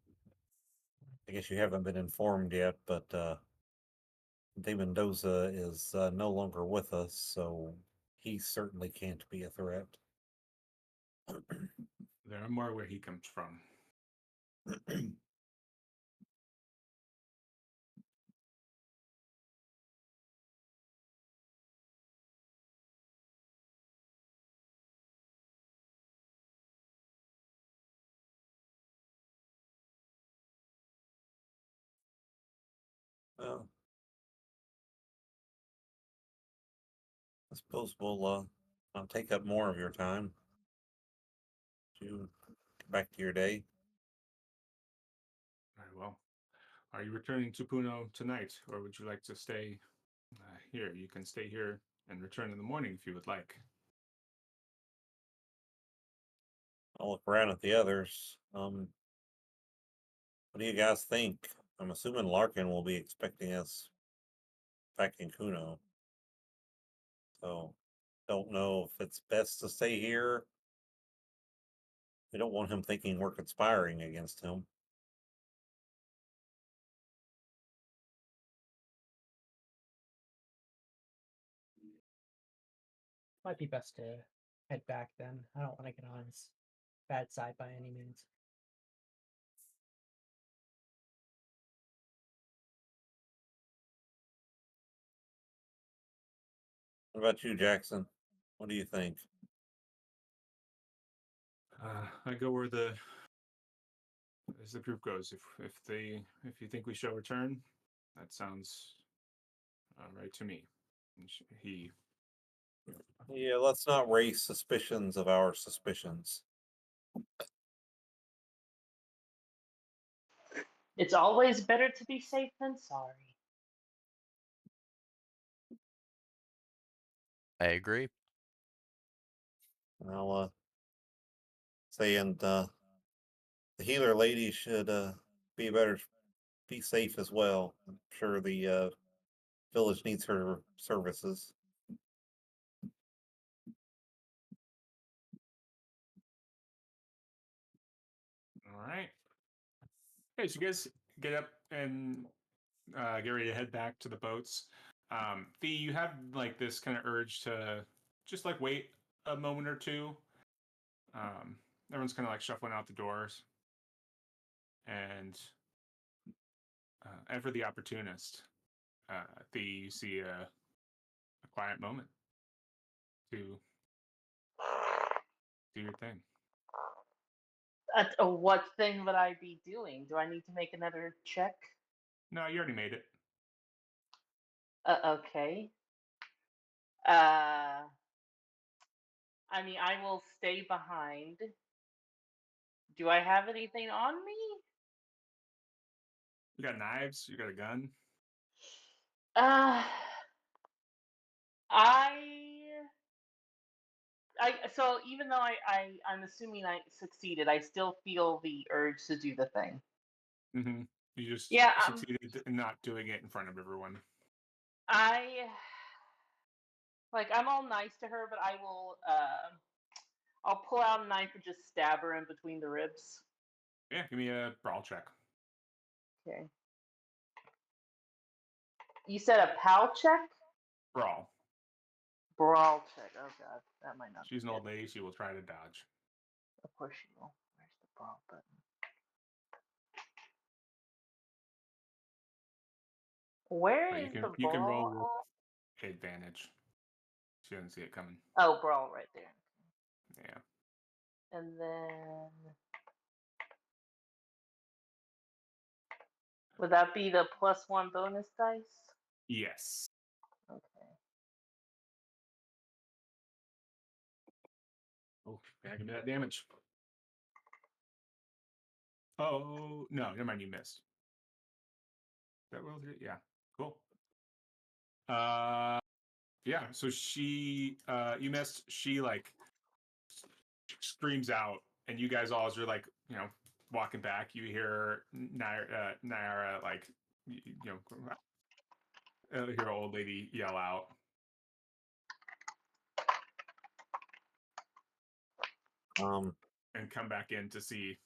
I guess you haven't been informed yet, but De Mendoza is no longer with us, so he certainly can't be a threat. There are more where he comes from. Well, I suppose we'll not take up more of your time to get back to your day. Very well. Are you returning to Puno tonight, or would you like to stay here? You can stay here and return in the morning if you would like. I'll look around at the others. What do you guys think? I'm assuming Larkin will be expecting us back in Kuno. So don't know if it's best to stay here. We don't want him thinking we're conspiring against him. Might be best to head back then. I don't want to get on his bad side by any means. What about you, Jackson? What do you think? I go where the as the group goes. If you think we shall return, that sounds right to me. He Yeah, let's not raise suspicions of our suspicions. It's always better to be safe than sorry. I agree. I'll say, and the healer lady should be better, be safe as well. I'm sure the village needs her services. all right. Okay, so you guys get up and get ready to head back to the boats. Fee, you have like this kind of urge to just like wait a moment or two. Everyone's kind of like shuffling out the doors, and for the opportunist, Fee, you see a quiet moment to do your thing. What thing would I be doing? Do I need to make another check? No, you already made it. Okay. I mean, I will stay behind. Do I have anything on me? You got knives. You got a gun. Uh, I, so even though I'm assuming I succeeded, I still feel the urge to do the thing. Mm-hmm. You just Yeah, succeeded in not doing it in front of everyone. I like I'm all nice to her, but I will I'll pull out a knife and just stab her in between the ribs. Yeah, give me a brawl check. Okay. You said a POW check? Brawl. Brawl check. Oh god, that might not be She's an good. old lady. She will try to dodge. Of course she will. Where's the brawl button? Where But is the you can roll brawl with at? advantage. She doesn't see it coming. Oh, brawl right there. Yeah. And then would that be the +1 bonus dice? Yes. Okay. Oh, yeah, give me that damage. Oh no, never mind. You missed. That rolls it. Yeah. Cool. Yeah. So she, you missed. She like screams out, and you guys all, as you're like, walking back, you hear Nyara like, hear an old lady yell out and come back in to see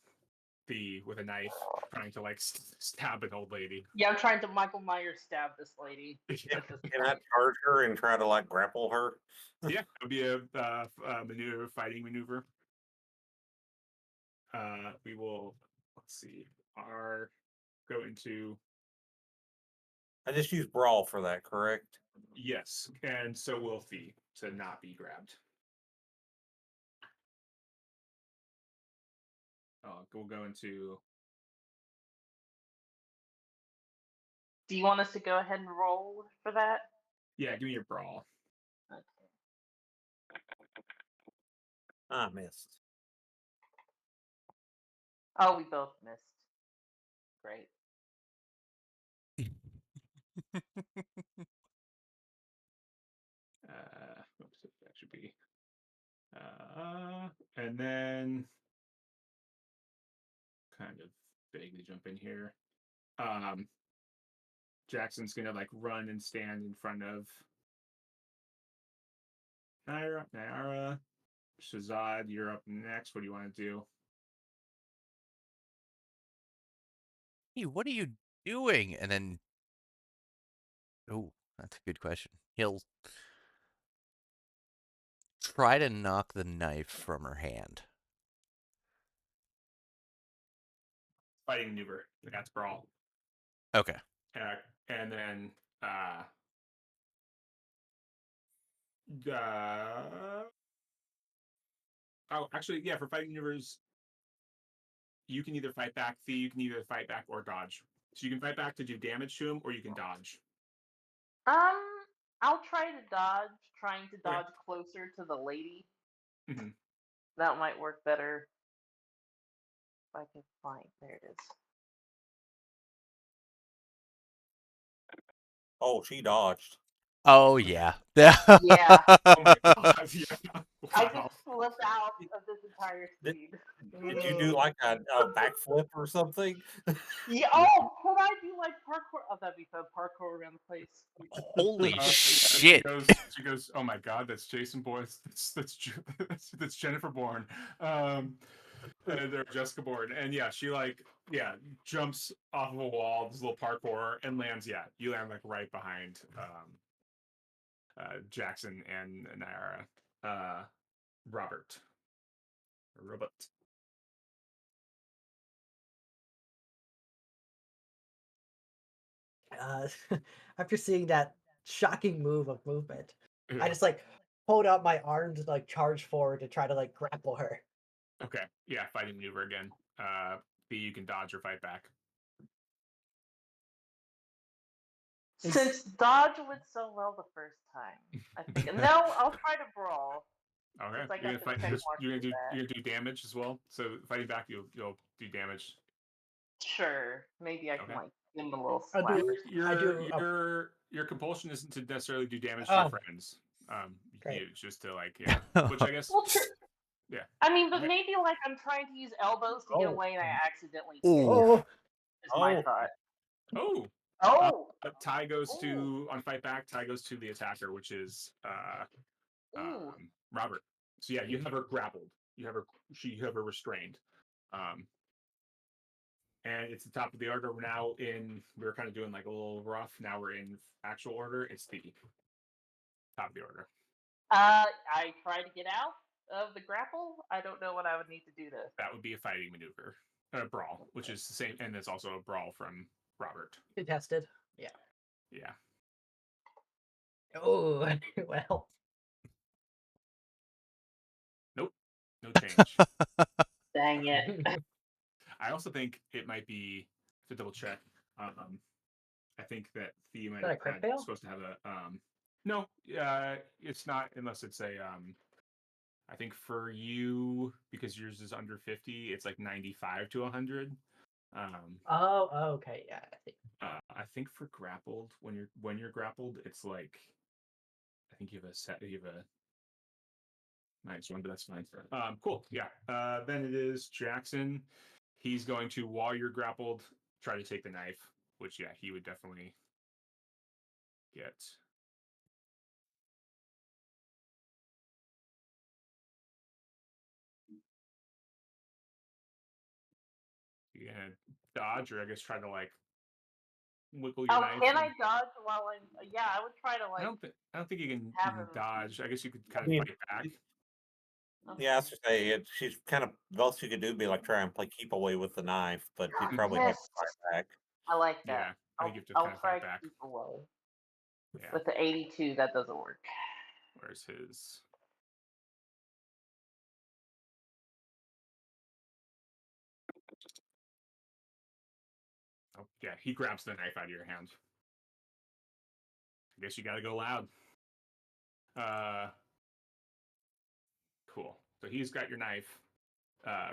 Thea with a knife trying to like stab an old lady. Yeah, I'm trying to Michael Myers stab this lady. Yeah. At this Can I point. charge her and try to like grapple her? Yeah, it would be a maneuver, fighting maneuver. We will, let's see, go into, I just use brawl for that, correct? yes, and so will Thea to not be grabbed. We'll go into, Do you want us to go ahead and roll for that? yeah, give me your brawl. Okay. I missed. Oh, we both missed. Great. That should be, and then kind of vaguely jump in here. Jackson's gonna like run and stand in front of Nyara. Shazad, you're up next. What do you want to do? Hey, what are you doing? And then, oh, that's a good question. He'll try to knock the knife from her hand. Fighting maneuver. That's brawl. Okay. And then oh, actually, yeah, for fighting maneuvers, you can either fight back, you can either fight back or dodge. So you can fight back to do damage to him, or you can dodge. I'll try to dodge. Trying to Okay. dodge closer to the lady. Mm-hmm. That might work better. If I can find, there it is. Oh, she dodged. Oh, yeah. Yeah. Oh my god, yeah. I Wow. just flipped out of this entire Did- scene. Did you do like a backflip or something? Yeah. Oh, could I do like parkour? Oh, that'd be fun. Parkour around the place. Holy Yeah, shit. she goes, oh my god, that's Jason Bourne. That's Jennifer Bourne. They're Jessica Bourne. And yeah, she like, yeah, jumps off of a wall, this little parkour, and lands, yeah, you land like right behind Jackson and Nyara. Robert. Uh, after seeing that shocking move of movement, I Yeah. just like hold out my arm to like charge forward to try to like grapple her. Okay. Yeah, fighting maneuver again. You can dodge or fight back. Since dodge went so well the first time, I think. No, I'll try to brawl. Okay. Since I You're got gonna the fight. check mark You're for that. gonna do damage as well. So fighting back, you'll do damage. Sure, maybe I can Okay. like give him a little I'll slap. do. I do. Your compulsion isn't to necessarily do damage to your Oh, friends. great. It's just to like, yeah. Which I guess, Well, true. yeah. I mean, but Okay. maybe like I'm trying to use elbows to get Oh. away and I accidentally hit. Ooh. Oh, Is my Oh. thought. Oh. Oh. Tie goes Ooh. to on fight back. Tie goes to the attacker, which is Ooh. Robert. So yeah, you have her grappled. You have her restrained. And it's the top of the order. We were kind of doing like a little rough. Now we're in actual order. It's the top of the order. I try to get out of the grapple. I don't know what I would need to do to. That would be a fighting maneuver, a brawl, which is the same, and it's also a brawl from Robert. contested. Yeah. Yeah. Oh, well. Nope. No change. Dang it. I also think it might be to double check. I think that Thea might Is that a have crit fail? supposed to have a no, it's not unless it's a I think for you, because yours is under 50, it's like 95 to 100. Oh, okay, yeah. I think. I think for grappled, when you're grappled, it's like I think you have a nice one, but that's fine. Cool. Yeah. Then it is Jackson. He's going to, while you're grappled, try to take the knife, which yeah, he would definitely get. You're gonna dodge, or I guess try to like wiggle your Oh, knife. can I dodge while I'm? Yeah, I would try to I like don't think you can have him. dodge. I guess you could I kind of mean, fight back. yeah, I was just say she's kind of the most you could do would be like try and play keep away with the knife, but she'd probably have to Yes, fight back. I like that. Yeah, I think you have to kind I'll of try fight to back. keep away. Yeah. With the 82, that doesn't work. Where's his? Oh, yeah, he grabs the knife out of your hand. I guess you got to go loud. Cool. So he's got your knife.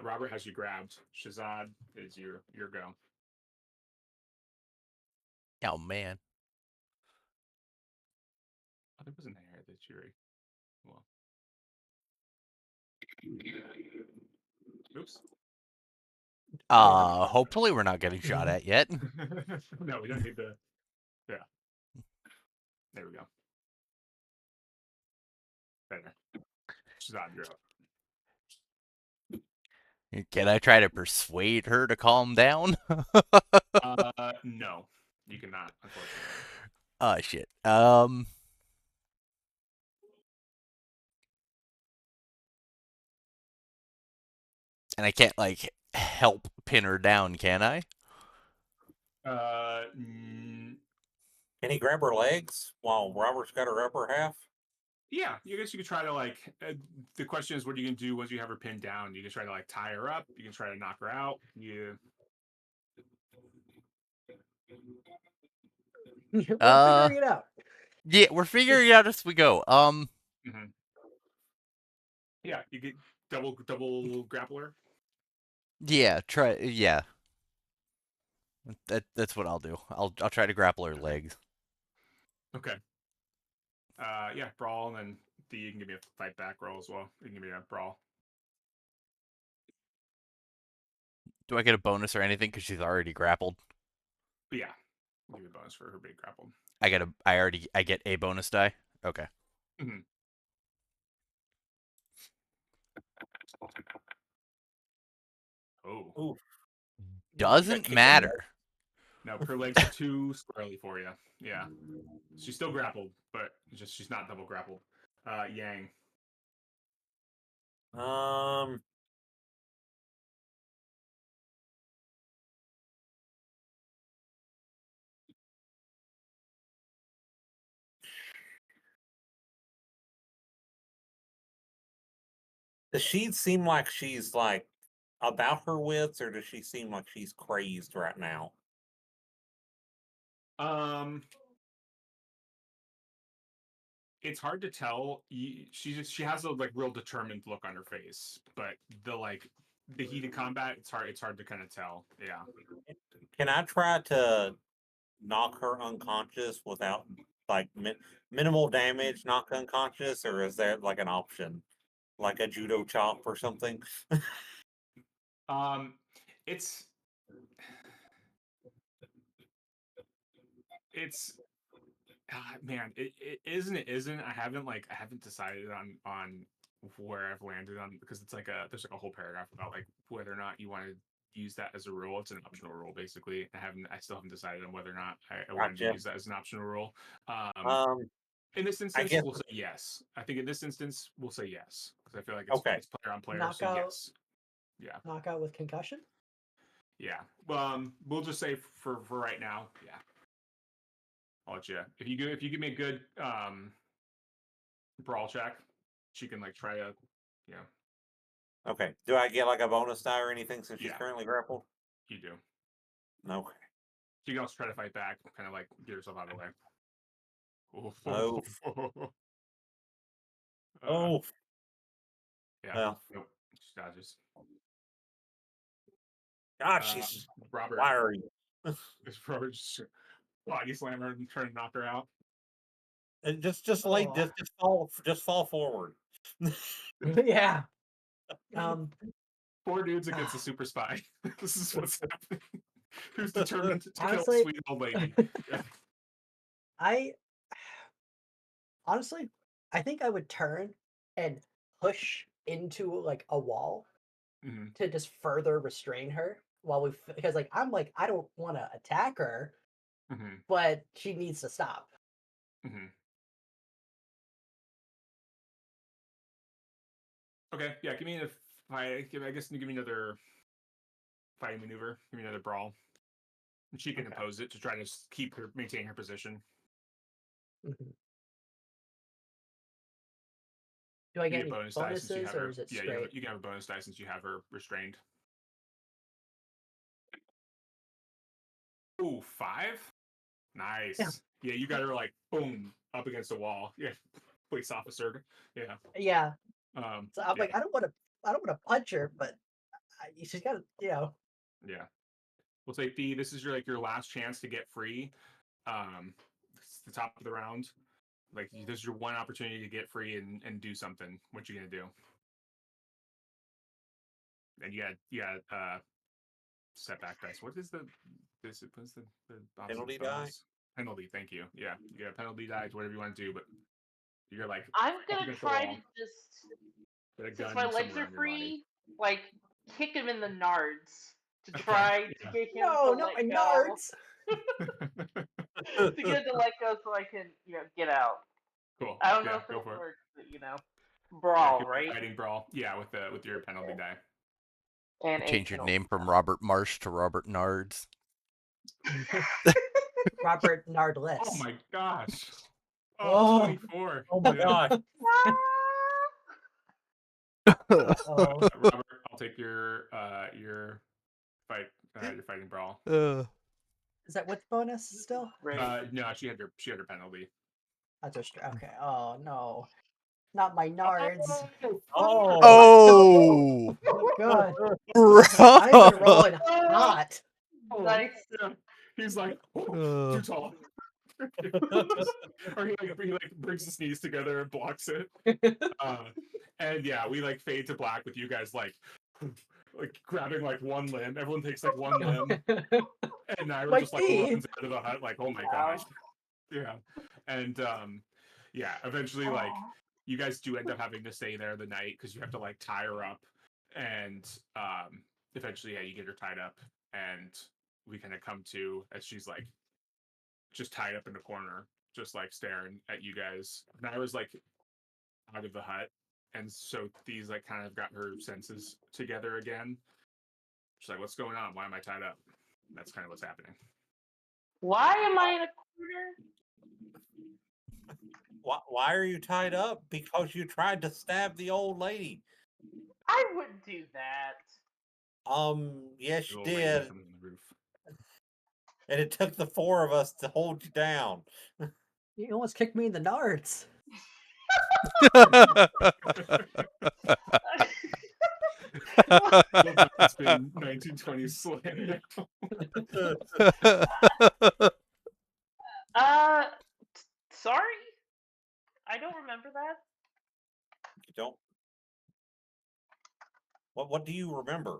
Robert has you grabbed. Shazad is your go. Oh man. Oh, there was an area that you're. Well. Oops. Hopefully we're not getting shot at yet. No, we don't need the. Yeah. There we go. Better. Shazad, you're up. Can I try to persuade her to calm down? No, you cannot, unfortunately. Oh shit. And I can't like help pin her down, can I? Mm, Can he grab her legs while Robert's got her upper half? yeah, I guess you could try to like. The question is, what are you gonna do once you have her pinned down? You can try to like tie her up. You can try to knock her out. You. We're figuring it out. Yeah, we're figuring it out as we go. Mhm. Yeah, you get double grappler. Yeah, try. Yeah, that's what I'll do. I'll try to grapple her legs. Okay. Yeah, brawl, and then you can give me a fight back roll as well. You can give me a brawl. Do I get a bonus or anything because she's already grappled? But yeah, I'll give you a bonus for her being grappled. I get a bonus die. Okay. Mm-hmm. Oh. Ooh, Doesn't matter. No, her legs are too squarely for you. Yeah. She's still grappled, but just she's not double grappled. Yang. Um, does she seem like she's like about her wits, or does she seem like she's crazed right now? Um, it's hard to tell. She has a like real determined look on her face, but the heated combat, it's hard to kind of tell. Yeah. Can I try to knock her unconscious without like minimal damage, knock unconscious, or is that like an option, like a judo chop or something? Um, it's it's man, it isn't. It isn't. I haven't decided on where I've landed on because it's like there's like a whole paragraph about like whether or not you want to use that as a rule. It's an optional rule basically. I still haven't decided on whether or not I wanted to Gotcha. use that as an optional rule. Um, In this I instance, guess we'll say yes. I think in this instance we'll say yes because I feel like okay. it's player on player. So Knockout, yes, yeah, knockout with concussion. yeah. Well, we'll just say for right now, yeah. I'll let you. If you give me a good brawl check, she can like try to, you know, Okay. Do I get like a bonus die or anything since she's yeah, currently grappled? you do. Okay. She can also try to fight back, kind of like get herself out of the way. Oh. uh, Oh. yeah, Well. nope, she dodges. God, she's Robert wiry. is probably just body slam her and trying to knock her out. And just lay, Oh. just fall forward. Yeah. Um. 4 dudes against a super spy. This is what's happening. Who's determined to kill a Honestly, sweet old lady? Yeah. I honestly, I think I would turn and push into like a wall Mhm, to just further restrain her while because like I'm like I don't want to attack her, mhm, but she needs to stop. mhm. Okay, yeah. Give me a fight. I guess give me another fighting maneuver. Give me another brawl. And she can Okay. oppose it to try to keep her maintain her position. Mhm. Do I Give get me a any bonus die since you bonuses have or her. is it Yeah, straight? you can have a bonus die since you have her restrained. Ooh, 5. Yeah. Nice. Yeah, you got her like boom up against a wall. Yeah, police officer. Yeah. Yeah. So I'm Yeah. like I don't want to punch her, but she's got to Yeah. We'll say Fee, this is your last chance to get free. It's the top of the round. Like this is your one opportunity to get free and do something. What you gonna do? And you got setback dice. What is what's the opposite Penalty of die. bonus? Penalty. Thank you. Yeah, you got penalty dice. Whatever you want to do, but you're like I'm up gonna against the try to wall just, with a since my gun legs somewhere are on your body. free, like kick him in the nards to Okay. try to get him to no, not let my go. nards. To get him to let go so I can, get out. Cool. I don't know Yeah, if go it'll for it. work, but Yeah, it brawl, could be a right? fighting brawl. Yeah, with your penalty die. And a Change your penalty. name from Robert Marsh to Robert Nards. Robert Oh Nardless. my gosh. Oh, Oh, 24. Oh my Yeah. gosh. oh. Robert, I'll take your fight your fighting brawl. Is that with bonus still? Great. No, she had her penalty. That's okay. Oh no, not my nards. Oh. Oh, Oh god, I've been bro. rolling hot. Nice. Yeah. He's like, Uh, too tall. Or he brings his knees together and blocks it. And yeah, we like fade to black with you guys like grabbing like one limb. Everyone takes like one limb, and Naira My just like knee. runs out of the hut like, oh my Ow. gosh. Yeah. And yeah, eventually like you guys do end up having to stay there the night because you have to like tie her up. And eventually, yeah, you get her tied up and we kind of come to as she's like just tied up in the corner, just like staring at you guys. Naira's like out of the hut. And so these like kind of got her senses together again. She's like, what's going on? Why am I tied up? That's kind of what's happening. Why am I in a corner? Why are you tied up? Because you tried to stab the old lady. I wouldn't do that. Yes, The you old lady did. from the roof. And it took the 4 of us to hold you down. You almost kicked me in the nards. It's been 1920s slang now. uh, sorry, I don't remember that. You don't. What do you remember?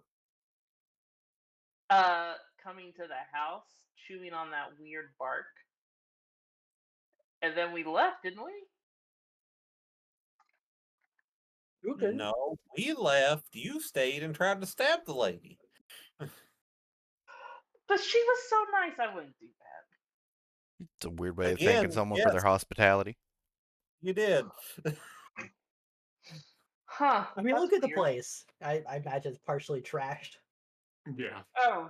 Coming to the house, chewing on that weird bark, and then we left, didn't we? You can. No, we left. You stayed and tried to stab the lady. But she was so nice. I wouldn't do that. It's a weird way of thanking Again, someone for their yes, hospitality. you did. Huh? I mean, That's look at the weird. place. I imagine it's partially trashed. Yeah. Oh,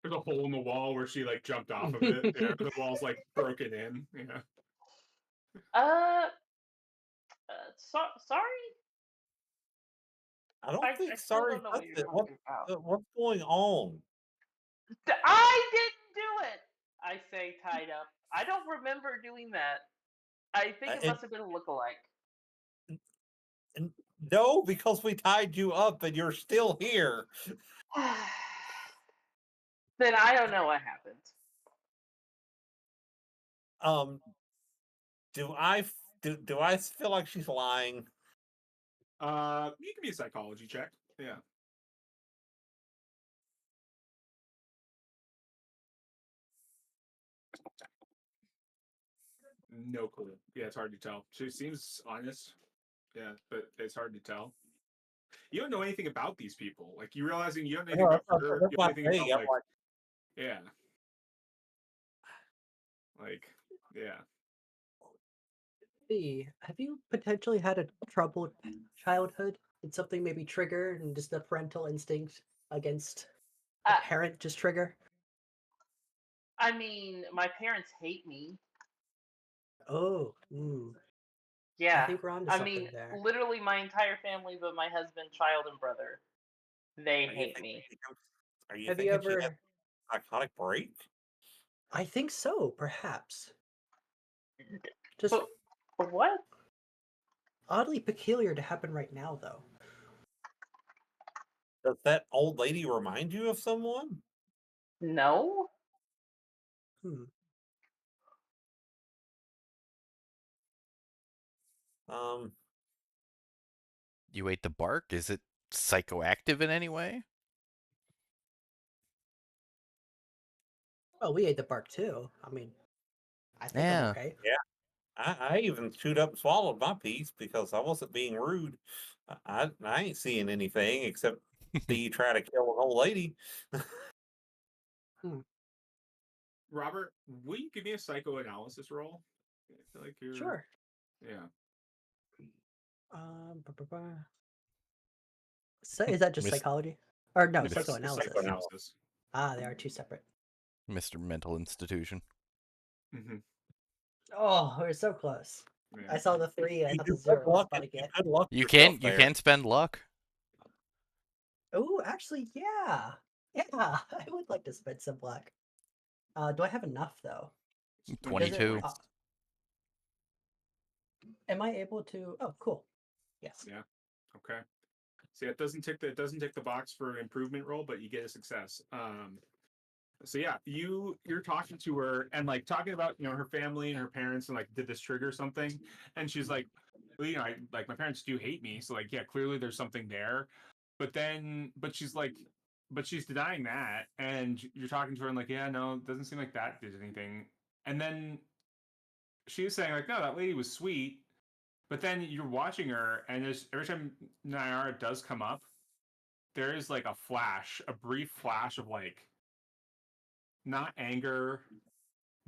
There's a hole in the wall where she like jumped off of it. Yeah, the wall's like broken in. Yeah. uh, sorry. I don't I think still sorry don't know what does you're it. talking about. What's going on? I didn't do it. I say tied up. I don't remember doing that. I think it And must have been a lookalike. No, because we tied you up and you're still here. Then I don't know what happened. Do I feel like she's lying? You can be a psychology check. Yeah. No clue. Yeah, it's hard to tell. She seems honest. Yeah, but it's hard to tell. You don't know anything about these people. Like you realizing you don't know anything No, about her. that's You don't my know anything thing. about I'm like, yeah, like yeah. Have you potentially had a troubled childhood? Did something maybe trigger and just the parental instinct against a Uh, parent just trigger? I mean, my parents hate me. Oh, I Yeah. think we're on to I mean, something there. literally my entire family, but my husband, child, and brother, they are you hate thinking? me. Are you Have you thinking she had ever? a psychotic break? I think so, perhaps. Just But what? oddly peculiar to happen right now, though. Does that old lady remind you of someone? No. Hmm. Um, You ate the bark? Is it psychoactive in any way? Well, we ate the bark too. I mean, I think I'm Yeah. okay. yeah, I even chewed up and swallowed my piece because I wasn't being rude. I ain't seeing anything except see you try to kill an old lady. Hmm. Robert, will you give me a psychoanalysis roll? I feel like you're Sure. yeah. Ba, ba, ba. So, is that just Miss psychology? Or no, No, it's psychoanalysis. psychoanalysis. Ah, they are two separate. Mr. Mental Institution. Mm-hmm. Oh, we're so close. Yeah. I saw the 3. I You thought do the good 0 was luck. about to You get. good luck You yourself you there. can spend luck. Oh, actually, yeah. Yeah, I would like to spend some luck. Do I have enough, though? Does it... 22. am I able to... Oh, cool. Yes. Yeah. Okay. So yeah, it doesn't tick the box for improvement roll, but you get a success. So yeah, you're talking to her and like talking about her family and her parents and like did this trigger something, and she's like, well, like my parents do hate me, so like yeah, clearly there's something there, but she's like, but she's denying that, and you're talking to her and like yeah, no, it doesn't seem like that did anything, and then she was saying like no, that lady was sweet, but then you're watching her and there's every time Nyara does come up, there is like a brief flash of like not anger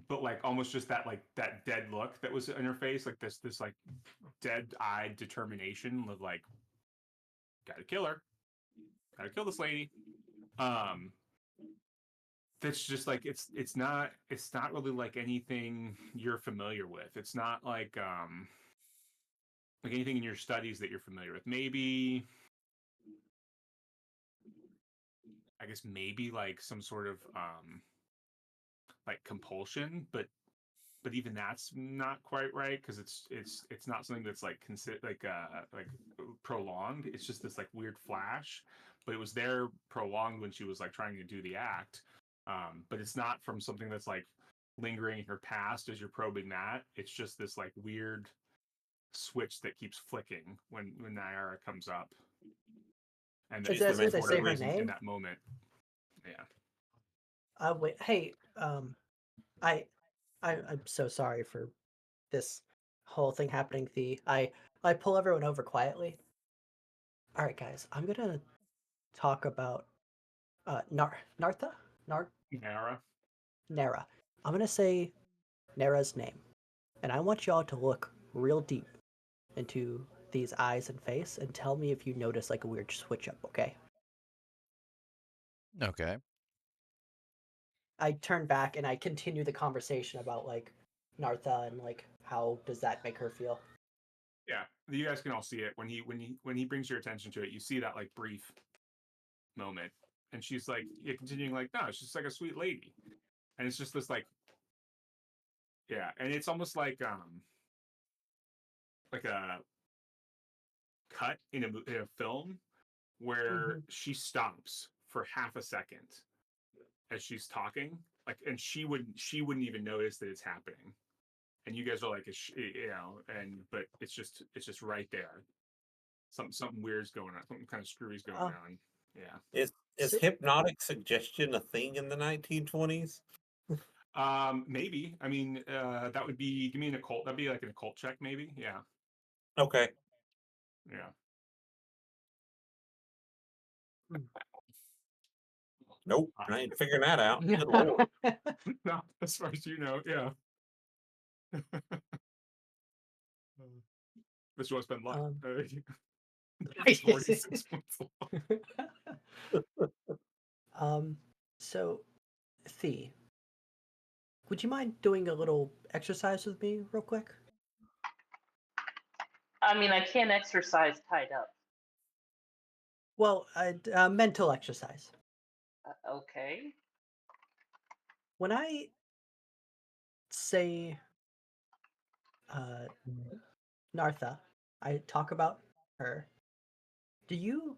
but like almost just that like that dead look that was in her face, like this like dead-eyed determination of like gotta kill her, gotta kill this lady. um that's just like it's not really like anything you're familiar with. It's not like anything in your studies that you're familiar with. Maybe I guess maybe like some sort of like compulsion, but even that's not quite right because it's not something that's like like prolonged. It's just this like weird flash, but it was there prolonged when she was like trying to do the act. But it's not from something that's like lingering in her past as you're probing that. It's just this like weird switch that keeps flicking when Nyara comes up, and Is it's it for as soon as I whatever say her reason in name? that moment. Yeah. Wait. Hey, I, I'm so sorry for this whole thing happening, Thee. I pull everyone over quietly. All right, guys, I'm gonna talk about Nartha? Nyara. Nara. I'm gonna say Nara's name, and I want y'all to look real deep into these eyes and face and tell me if you notice like a weird switch up, okay? Okay. I turn back and I continue the conversation about like Nartha and like how does that make her feel? Yeah, you guys can all see it when he brings your attention to it. You see that like brief moment, and she's like, yeah, continuing like, no, she's just like a sweet lady, and it's just this yeah, and it's almost like a cut in a film where she stops for half a second as she's talking, like, and she wouldn't even notice that it's happening, and you guys are like, but it's just right there. Something weird's going on. Something kind of screwy's going Uh, on. Yeah. Is so, hypnotic suggestion a thing in the 1920s? Maybe. I mean, that would be. Give me an occult. That'd be like an occult check, maybe. Yeah. Okay. Yeah. hmm. Nope. I ain't figuring that out. Good lord. No, as far as you know, yeah. But you want to spend luck. um, 46 points of luck. um, so, Thea, would you mind doing a little exercise with me, real quick? I mean, I can't exercise tied up. Well, mental exercise. Okay. When I say uh, Nartha, I talk about her. Do you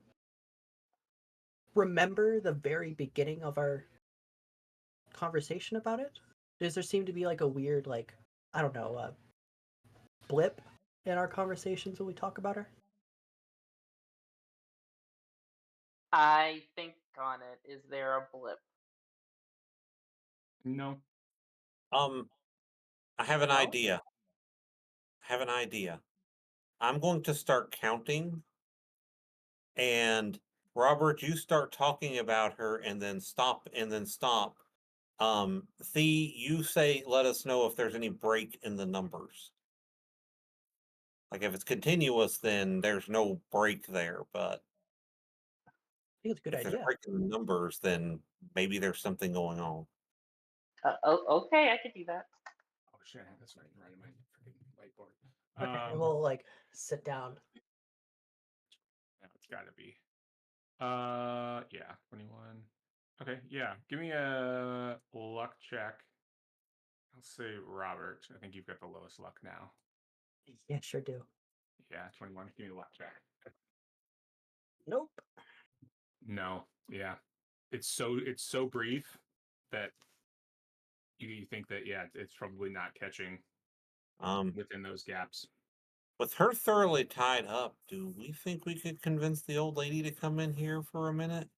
remember the very beginning of our conversation about it? Does there seem to be like a weird, like, I don't know, blip in our conversations when we talk about her? I think on it. Is there a blip? No. I have an No? idea. I'm going to start counting, and Robert, you start talking about her and then stop and then stop. Thea, you say, let us know if there's any break in the numbers. Like if it's continuous, then there's no break there. But I think it's a good if there's a idea. break in the numbers, then maybe there's something going on. Okay, I could do that. Oh shit, that's right. Right in my freaking whiteboard. Okay, and we'll like sit down. Yeah, it's got to be. Yeah, 21. Okay, yeah. Give me a luck check. I'll say Robert. I think you've got the lowest luck now. Yeah, sure do. Yeah, 21. Give me a luck check. Nope. No, yeah. It's so brief that you think that, yeah, it's probably not catching Um, within those gaps. with her thoroughly tied up, do we think we could convince the old lady to come in here for a minute?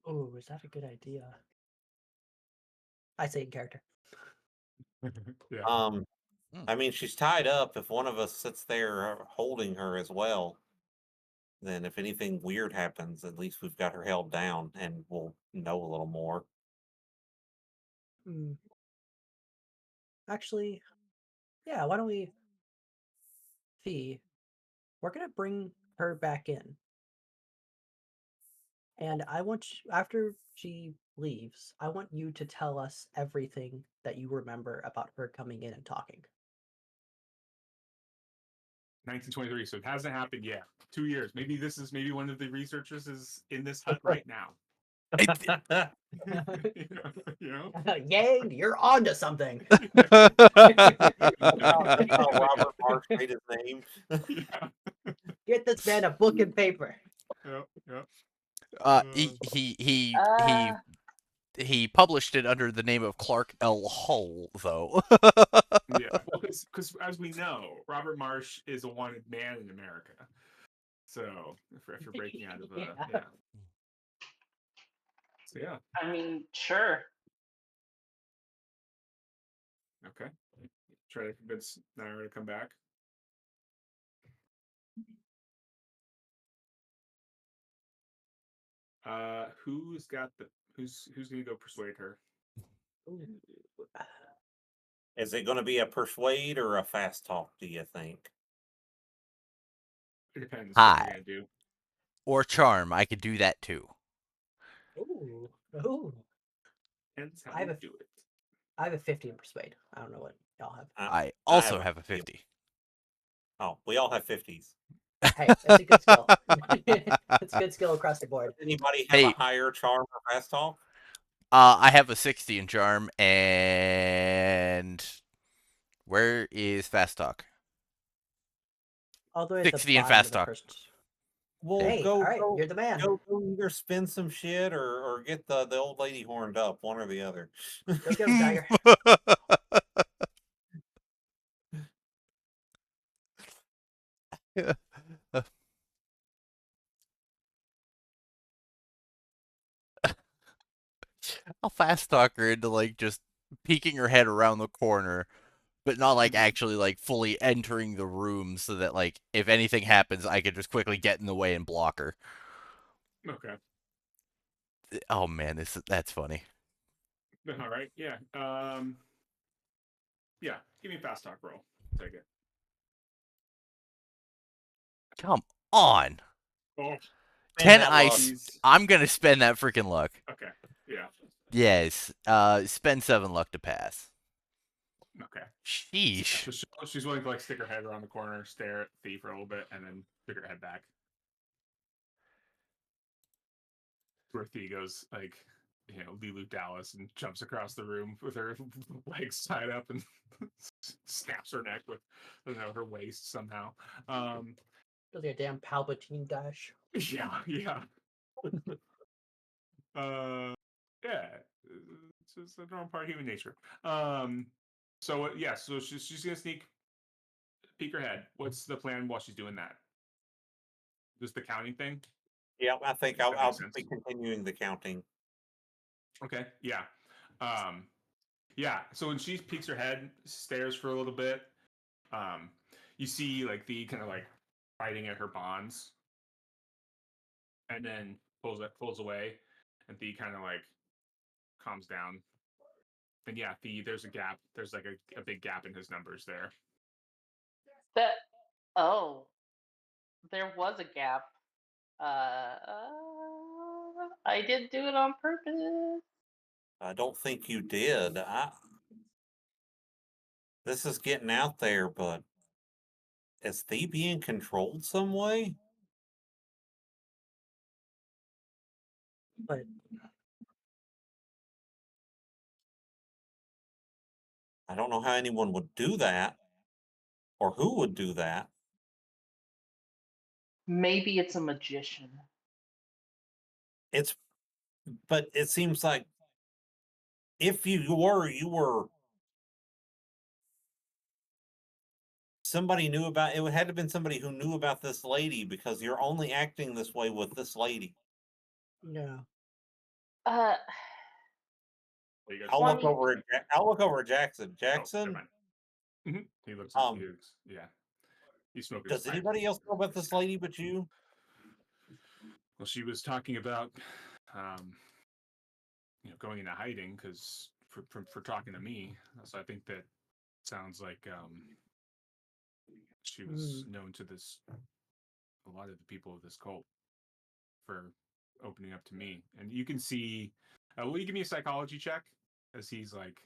Oh, is that a good idea? I say in character. Yeah. Um, Hmm. I mean, she's tied up. If one of us sits there holding her as well, then if anything weird happens, at least we've got her held down and we'll know a little more. Hmm. Actually, yeah, why don't we, Fee, we're gonna bring her back in. And I want after she leaves, I want you to tell us everything that you remember about her coming in and talking. 1923. So it hasn't happened yet. 2 years. Maybe one of the researchers is in this hut right now. you know? Yang, you're on to something. That's how Robert Marsh made his name. Yeah. Get this man a book and paper. Yep. Yep. He Uh, he published it under the name of Clark L. Hull, though. Yeah. Well, because as we know, Robert Marsh is a wanted man in America. So if you're breaking out of Yeah. yeah. So yeah. I mean, sure. Okay. Try to convince Naira to come back. Who's gonna go persuade her? Ooh. Is it going to be a persuade or a fast talk, do you think? It depends what you're Hi. gonna do. Or charm. I could do that too. Ooh. Ooh. Depends how I have you a do it. I have a 50 in persuade. I don't know what y'all have. I I have also have a 50. 50. Oh, we all have 50s. Hey, that's a good skill. It's a good skill across the board. Does anybody have a Hey, higher charm or fast talk? I have a 60 in charm, and where is fast talk? all the way at the Fix the and bottom fast of the talk. first. Well, Hey, all right, you're the man. go either spin some shit or get the old lady horned up, one or the other. Go get him, Geiger. I'll fast talk her into like just peeking her head around the corner, but not like actually like fully entering the room so that like if anything happens, I could just quickly get in the way and block her. Okay. Oh man, that's funny. All right. Yeah. Yeah. Give me a fast talk roll. Take it. Come on. Oh, Spend Can that I? luck. she's I'm gonna spend that freaking luck. okay. Yeah. Yes. Spend 7 luck to pass. Okay. So, yeah, Sheesh. so she's willing to like stick her head around the corner, stare at Thea for a little bit, and then stick her head back. Where Thea goes like, Lulu Dallas and jumps across the room with her legs tied up and snaps her neck with, I don't know, her waist somehow. Does like a damn Palpatine dash. Yeah, yeah. Yeah, it's just a normal part of human nature. So she's gonna peek her head. What's the plan while she's doing that? Just the counting thing? Yeah, I think That makes I'll sense. be continuing the counting. Okay, yeah. Um, yeah, so when she peeks her head, stares for a little bit, um, you see like the kind of like biting at her bonds, and then pulls away, and the kind of like calms down. And yeah, there's a gap. There's like a big gap in his numbers there. That oh, there was a gap. I didn't do it on purpose. I don't think you did. This is getting out there, but is Thee being controlled some way? But I don't know how anyone would do that or who would do that. Maybe it's a magician. It's but it seems like if you were somebody knew about it had to have been somebody who knew about this lady because you're only acting this way with this lady. yeah, Uh, Well, you guys I'll well, I look mean, over at I'll look over at Jackson. Oh, never Jackson, mind. He looks. um, Yeah. He's smoking his does pipe. anybody else know about this lady but you? Well, she was talking about, um, going into hiding because for talking to me. So I think that sounds like she was mm, known to a lot of the people of this cult for opening up to me. And you can see. Will you give me a psychology check? As he's like,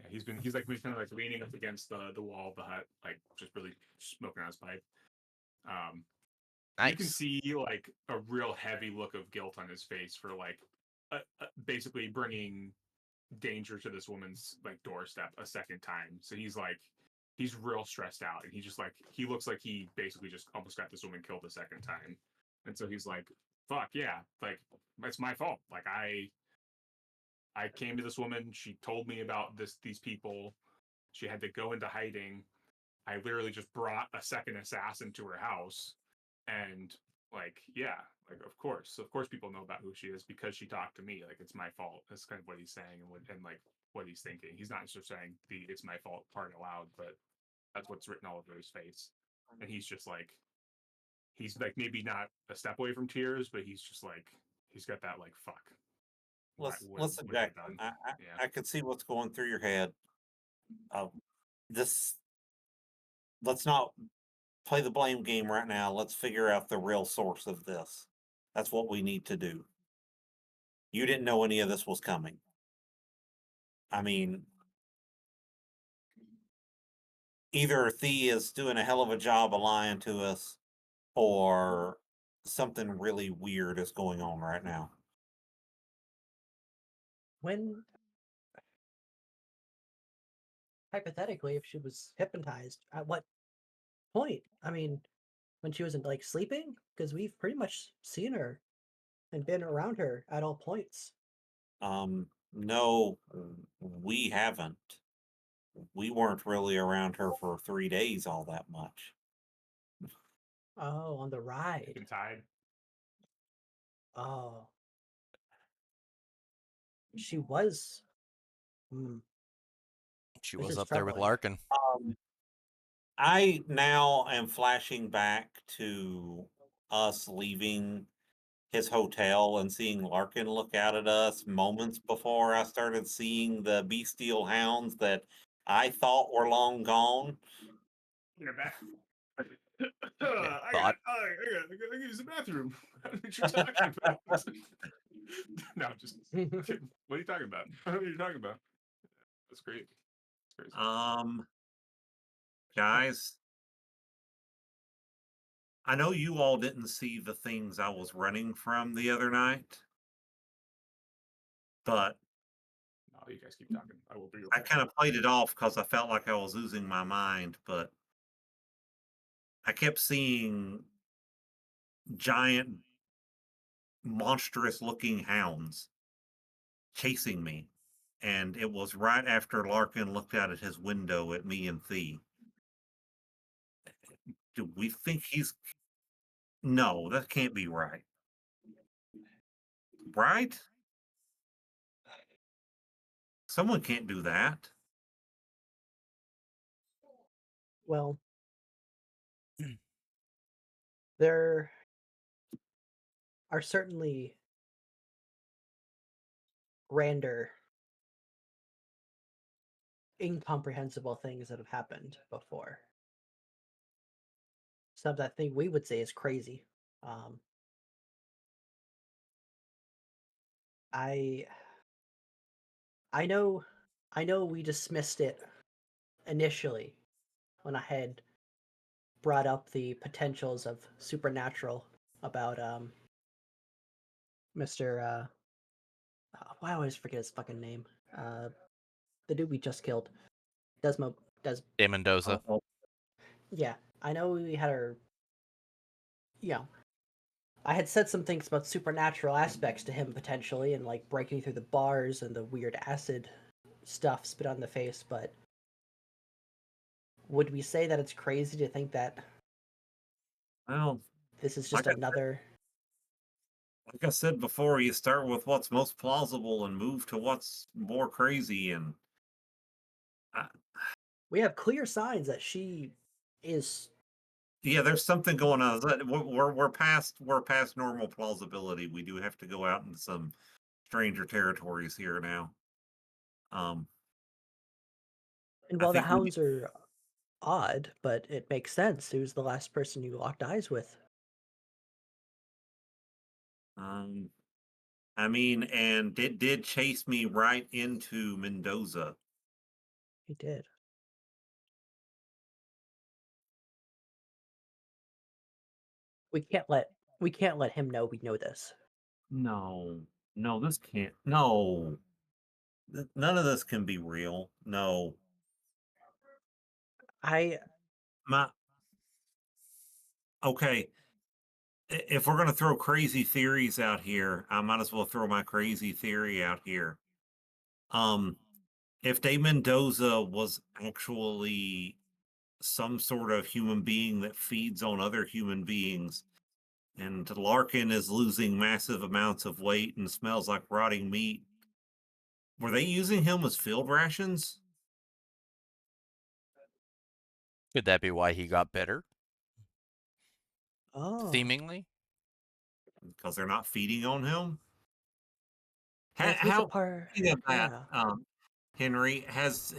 yeah, he's like kind of like leaning up against the wall of the hut, like just really smoking on his pipe. Um, you can Nice. see like a real heavy look of guilt on his face for like basically bringing danger to this woman's like doorstep a second time. So he's real stressed out, and he looks like he basically just almost got this woman killed a second time. And so he's like, fuck yeah, like it's my fault. Like I came to this woman, she told me about these people, she had to go into hiding. I literally just brought a second assassin to her house, and like, yeah, like of course, people know about who she is because she talked to me. Like, it's my fault. That's kind of what he's saying, and like what he's thinking. He's not just saying the "it's my fault" part aloud, but that's what's written all over his face. And he's like maybe not a step away from tears, but he's just like he's got that like fuck. Listen, What have I Jackson. done? Yeah. I can see what's going through your head. Uh, this let's not play the blame game right now. Let's figure out the real source of this. That's what we need to do. You didn't know any of this was coming. I mean, either Thea is doing a hell of a job of lying to us, or something really weird is going on right now. when hypothetically, if she was hypnotized, at what point? I mean, when she wasn't like sleeping, because we've pretty much seen her and been around her at all points. No, we haven't. We weren't really around her for 3 days all that much. Oh, on the ride. Been tied. Oh, she was. Hmm, She this was is up there with troubling. Larkin. I now am flashing back to us leaving his hotel and seeing Larkin look out at us moments before I started seeing the bestial hounds that I thought were long gone. You're back. Yeah, I thought. gotta use the bathroom. What you talking about? No, I'm just kidding. What are you talking about? What are you talking about? That's great. That's crazy. Guys, I know you all didn't see the things I was running from the other night, but No, you guys keep talking. I will be I okay. kind of played it off because I felt like I was losing my mind, but I kept seeing giant, monstrous looking hounds chasing me. And it was right after Larkin looked out at his window at me and Thee. Do we think he's. No, that can't be right. Right? Someone can't do that. Well, there are certainly grander, incomprehensible things that have happened before. Stuff that thing we would say is crazy. Um, I I know I know we dismissed it initially when I had brought up the potentials of supernatural about Mr. Why I always forget his fucking name. Uh the dude we just killed. Desmo Des De Mendoza. Oh, Yeah. I know we had our I had said some things about supernatural aspects to him potentially and like breaking through the bars and the weird acid stuff spit on the face, but would we say that it's crazy to think that well, this is just like I, another. like I said before, you start with what's most plausible and move to what's more crazy. And I, We have clear signs that she is. yeah, there's something going on. We're past normal plausibility. We do have to go out into some stranger territories here now. Um, And I while the think we. hounds are odd, but it makes sense. He was the last person you locked eyes with. Um, I mean, and it did chase me right into Mendoza. He did. We can't let him know we know this. No, no, this can't. No, none of this can be real. No, I my okay. If we're gonna throw crazy theories out here, I might as well throw my crazy theory out here. Um, if De Mendoza was actually some sort of human being that feeds on other human beings, and Larkin is losing massive amounts of weight and smells like rotting meat, were they using him as field rations? Could that be why he got better? oh, Seemingly. Because they're not feeding on him? that's which a How part. speaking of that, Yeah, Henry, has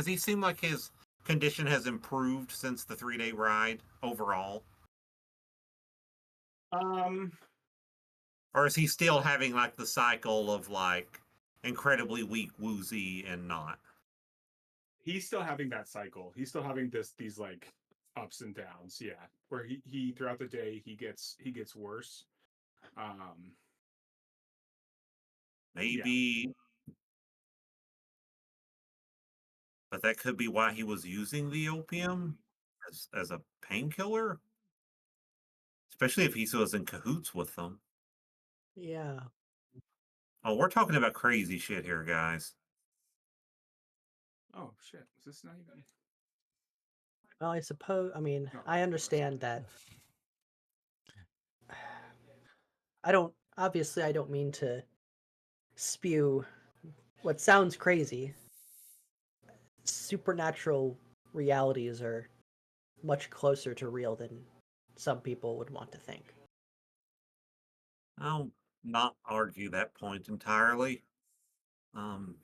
he seemed like his condition has improved since the 3 day ride overall? Um, Or is he still having like the cycle of like incredibly weak, woozy, and not? he's still having that cycle. He's still having these like ups and downs. Yeah, where he throughout the day he gets worse. Um, yeah, Maybe, but that could be why he was using the opium. as a painkiller, especially if he was in cahoots with them. Yeah. Oh, we're talking about crazy shit here, guys. Oh shit! Was this not even? Well, I suppose. I mean, No, I understand that. I don't. Obviously, I don't mean to spew what sounds crazy. Supernatural realities are much closer to real than some people would want to think. I'll not argue that point entirely. Um,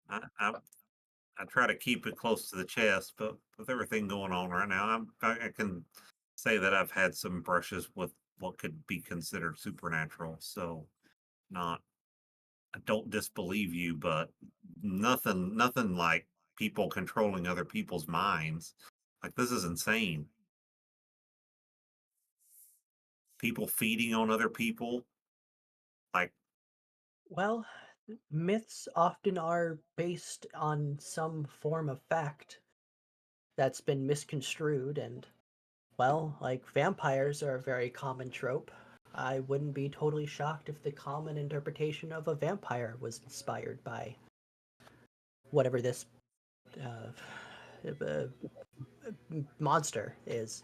I I try to keep it close to the chest, but with everything going on right now, I can say that I've had some brushes with what could be considered supernatural. So, not I don't disbelieve you, but nothing like people controlling other people's minds. Like this is insane. People feeding on other people. Like Well, myths often are based on some form of fact that's been misconstrued, and, well, like vampires are a very common trope. I wouldn't be totally shocked if the common interpretation of a vampire was inspired by whatever this uh, monster is.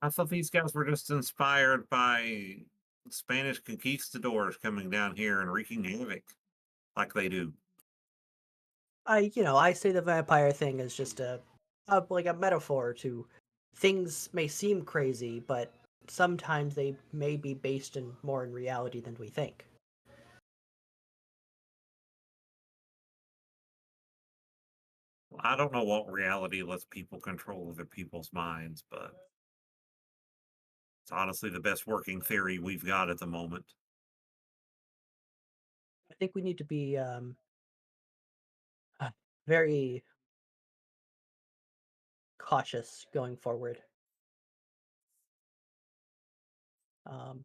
I thought these guys were just inspired by Spanish conquistadors coming down here and wreaking havoc like they do. I say the vampire thing is just like a metaphor to things may seem crazy, but sometimes they may be based in more in reality than we think. I don't know what reality lets people control other people's minds, but it's honestly the best working theory we've got at the moment. I think we need to be very cautious going forward. Um,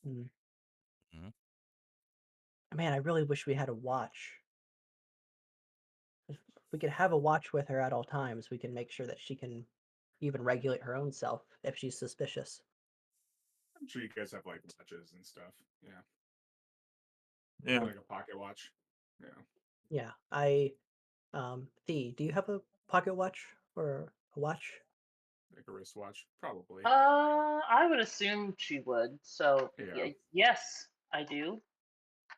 mm. Mhm. Man, I really wish we had a watch. If we could have a watch with her at all times, we can make sure that she can even regulate her own self if she's suspicious. I'm sure you guys have like watches and stuff. Yeah, Yeah. like a pocket watch. Yeah, Yeah, Thea, do you have a pocket watch or a watch? like a wristwatch, probably. I would assume she would. So Yeah. yes, I do.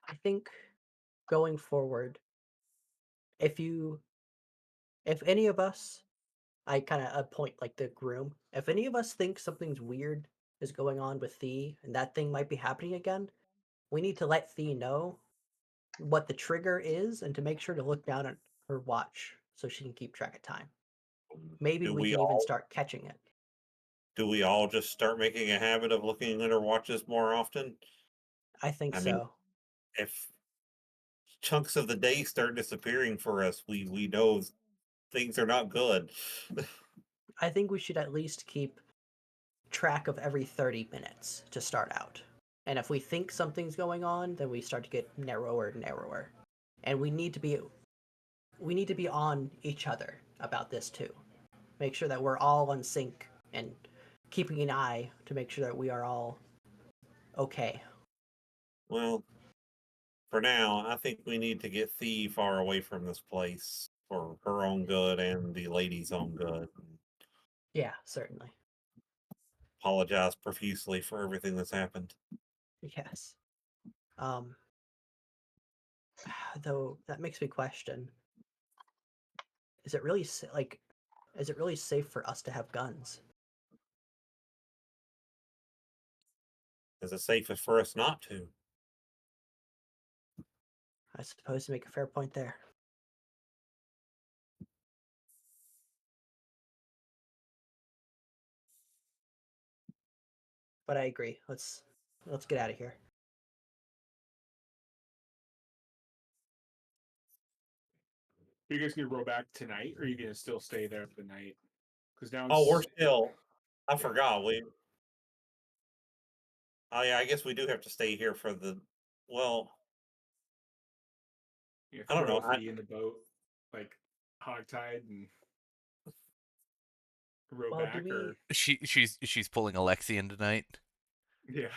I think going forward, if you, if any of us, I kind of appoint like the groom, if any of us think something's weird is going on with Thea and that thing might be happening again, we need to let Thea know what the trigger is and to make sure to look down at her watch so she can keep track of time. Maybe Do we we can even all start catching it. do we all just start making a habit of looking at our watches more often? I think I mean, so. if chunks of the day start disappearing for us, we know things are not good. I think we should at least keep track of every 30 minutes to start out. And if we think something's going on, then we start to get narrower and narrower. And we need to be on each other about this too. Make sure that we're all on sync and keeping an eye to make sure that we are all okay. Well, for now, I think we need to get Thee far away from this place for her own good and the lady's own good. Yeah, certainly. Apologize profusely for everything that's happened. Yes. Um though that makes me question, is it really like is it really safe for us to have guns? Is it safest for us not to? I suppose you make a fair point there. But I agree. Let's get out of here. Are you guys gonna row back tonight, or are you gonna still stay there for the night? Because now Oh, we're it's still. I yeah, forgot. Oh yeah, I guess we do have to stay here for the. Well, you I don't throw know. Fee in the boat. Like hogtied and row Well, do back, we? or She's pulling Alexi in tonight. yeah.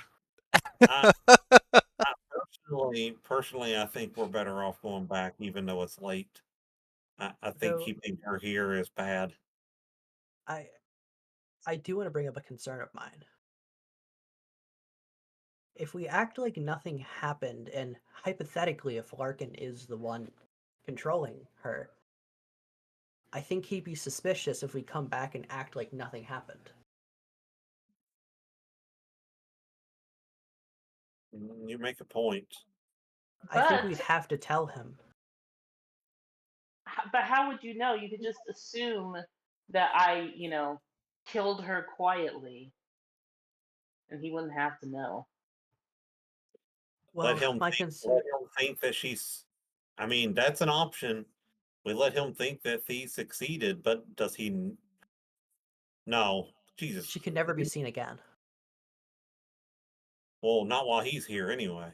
I, I personally, I think we're better off going back, even though it's late. I think Though keeping her here is bad. I I do want to bring up a concern of mine. If we act like nothing happened, and hypothetically, if Larkin is the one controlling her, I think he'd be suspicious if we come back and act like nothing happened. You make a point. I think But we'd have to tell him. but how would you know? You could just assume that I, killed her quietly, and he wouldn't have to know. Let Well, him my think. concern. Let him think that she's. I mean, that's an option. We let him think that he succeeded, but does he? No, Jesus. She could never be seen again. Well, not while he's here, anyway.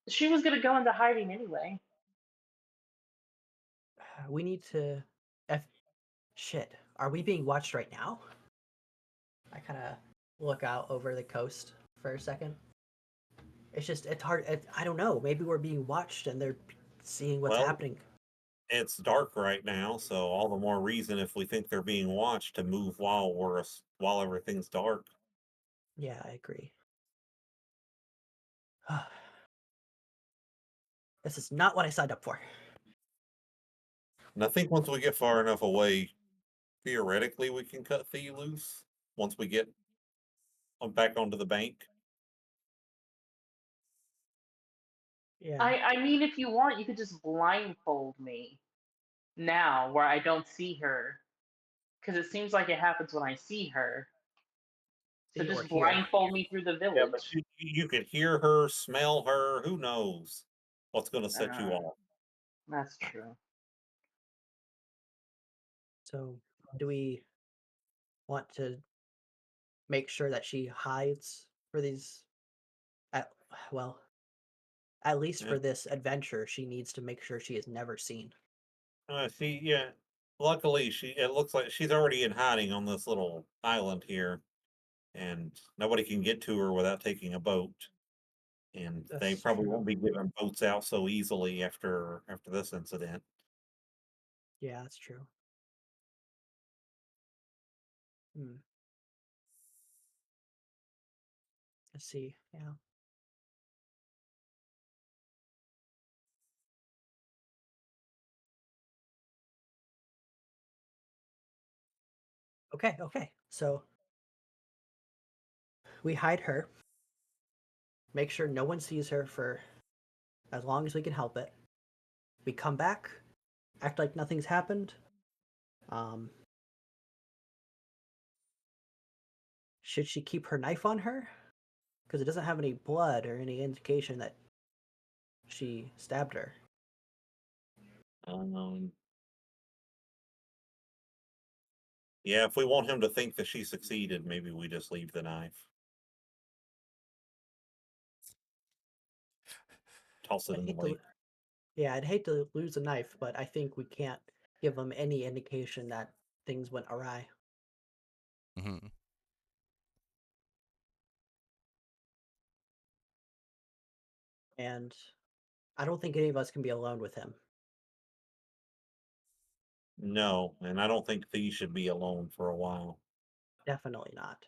She was gonna go into hiding anyway. We need to. F. Shit. Are we being watched right now? I kind of look out over the coast for a second. It's hard. I don't know. Maybe we're being watched and they're seeing what's Well, happening. it's dark right now, so all the more reason if we think they're being watched to move while everything's dark. Yeah, I agree. This is not what I signed up for. And I think once we get far enough away, theoretically, we can cut Thea loose. Once we get back onto the bank. Yeah. I mean, if you want, you could just blindfold me now, where I don't see her, because it seems like it happens when I see her. So See or just hear. blindfold me through the Yeah, but village. you could hear her, smell her. Who knows what's going to set you Uh, off? that's true. So, do we want to make sure that she hides for these? At, well, at least Yeah. for this adventure, she needs to make sure she is never seen. Yeah. Luckily, it looks like she's already in hiding on this little island here, and nobody can get to her without taking a boat. And they That's probably won't true. be giving boats out so easily after this incident. Yeah, that's true. Hmm. Let's see. Yeah. Okay. Okay. So we hide her. Make sure no one sees her for as long as we can help it. We come back, act like nothing's happened. Um, should she keep her knife on her? Because it doesn't have any blood or any indication that she stabbed her. Um, yeah, if we want him to think that she succeeded, maybe we just leave the knife, toss it I'd in the hate to, lake. yeah, I'd hate to lose a knife, but I think we can't give them any indication that things went awry. Hmm. And I don't think any of us can be alone with him. No, and I don't think these should be alone for a while. Definitely not.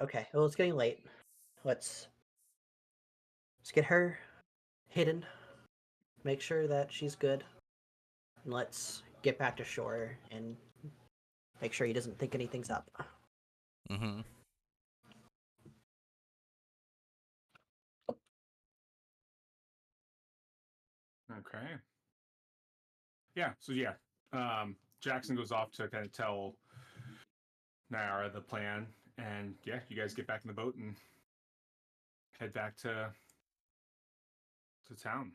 Okay, well, it's getting late. Let's let's get her hidden. Make sure that she's good. And let's get back to shore and make sure he doesn't think anything's up. Hmm. Okay. Yeah. So yeah, Jackson goes off to kind of tell Nyara the plan, and yeah, you guys get back in the boat and head back to town.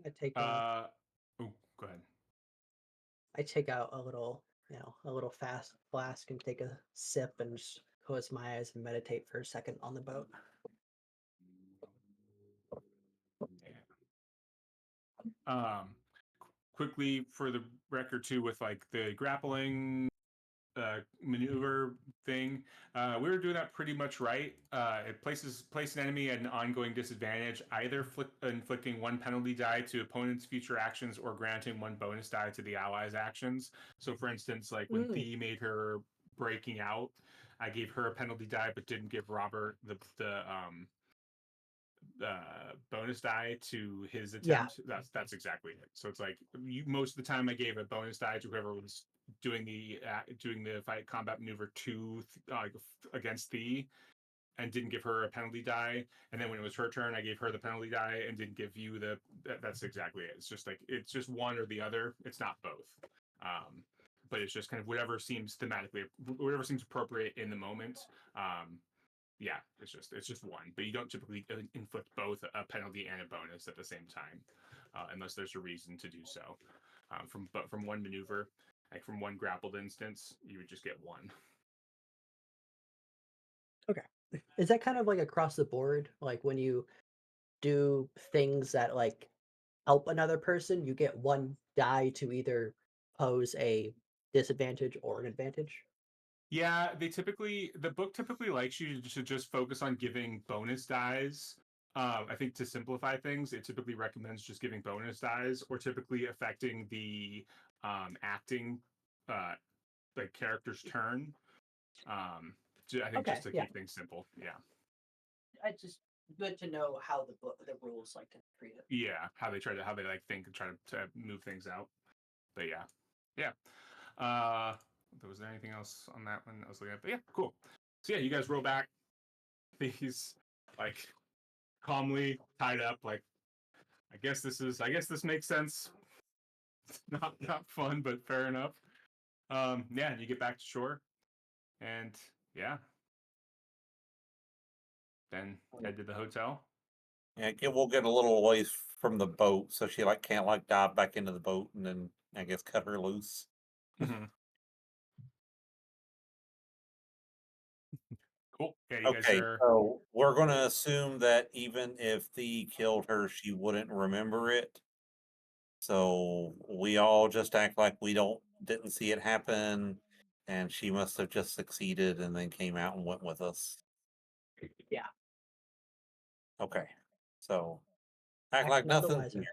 I take Oh, go ahead. I take out a little, a little fast flask and take a sip and just close my eyes and meditate for a second on the boat. Yeah. Quickly for the record too, with like the grappling maneuver thing, we were doing that pretty much right. It place an enemy at an ongoing disadvantage, either inflicting one penalty die to opponent's future actions or granting one bonus die to the allies' actions. So, for instance, like when Thea made her breaking out, I gave her a penalty die, but didn't give Robert the bonus die to his Yeah. attempt. That's exactly it. So it's like most of the time I gave a bonus die to whoever was doing the fight combat maneuver against Thea, and didn't give her a penalty die. And then when it was her turn, I gave her the penalty die and didn't give you the. That's exactly it. It's just like it's just one or the other. It's not both. But it's just kind of whatever seems appropriate in the moment. Yeah, it's just one, but you don't typically inflict both a penalty and a bonus at the same time, unless there's a reason to do so. From one maneuver, like from one grappled instance, you would just get one. Okay. Is that kind of like across the board? Like when you do things that like help another person, you get one die to either pose a disadvantage or an advantage? Yeah, the book typically likes you to just focus on giving bonus dies. I think to simplify things, it typically recommends just giving bonus dies, or typically affecting the acting, uh, the character's turn. I think just Okay, to yeah. keep things simple. Yeah. I just good to know how the rules like to treat it. Yeah, how they like think and try to move things out. But yeah. Was there anything else on that one I was looking at? But yeah, cool. So yeah, you guys roll back. These like calmly tied up. Like I guess this makes sense. It's not fun, but fair enough. Yeah, and you get back to shore, and yeah, then head to the hotel. Yeah, we'll get a little away from the boat, so she like can't like dive back into the boat and then I guess cut her loose. Mm-hmm. Cool. Yeah, you guys Okay, are. so we're gonna assume that even if Thea killed her, she wouldn't remember it. So we all just act like we didn't see it happen, and she must have just succeeded and then came out and went with us. Yeah. Okay, so act Act like none the nothing. wiser.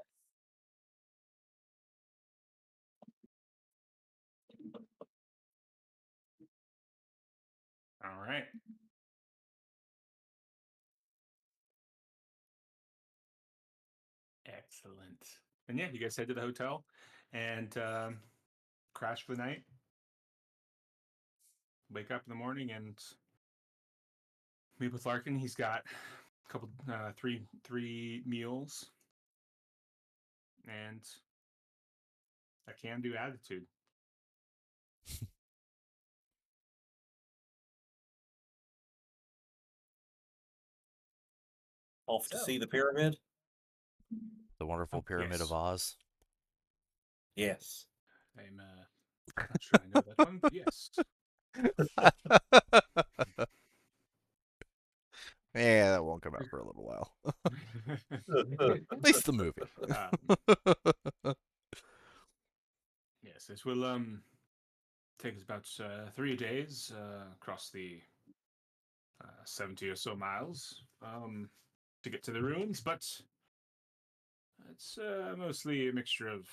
All right. Excellent. And yeah, you guys head to the hotel and crash for the night. Wake up in the morning and meet with Larkin. He's got a couple, three meals and a can-do attitude. Off to So. see the pyramid. The wonderful Pyramid of Yes. Oz. I'm not sure I know that one, but yes. Yeah, that won't come out for a little while. At least the movie. Yes, this will take us about 3 days across the 70 or so miles to get to the ruins, but it's mostly a mixture of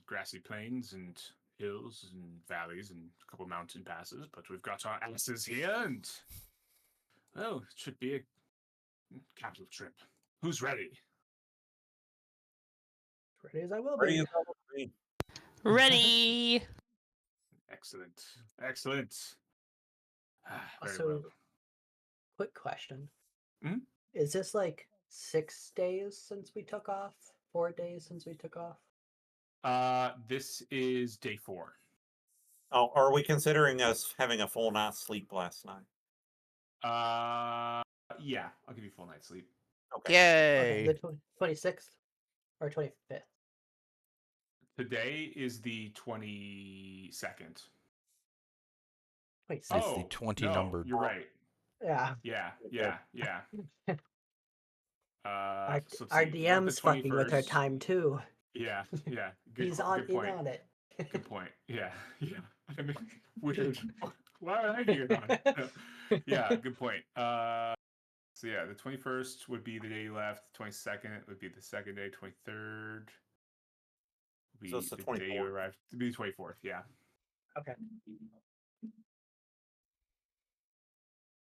grassy plains and hills and valleys and a couple mountain passes. But we've got our asses here, and well, it should be a capital trip. Who's ready? Ready as I will Ready be. as I will be. Ready. Excellent, excellent. Very Also, well. quick question. Mhm. Is this like 6 days since we took off? 4 days since we took off? This is day 4. Oh, are we considering us having a full night's sleep last night? Yeah, I'll give you full night's sleep. Okay. Okay, Yay! the 26th or 25th. Today is the 22nd. Wait, It's six. the Oh 20 no, numbered. you're right. Yeah. Yeah, Okay. yeah, yeah. Our So let's our see. We got the DM's fucking with our 21st. time too. Yeah, yeah. He's on Good in point. on it. Good point. Yeah, yeah. I mean, weird. Why are I here on? Yeah, good point. So yeah, the 21st would be the day you left. 22nd would be the second day. 23rd would So be it's the the day you 24th. arrived. It'd be the 24th. Yeah. Okay.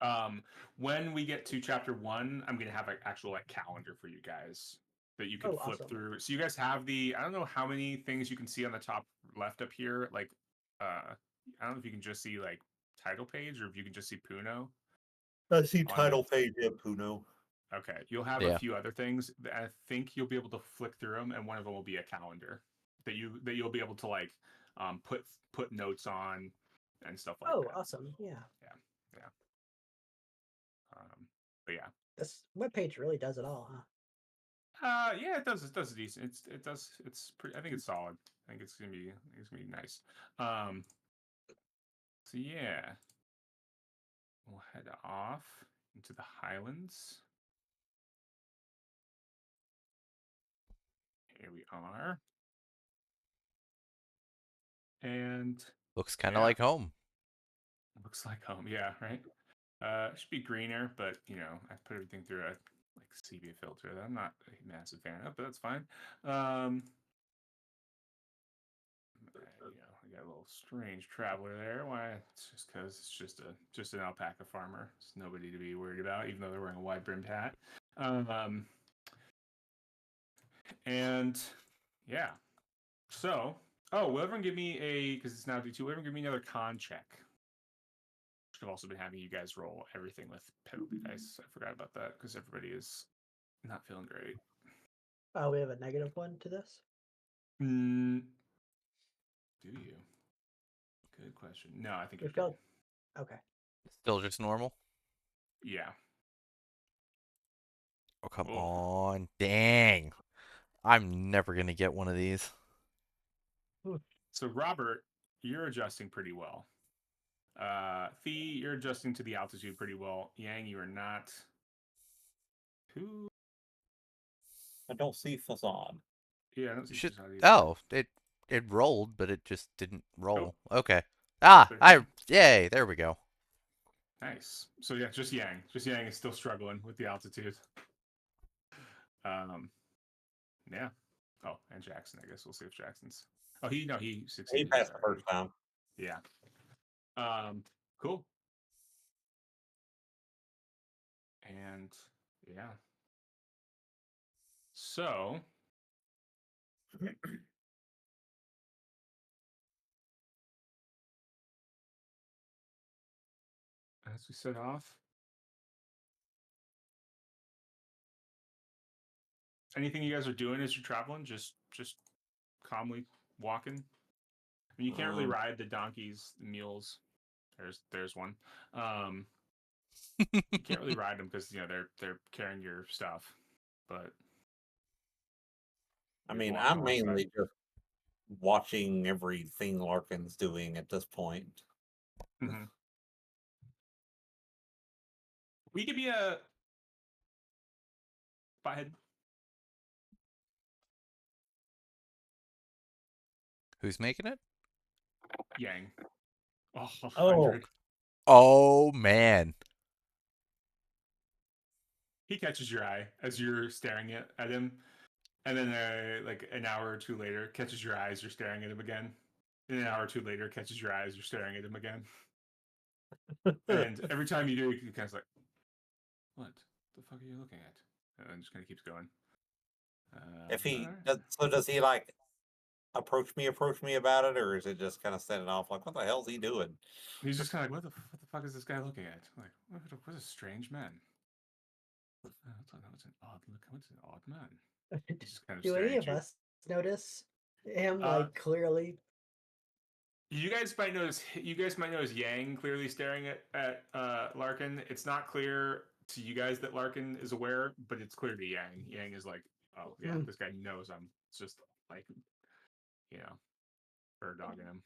Um, when we get to chapter 1, I'm gonna have an actual like calendar for you guys that you can Oh, flip awesome. through. So you guys have the I don't know how many things you can see on the top left up here. Like, I don't know if you can just see like title page or if you can just see Puno I see on your. title page of Puno. Okay, you'll have a Yeah. few other things. That I think you'll be able to flick through them, and one of them will be a calendar that you'll be able to like put notes on and stuff like Oh, that. awesome. Yeah. Yeah, yeah. But yeah. This webpage really does it all, huh? Yeah, it does. It does decent. It does. It's pretty. I think it's solid. I think it's gonna be. I think it's gonna be nice. Um. So yeah, we'll head off into the Highlands. Here we are. And Looks kind of yeah, like home. looks like home. Yeah, right. It should be greener, but you know, I put everything through a like sepia filter that I'm not a massive fan of, but that's fine. You know, I got a little strange traveler there. Why? It's just because it's just an alpaca farmer. It's nobody to be worried about, even though they're wearing a wide brimmed hat. Um, and yeah. So, oh, will everyone give me a because it's now D2. Will everyone give me another con check? Should have also been having you guys roll everything with penalty dice. I forgot about that because everybody is not feeling great. Oh, we have a -1 to this? Mm, do you? Good question. No, I think We you're good. felt okay. Still just normal. Yeah. Oh, come Oh. on. Dang. I'm never going to get one of these. So Robert, you're adjusting pretty well. Fee, you're adjusting to the altitude pretty well. Yang, you are not. Who? I don't see facade. Yeah, I don't see Should facade either. Oh, it rolled, but it just didn't Oh, roll. Okay. Ah, there you go. yay, there we go. Nice. So yeah, just Yang. Just Yang is still struggling with the altitude. Um, yeah. Oh, and Jackson. I guess we'll see if Jackson's. Oh, he He succeeded his passed the already. first time. Yeah. Cool. And yeah. So as we set off, anything you guys are doing as you're traveling, just calmly walking. I mean, you can't really ride the donkeys, the mules. There's one. Um, you can't really ride them because you know they're carrying your stuff. But I you're mean, walking I'm alongside. mainly just watching everything Larkin's doing at this point. Mm-hmm. We could be a ahead. Who's making it? Yang. Oh, Oh, 100. Oh, man. He catches your eye as you're staring at him, and then like an hour or two later, catches your eyes. You're staring at him again. And an hour or two later, catches your eyes. You're staring at him again. And every time you do, he kind of like, "What the fuck are you looking at?" And just kind of keeps going. if All he right. does, so does he like approach me about it, or is it just kind of set it off like, what the hell's he doing? He's just kind of like, what the fuck is this guy looking at? Like, what a strange man. What's an odd look? What's an odd man? He's just kind of Do any staring at of you. us notice him Uh, like clearly? you guys might notice. You guys might notice Yang clearly staring at Larkin. It's not clear to you guys that Larkin is aware, but it's clear to Yang. Yang is like, oh yeah, Mm. this guy knows I'm. It's just like, you know, bird dogging him.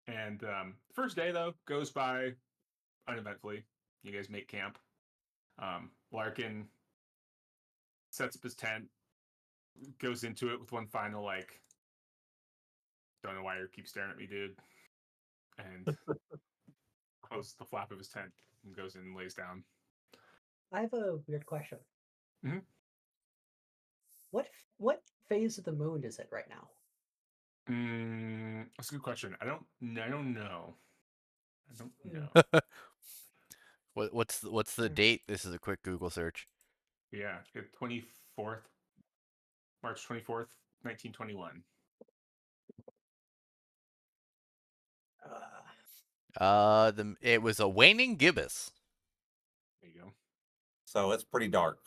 And first day though goes by uneventfully. You guys make camp. Larkin sets up his tent, goes into it with one final like, don't know why you keep staring at me, dude, and closes the flap of his tent and goes in and lays down. I have a weird question. Mhm. What phase of the moon is it right now? That's a good question. I don't know. I don't know. What's the date? This is a quick Google search. Yeah, 24th, March 24th, 1921. It was a waning gibbous. There you go. So it's pretty dark.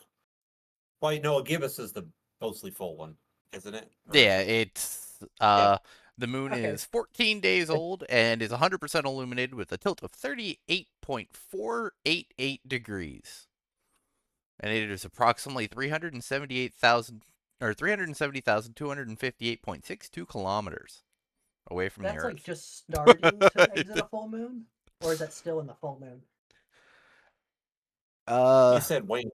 Wait, no, a gibbous is the mostly full one, isn't it? Or is Yeah, it? it's Yeah. the moon Okay. is 14 days old and is 100% illuminated with a tilt of 38.488 degrees. And it is approximately 378,000 or 370,258.62 kilometers away from the That's like Earth. just starting to exit a full moon, or is that still in the full moon? You said waning.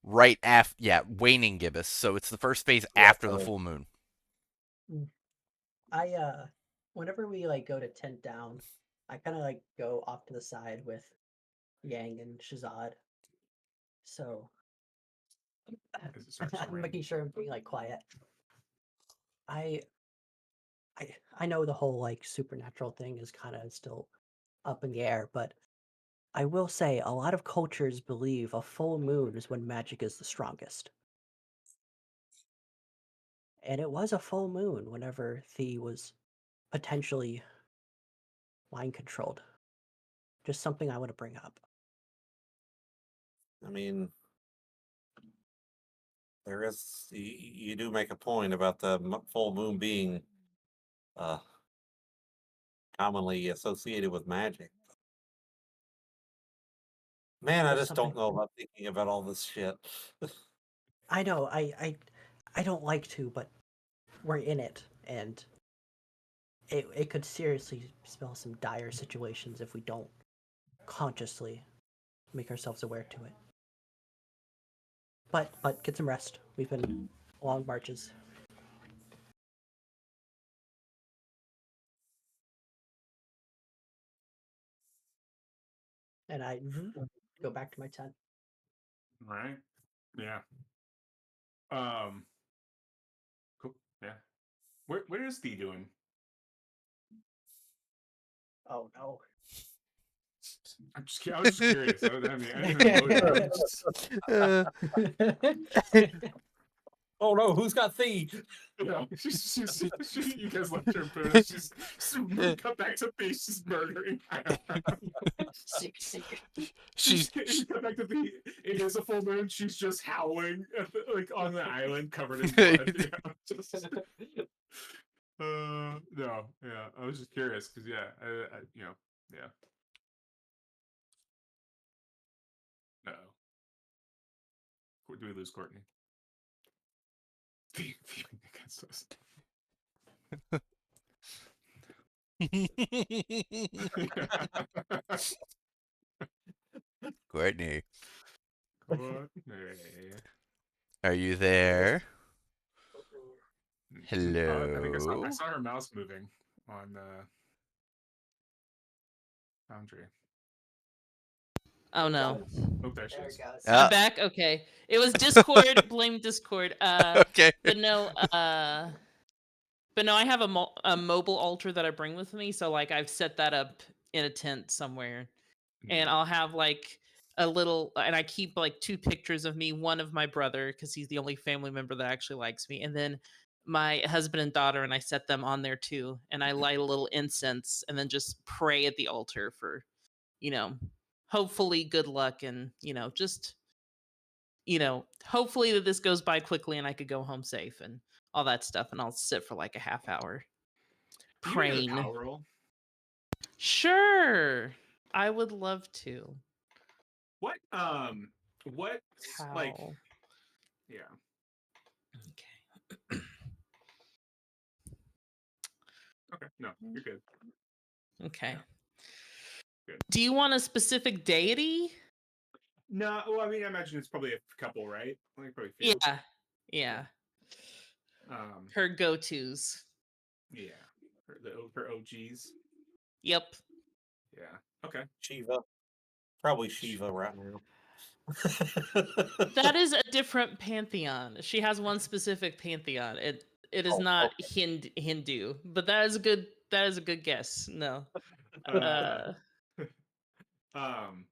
Right after, yeah, waning gibbous. So it's the first phase Yeah, after the so full moon. I whenever we like go to tent down, I kind of like go off to the side with Yang and Shazad. So As it starts to I'm rain. making sure I'm being like quiet. I I know the whole like supernatural thing is kind of still up in the air, but I will say a lot of cultures believe a full moon is when magic is the strongest. And it was a full moon whenever Thea was potentially mind controlled. Just something I want to bring up. I mean, there is you do make a point about the full moon being uh, commonly associated with magic. Man, I Just just something. don't know about thinking about all this shit. I know. I don't like to, but we're in it, and it could seriously spell some dire situations if we don't consciously make ourselves aware to it. But get some rest. We've been long marches. And I go back to my tent. Right? Yeah. Cool. Yeah. Where is Thea doing? Oh no. I was just curious. I mean, I didn't even motive. Uh, Oh no, who's got Thea? You know, you guys left her in Buddha. She's cut back to Thea. She's murdering. she's You cut back to Thea. It is a full moon. She's just howling, like on the island, covered in blood. You know, just. No, yeah. I was just curious because yeah, you know, yeah. No. Do we lose Courtney? Feuding against us. Courtney, Courtney. are you there? I think I Hello. saw her mouse moving on Foundry. Oh no. Oh, there she There is. it goes. I'm back. Okay. It was Discord. Blame Discord. Okay. But no. But no. I have a mobile altar that I bring with me. So like I've set that up in a tent somewhere, and I'll have like a little, and I keep like two pictures of me. One of my brother because he's the only family member that actually likes me, and then my husband and daughter, and I set them on there too. And I light a little incense, and then just pray at the altar for, you know, hopefully good luck and just hopefully that this goes by quickly and I could go home safe and all that stuff. And I'll sit for like a half hour Can you make us a praying. power roll? Sure. I would love to. What like How? yeah. Okay. Okay, no, you're good. Okay. Good. Do you want a specific deity? No, well, I mean, I imagine it's probably a couple, right? Like probably a few. Yeah. Um, Her go-tos. yeah, for OGs. Yep. Yeah. Okay. Shiva. Probably Shiva right now. That is a different pantheon. She has one specific pantheon. It is Oh, not okay. Hindu, but that is a good guess. No. Uh, um.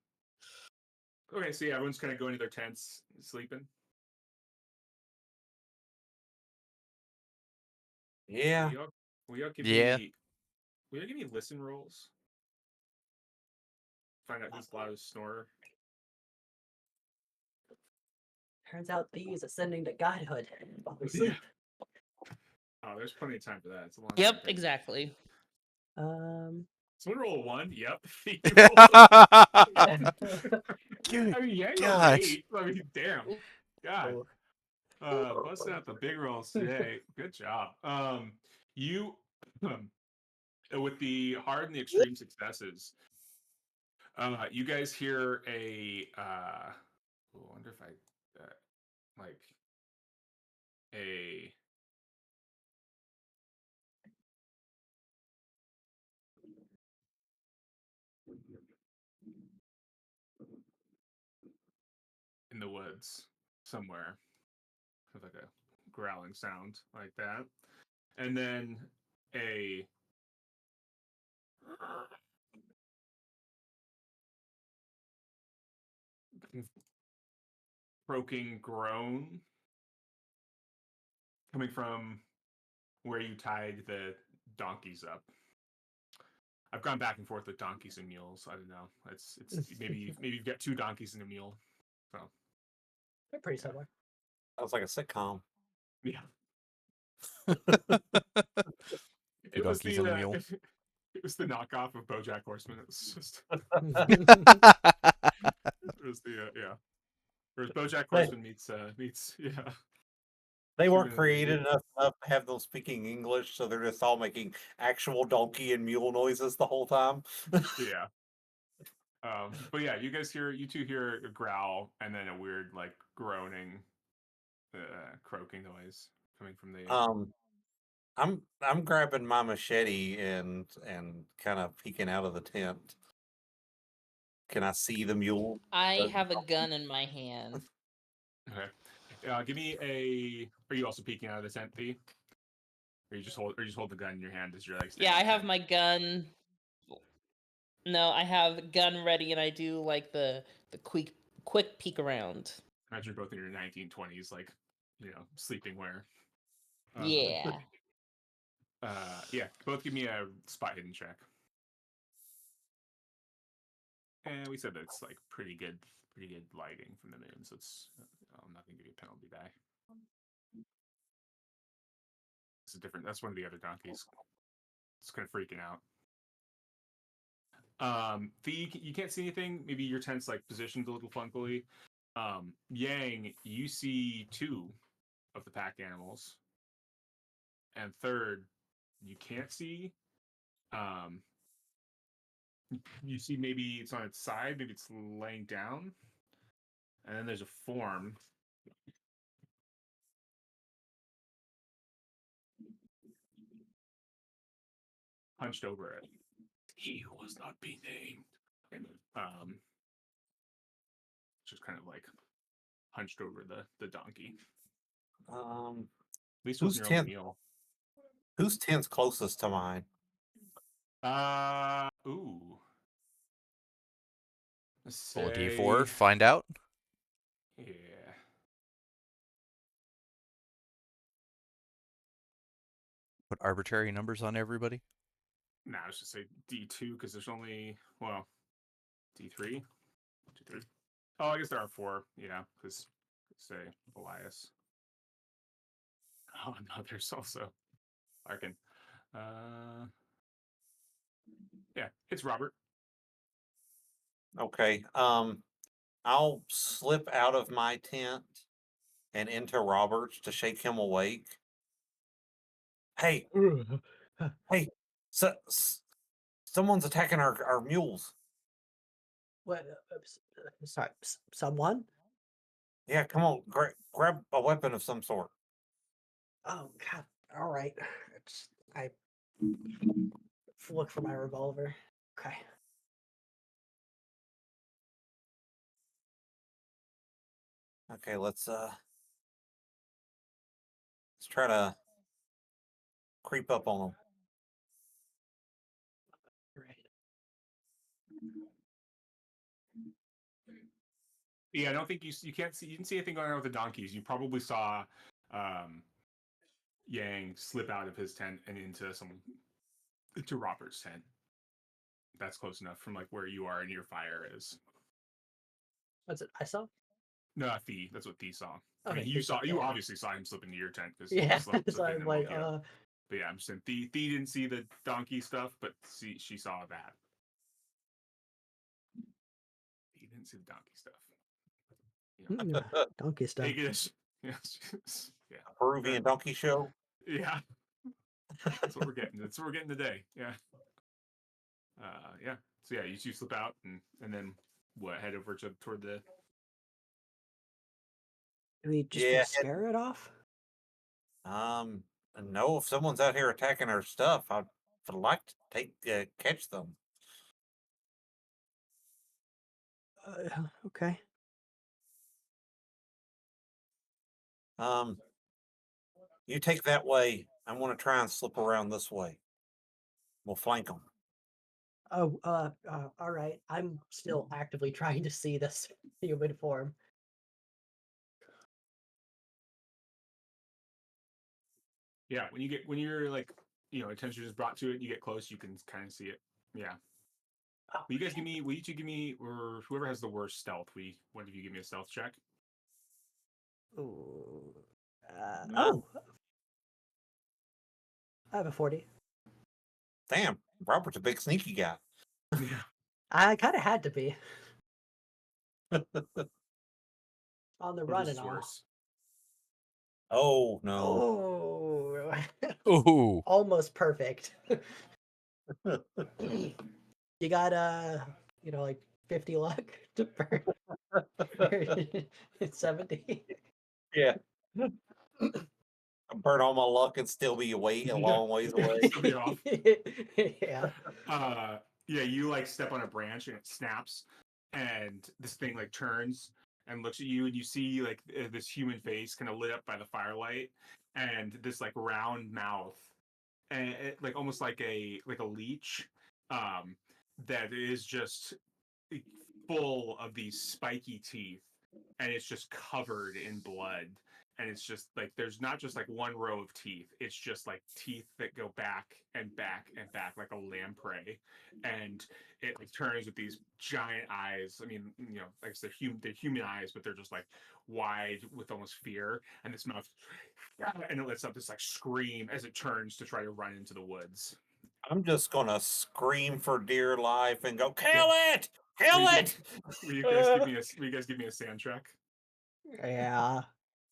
Okay, so yeah, everyone's kind of going to their tents, sleeping. Yeah. Will y'all give Yeah. me? Will y'all give me listen rolls? Find out who's the loudest snorer. Turns out these ascending to godhood while we sleep. Oh, there's plenty of time for that. It's a long Yep, campaign. exactly. Someone roll a 1. Yep. You Good I mean, Yang rolled an gosh. 8. I mean, damn. God. Busting out the big rolls today. Good job. You with the hard and the extreme successes, you guys hear a I wonder if I like a in the woods somewhere with like a growling sound like that, and then a croaking groan coming from where you tied the donkeys up. I've gone back and forth with donkeys and mules. I don't know. It's maybe you've got 2 donkeys and a mule. So They're pretty similar. Sounds like a sitcom. yeah, Two it was donkeys and a mule. it was the knockoff of BoJack Horseman. It was just it was the yeah. Or BoJack Horseman meets yeah. They weren't Human and creative donkey. enough to have them speaking English, so they're just all making actual donkey and mule noises the whole time. Yeah. But yeah, you two hear a growl and then a weird like groaning, croaking noise coming from the. Um, I'm grabbing my machete and kind of peeking out of the tent. Can I see the mule? I have a gun in my hand. Okay. Give me a. Are you also peeking out of the tent, Thee? Or you just hold the gun in your hand as you're like. Yeah, I have tent? my gun. No, I have gun ready, and I do like the quick peek around. Imagine you're both in your 1920s, like sleeping wear. Yeah. Yeah. Both give me a spot hidden check. And we said that it's like pretty good lighting from the moon, so it's I'm not gonna give you a penalty die. It's a different. That's one of the other donkeys. It's kind of freaking out. You can't see anything. Maybe your tent's like positioned a little funkily. Yang, you see 2 of the pack animals, and third, you can't see. Um, you see maybe it's on its side, maybe it's laying down, and then there's a form. Hunched over it. He was not be named. And, just kind of like hunched over the donkey. Um, At least it whose wasn't your own tent? meal. Whose tent's closest to mine? Ooh. Let's Roll a say, d4, find out. yeah. Put arbitrary numbers on everybody. Nah, I was just say D2 because there's only D3, 2, 3. Oh, I guess there are 4. Yeah, because say Elias. Oh no, there's also Larkin. Yeah, it's Robert. Okay. I'll slip out of my tent and into Robert's to shake him awake. Hey, hey, Someone's attacking our mules. What? Sorry, someone? Yeah, come on, grab a weapon of some sort. Oh God! All right. I look for my revolver. Okay. Okay, let's try to creep up on them. Right. Yeah, I don't think you can't see, you didn't see anything going on with the donkeys. You probably saw Yang slip out of his tent and into Robert's tent. That's close enough from like where you are and your fire is. What's it? I saw. No, Thee. That's what Thee saw. I Okay. mean, These you yeah. obviously saw him slip into your tent because Yeah. you slipped So in I'm and woke like, you up. But yeah, I'm just saying Thee didn't see the donkey stuff, but she saw that. Thee didn't see the donkey stuff. You know, donkey stuff. take it as yes, yeah, Peruvian donkey show. yeah. That's what we're getting. That's what we're getting today. Yeah. Yeah. So yeah, you two slip out and then what? Head over toward the. Do we just Yeah. scare it off? No, if someone's out here attacking our stuff, I'd like to catch them. Okay. You take that way. I want to try and slip around this way. We'll flank them. Oh, all right. I'm still actively trying to see this human form. Yeah, when you're like attention is brought to it, you get close, you can kind of see it. Yeah. Oh, Will you guys give me? Will you two give me, or whoever has the worst stealth? One of you give me a stealth check. ooh. No. I have a 40. Damn, Robert's a big sneaky guy. Yeah. I kind of had to be on the run Whoever's and is all. worse. Oh no. Oh, Ooh. almost perfect. You got like 50 luck to burn 70. Yeah. Burn all my luck and still be away a long ways away. Still be off. Yeah. Yeah, you like step on a branch and it snaps, and this thing like turns and looks at you, and you see like this human face kind of lit up by the firelight, and this like round mouth, and like almost like a leech, um, that is just full of these spiky teeth, and it's just covered in blood, and it's just like there's not just like one row of teeth, it's just like teeth that go back and back and back like a lamprey, and it like turns with these giant eyes. I mean, like they're human eyes, but they're just like wide with almost fear, and this mouth, and it lets up this like scream as it turns to try to run into the woods. I'm just gonna scream for dear life and go, kill it! Will Kill you it! Will you guys give me a Will you guys give me a sand check? Yeah.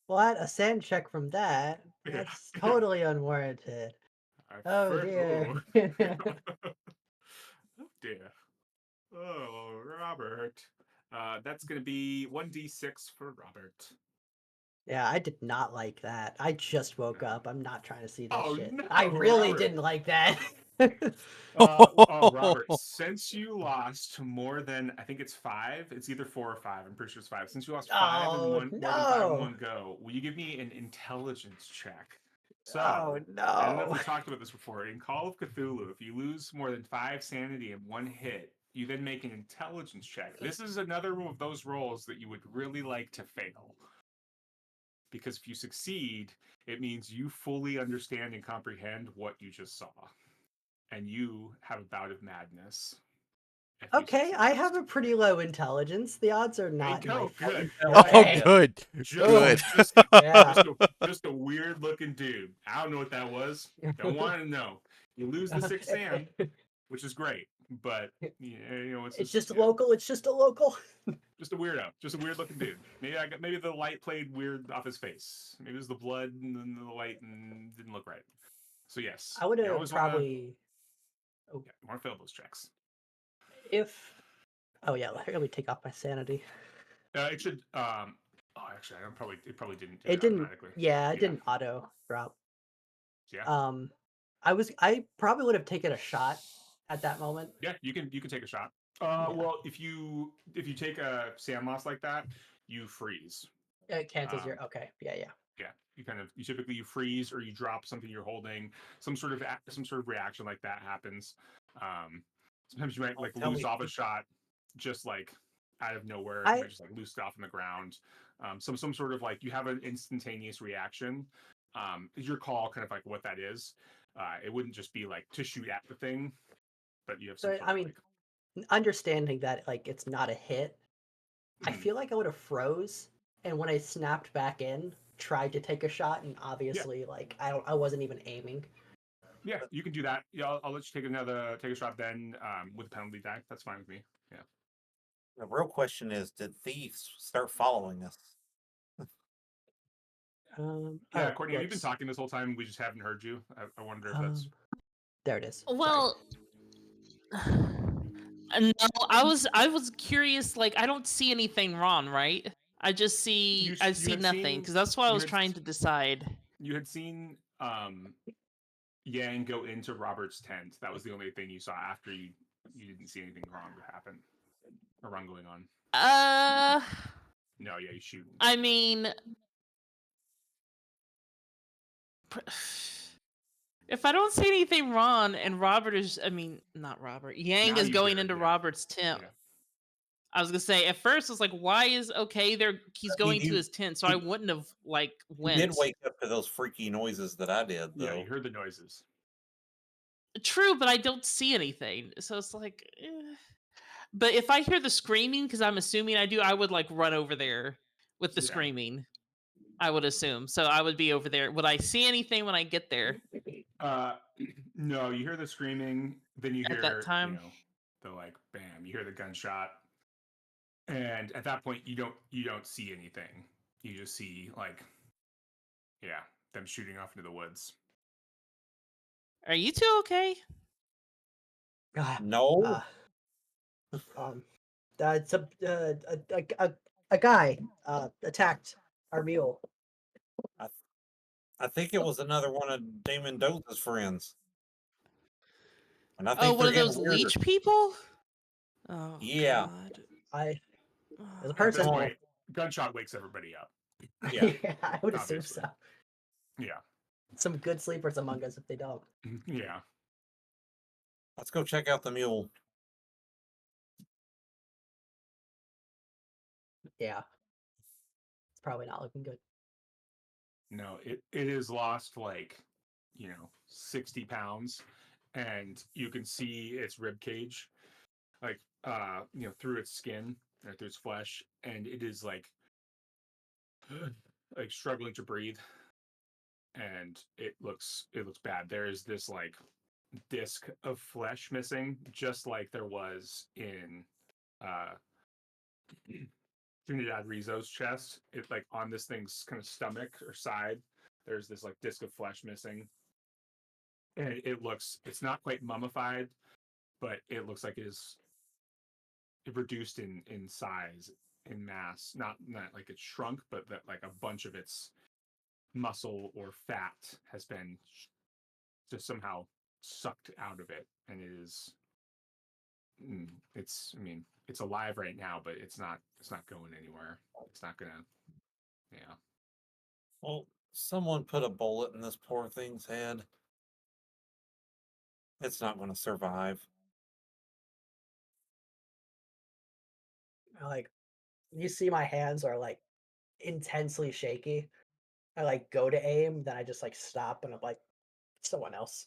What? A sand check from that? Yeah, That's yeah. totally unwarranted. Oh dear. Oh dear. Oh, Robert. That's gonna be 1d6 for Robert. Yeah, I did not like that. I just woke up. I'm not trying to see this Oh shit. no, I really Robert. didn't like that. Robert, since you lost more than, I think it's 5, it's either 4 or 5. I'm pretty sure it's 5. Since you lost 5 in Oh one, more than 5 in no. one go, will you give me an intelligence check? Oh So, I don't know if no. we talked about this before. In Call of Cthulhu, if you lose more than 5 sanity in one hit, you then make an intelligence check. This is another of those rolls that you would really like to fail. Because if you succeed, it means you fully understand and comprehend what you just saw. And you have a bout of madness. Okay, I have a pretty low intelligence. The odds are There you not in my go. Good. Oh, Okay. good. Good. Yeah. Just a weird looking dude. I don't know what that was. Don't want to know. You lose the 6 sand, which is great, but It's just local. It's just a local. just a weirdo, just a weird looking dude. Maybe the light played weird off his face. Maybe it was the blood and then the light and didn't look right. So yes, I would you have always want to. probably Oh, Yeah, you want to fail those checks. if oh yeah, let me take off my sanity. It should. Oh, actually, it probably didn't do It it didn't. automatically. Yeah, it Yeah. didn't auto drop. Yeah. I probably would have taken a shot at that moment. Yeah, you can take a shot. Yeah. Well, if you take a sand loss like that, you freeze. It cancels Um, your. Okay. Yeah. Yeah. yeah, you typically you freeze or you drop something you're holding. Some sort of reaction like that happens. Sometimes you might Oh, like tell lose me, off a shot, just like out of nowhere. You I might just like lose it off on the ground. Some sort of like you have an instantaneous reaction. Is your call kind of like what that is? It wouldn't just be like to shoot at the thing, but you have some so sort I of mean, like. understanding that like it's not a hit, I Mhm. feel like I would have froze, and when I snapped back in, tried to take a shot, and Yeah, obviously like I wasn't even aiming. yeah, you can do that. Yeah, I'll let you take a shot then with a penalty die. That's fine with me. Yeah. the real question is, did thieves start following us? Yeah, Oh, Courtney, have you been whoops. talking this whole time? We just haven't heard you. I wonder if that's. There it is. Sorry. Well, no, I was curious. Like, I don't see anything wrong, right? I You see had nothing seen because that's what I you was had trying to decide. you had seen Yang go into Robert's tent. That was the only thing you saw after you didn't see anything wrong happen or wrong going on. Uh, No, yeah, you shoot. I mean, if I don't see anything wrong and Robert is, I mean, not Robert, Yang Now is you going hear it. into Yeah, Robert's tent. yeah, I was gonna say at first I was like, why is okay? There, he's He going to do his tent, so I he, wouldn't have like he did went. wake up to those freaky noises that I did, yeah. You though. heard the noises. True, but I don't see anything, so it's like. But if I hear the screaming, because I'm assuming I do, I would like run over there with the Yeah. screaming. I would assume. So I would be over there. Would I see anything when I get there Uh, no, you hear the screaming, then you at that hear time? the like bam. You hear the gunshot, and at that point you don't see anything. You just see like yeah them shooting off into the woods. Are you two okay? Ah, No, um, it's a guy attacked our mule. I, I think it was another one of Damon Doza's friends, and I Oh, think one they're of getting those weirder. leech people? Oh Yeah, God. I as a At this person. no, point, gunshot wakes everybody up. yeah. Yeah, I would assume Obviously, so. yeah, Some good sleepers among us if they don't. yeah. Let's go check out the mule. Yeah, it's probably not looking good. No, it is lost like 60 pounds, and you can see its rib cage like through its skin or through its flesh, and it is like struggling to breathe, and it looks bad. There is this like disc of flesh missing, just like there was in uh Trinidad Rizzo's chest. It like on this thing's kind of stomach or side, there's this like disc of flesh missing, and it's not quite mummified, but it looks like it is reduced in size, in mass. Not like it's shrunk, but that like a bunch of its muscle or fat has been just somehow sucked out of it, and it is it's I mean it's alive right now, but it's not going anywhere. It's not gonna yeah. Well, someone put a bullet in this poor thing's head. It's not going to survive. Like you see, my hands are like intensely shaky. I like go to aim, then I just like stop and I'm like, someone else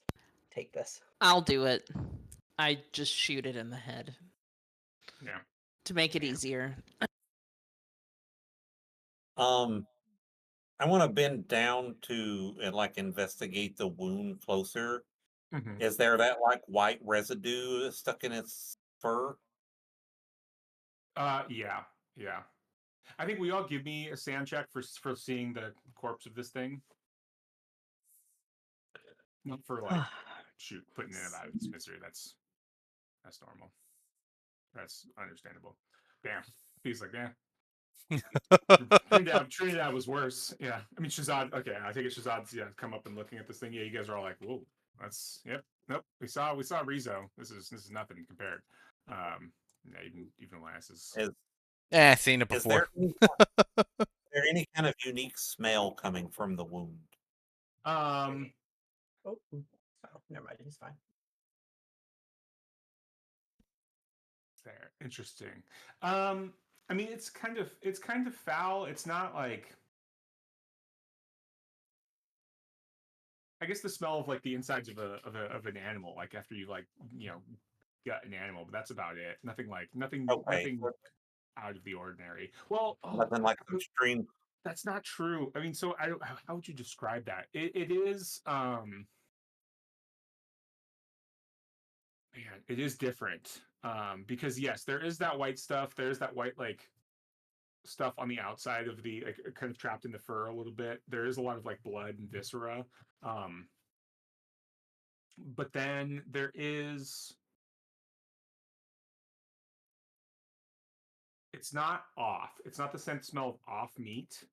take this. I'll do it. I just shoot it in the head Yeah. to make it Yeah. easier. Um, I want to bend down to and like investigate the wound closer. Mhm. Is there that like white residue stuck in its fur? Yeah. Yeah. I think we all give me a sand check for seeing the corpse of this thing. Not for like putting it out of its misery. That's normal. That's understandable. Damn. He's like, yeah. Trinidad was worse. Yeah. I mean, Shazad. Okay, I think it's Shazad's. Yeah, come up and looking at this thing. Yeah, you guys are all like, whoa, that's yep. Nope. We saw Rizzo. This is nothing compared. Yeah, even Elias is. Seen it Is before. there any kind of unique smell coming from the wound? Oh, never mind. He's fine. There. Interesting. I mean, it's kind of foul. It's not like. I guess the smell of like the insides of an animal, like after you like gut an animal, but that's about it. Nothing Okay, out of the ordinary. Well, nothing like extreme. that's not true. I mean, so I don't. How would you describe that? It is man, it is different. Because yes, there is that white stuff. There's that white like stuff on the outside of the like kind of trapped in the fur a little bit. There is a lot of like blood and viscera. But then there is. It's not off. It's not the scent smell of off meat.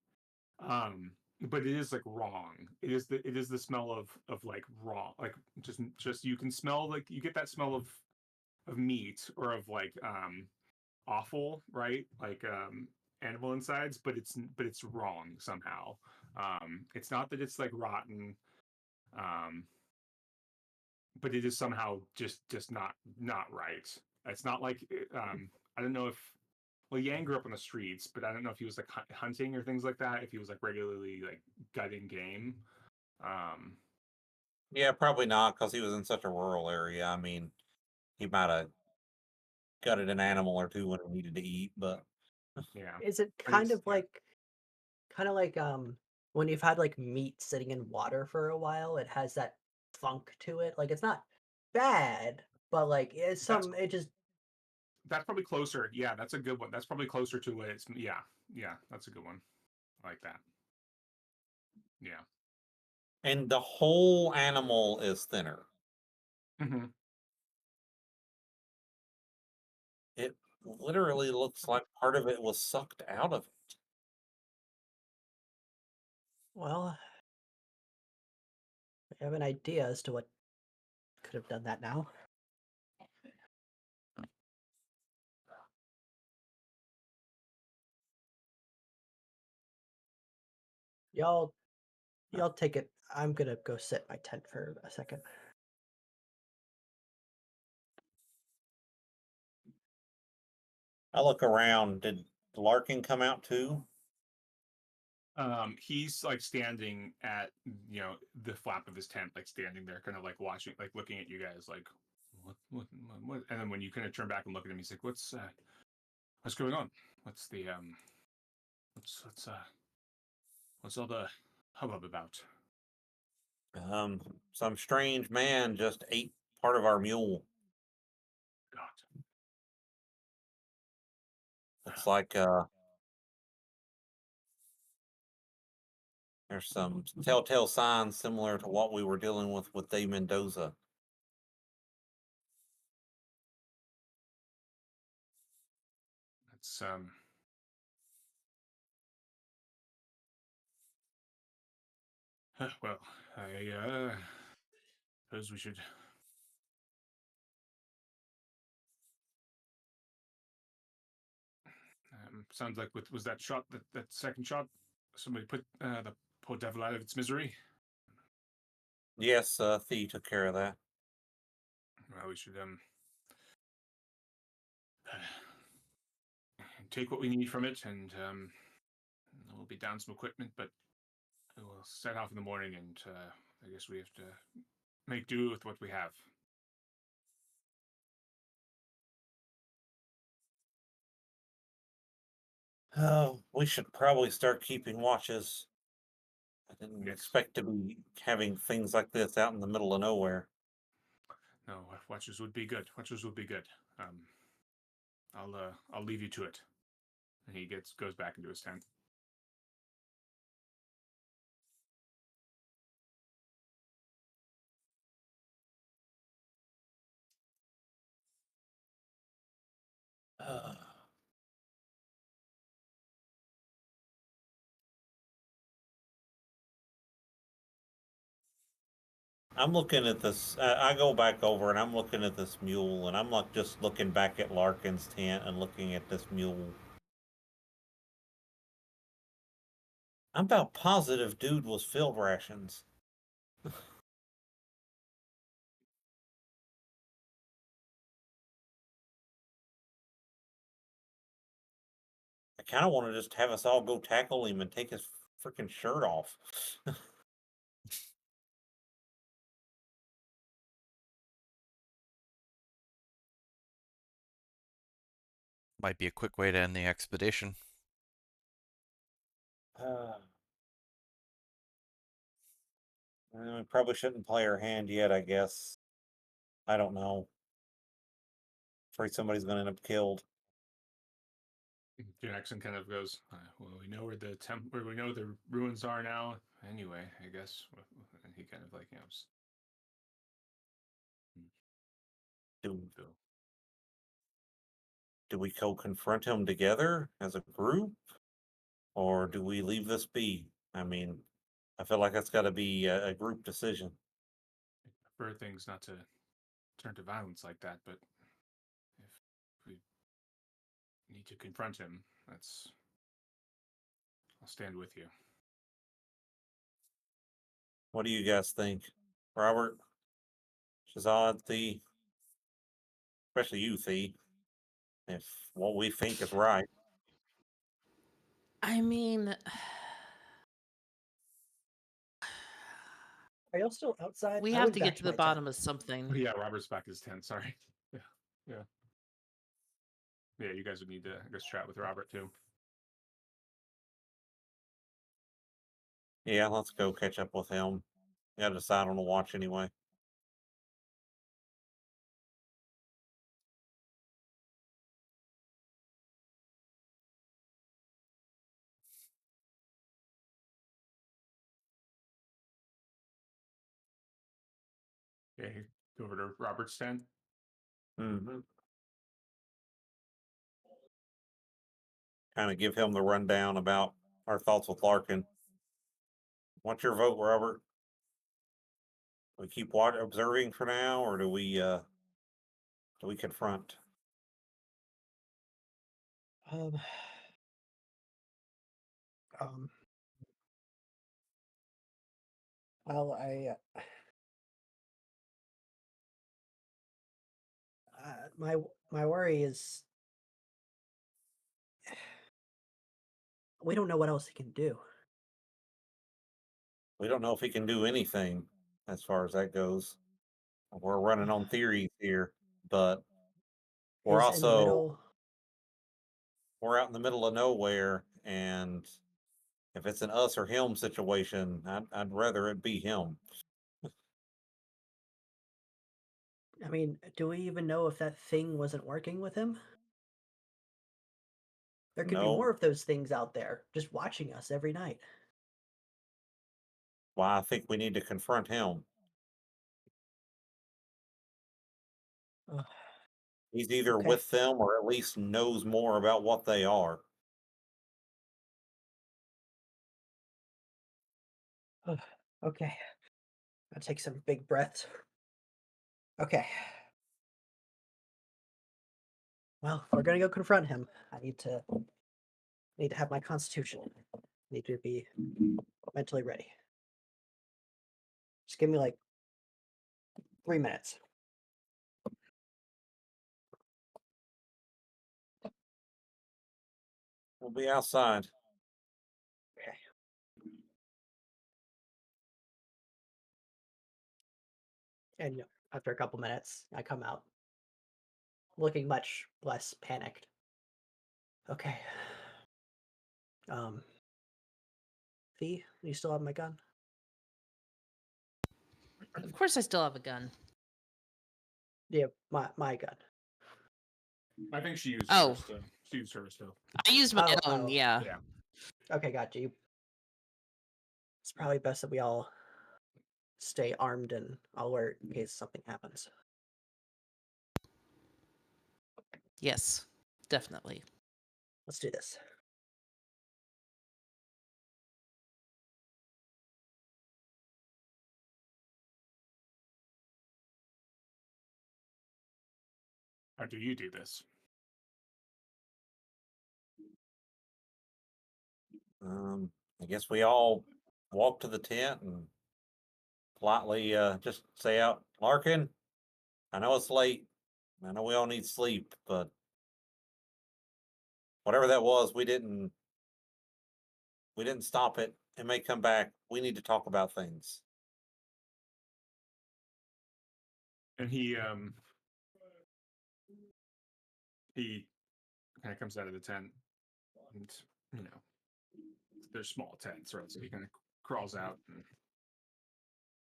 But it is like wrong. It is the smell of like raw, like just you can smell like you get that smell of meat or of like offal, right? Like animal insides, but it's wrong somehow. It's not that it's like rotten, um, but it is somehow just not right. It's not like I don't know if well, Yang grew up on the streets, but I don't know if he was like hunting or things like that. If he was like regularly like gutting game. Um, Yeah, probably not because he was in such a rural area. I mean, he might have gutted an animal or two when he needed to eat, but yeah, Is it but it's yeah. kind of like when you've had like meat sitting in water for a while, it has that funk to it. Like it's not bad, but like it's That's it just probably closer. Yeah, that's a good one. That's probably closer to what it's. Yeah, that's a good one. I like that. Yeah. and the whole animal is thinner. Mm-hmm. It literally looks like part of it was sucked out of it. well, I have an idea as to what could have done that now. Y'all y'all take it. I'm gonna go sit in my tent for a second. I look around. Did Larkin come out too? He's like standing at the flap of his tent, like standing there, kind of like watching, like looking at you guys, like what? And then when you kind of turn back and look at him, he's like, what's going on? What's the what's all the hubbub about? Some strange man just ate part of our mule. God. Looks like there's some telltale signs similar to what we were dealing with Dave Mendoza. That's well, I suppose we should. Sounds like was that shot that second shot? Somebody put the poor devil out of its misery. Yes, Thee took care of that. Well, we should take what we need from it, and we'll be down some equipment, but we'll set off in the morning, and I guess we have to make do with what we have. Oh, we should probably start keeping watches. I didn't Yes. expect to be having things like this out in the middle of nowhere. No, watchers would be good. Watchers would be good. Um, I'll leave you to it. And he goes back into his tent. I'm looking at this. I go back over and I'm looking at this mule, and I'm like just looking back at Larkin's tent and looking at this mule. I'm about positive dude was field rations. I kind of want to just have us all go tackle him and take his freaking shirt off. Might be a quick way to end the expedition. We probably shouldn't play our hand yet, I guess. I don't know. Afraid somebody's gonna end up killed. Jackson kind of goes, well, we know where we know the ruins are now. Anyway, I guess. And he kind of like, Do, so, do we go confront him together as a group? Or do we leave this be? I mean, I feel like that's got to be a group decision. I prefer things not to turn to violence like that, but if we need to confront him, I'll stand with you. What do you guys think? Robert? Shazad, Thee? Especially you, Thee. If what we think is right. I mean, Are y'all still outside? we I have went to back get to to the my tent. bottom of something. Yeah, Robert's back his tent. Sorry. Yeah. Yeah, you guys would need to, I guess, chat with Robert too. Yeah, let's go catch up with him. Got to decide on the watch anyway. Yeah, go over to Robert's tent. Mm-hmm. Kind of give him the rundown about our thoughts with Larkin. What's your vote, Robert? We keep observing for now, or do we confront? Um, um, well, my worry is we don't know what else he can do. We don't know if he can do anything as far as that goes. We're running on theories here, but we're He's in the also middle. we're out in the middle of nowhere, and if it's an us or him situation, I'd rather it be him. I mean, do we even know if that thing wasn't working with him? There could be No, more of those things out there just watching us every night. why I think we need to confront him. Ugh, He's either okay. with them or at least knows more about what they are. Ugh, okay. I'll take some big breaths. Okay. Well, if we're gonna go confront him, I need to have my constitution. Need to be mentally ready. Just give me like 3 minutes. We'll be outside. Okay. And after a couple minutes, I come out looking much less panicked. Okay. Fee, you still have my gun? Of course, I still have a gun. Yeah, my gun. I think she used Oh. hers still. She used hers still. I used my Oh, own, oh. yeah. Yeah. Okay, got you. It's probably best that we all stay armed and alert in case something happens. Yes, definitely. Let's do this. How do you do this? I guess we all walk to the tent and politely just say out, Larkin, I know it's late. I know we all need sleep, but whatever that was, we didn't stop it. It may come back. We need to talk about things. And he kind of comes out of the tent, and you know, they're small tents, right? So he kind of crawls out and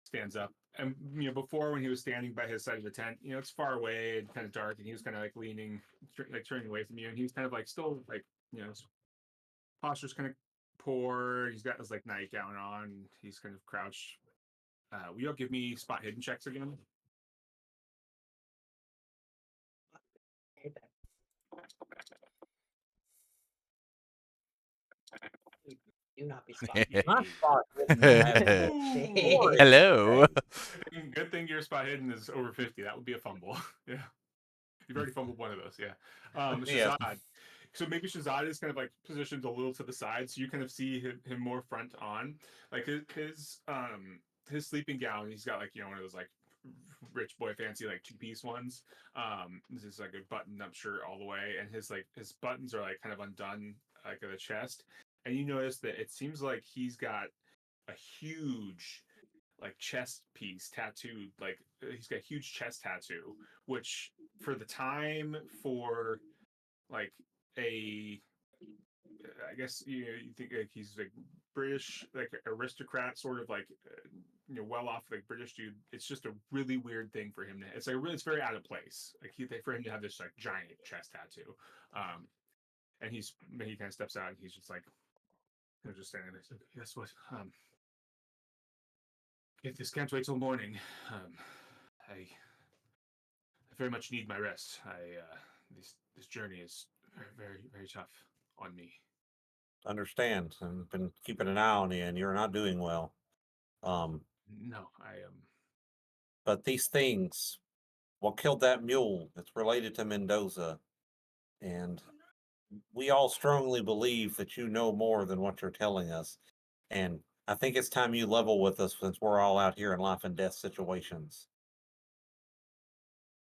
stands up. And before when he was standing by his side of the tent, it's far away and kind of dark, and he was kind of like leaning, like turning away from you, and he was kind of like still like his posture's kind of poor. He's got his like nightgown on. He's kind of crouched. Will you all give me spot hidden checks again? Do not be spotted. Not spot hidden, I have Ooh. Hello. Good thing your spot hidden is over 50. That would be a fumble. Yeah. You've already fumbled one of those. Yeah. Yes. Shazad. So maybe Shazad is kind of like positioned a little to the side, so you kind of see him more front on. Like his sleeping gown, he's got like one of those like rich boy fancy like two-piece ones. This is like a button-up shirt all the way, and his buttons are like kind of undone like at the chest. And you notice that it seems like he's got a huge like chest piece tattooed, like he's got a huge chest tattoo, which for the time, for like a I guess you think like he's like British, like aristocrat, sort of like well off like British dude. It's just a really weird thing for him to. It's like really, it's very out of place. Like for him to have this like giant chest tattoo, and he kind of steps out and he's just like just standing there. He's like, guess what? If this can't wait till morning, I very much need my rest. This journey is very very very tough on me. Understand. And been keeping an eye on you, and you're not doing well. No, I But these things, what killed that mule? It's related to Mendoza, and we all strongly believe that you know more than what you're telling us. And I think it's time you level with us since we're all out here in life and death situations.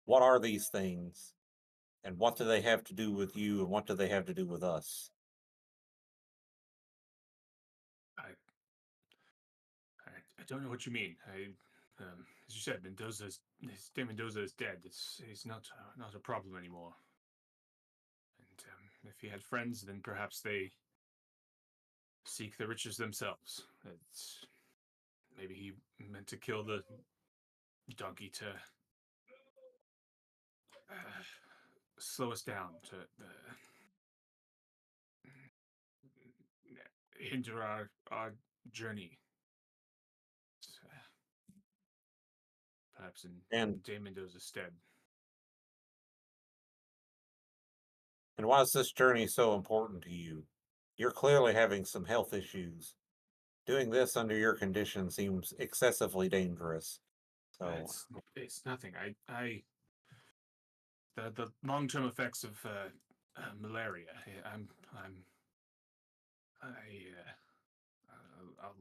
What are these things? And what do they have to do with you? And what do they have to do with us? I I don't know what you mean. As you said, Mendoza is dead. He's not a problem anymore. And if he had friends, then perhaps they seek the riches themselves. Maybe he meant to kill the donkey to slow us down, to hinder our journey. Perhaps in And Dame Mendoza's stead. and why is this journey so important to you? You're clearly having some health issues. Doing this under your condition seems excessively dangerous. So It's nothing. The long term effects of malaria.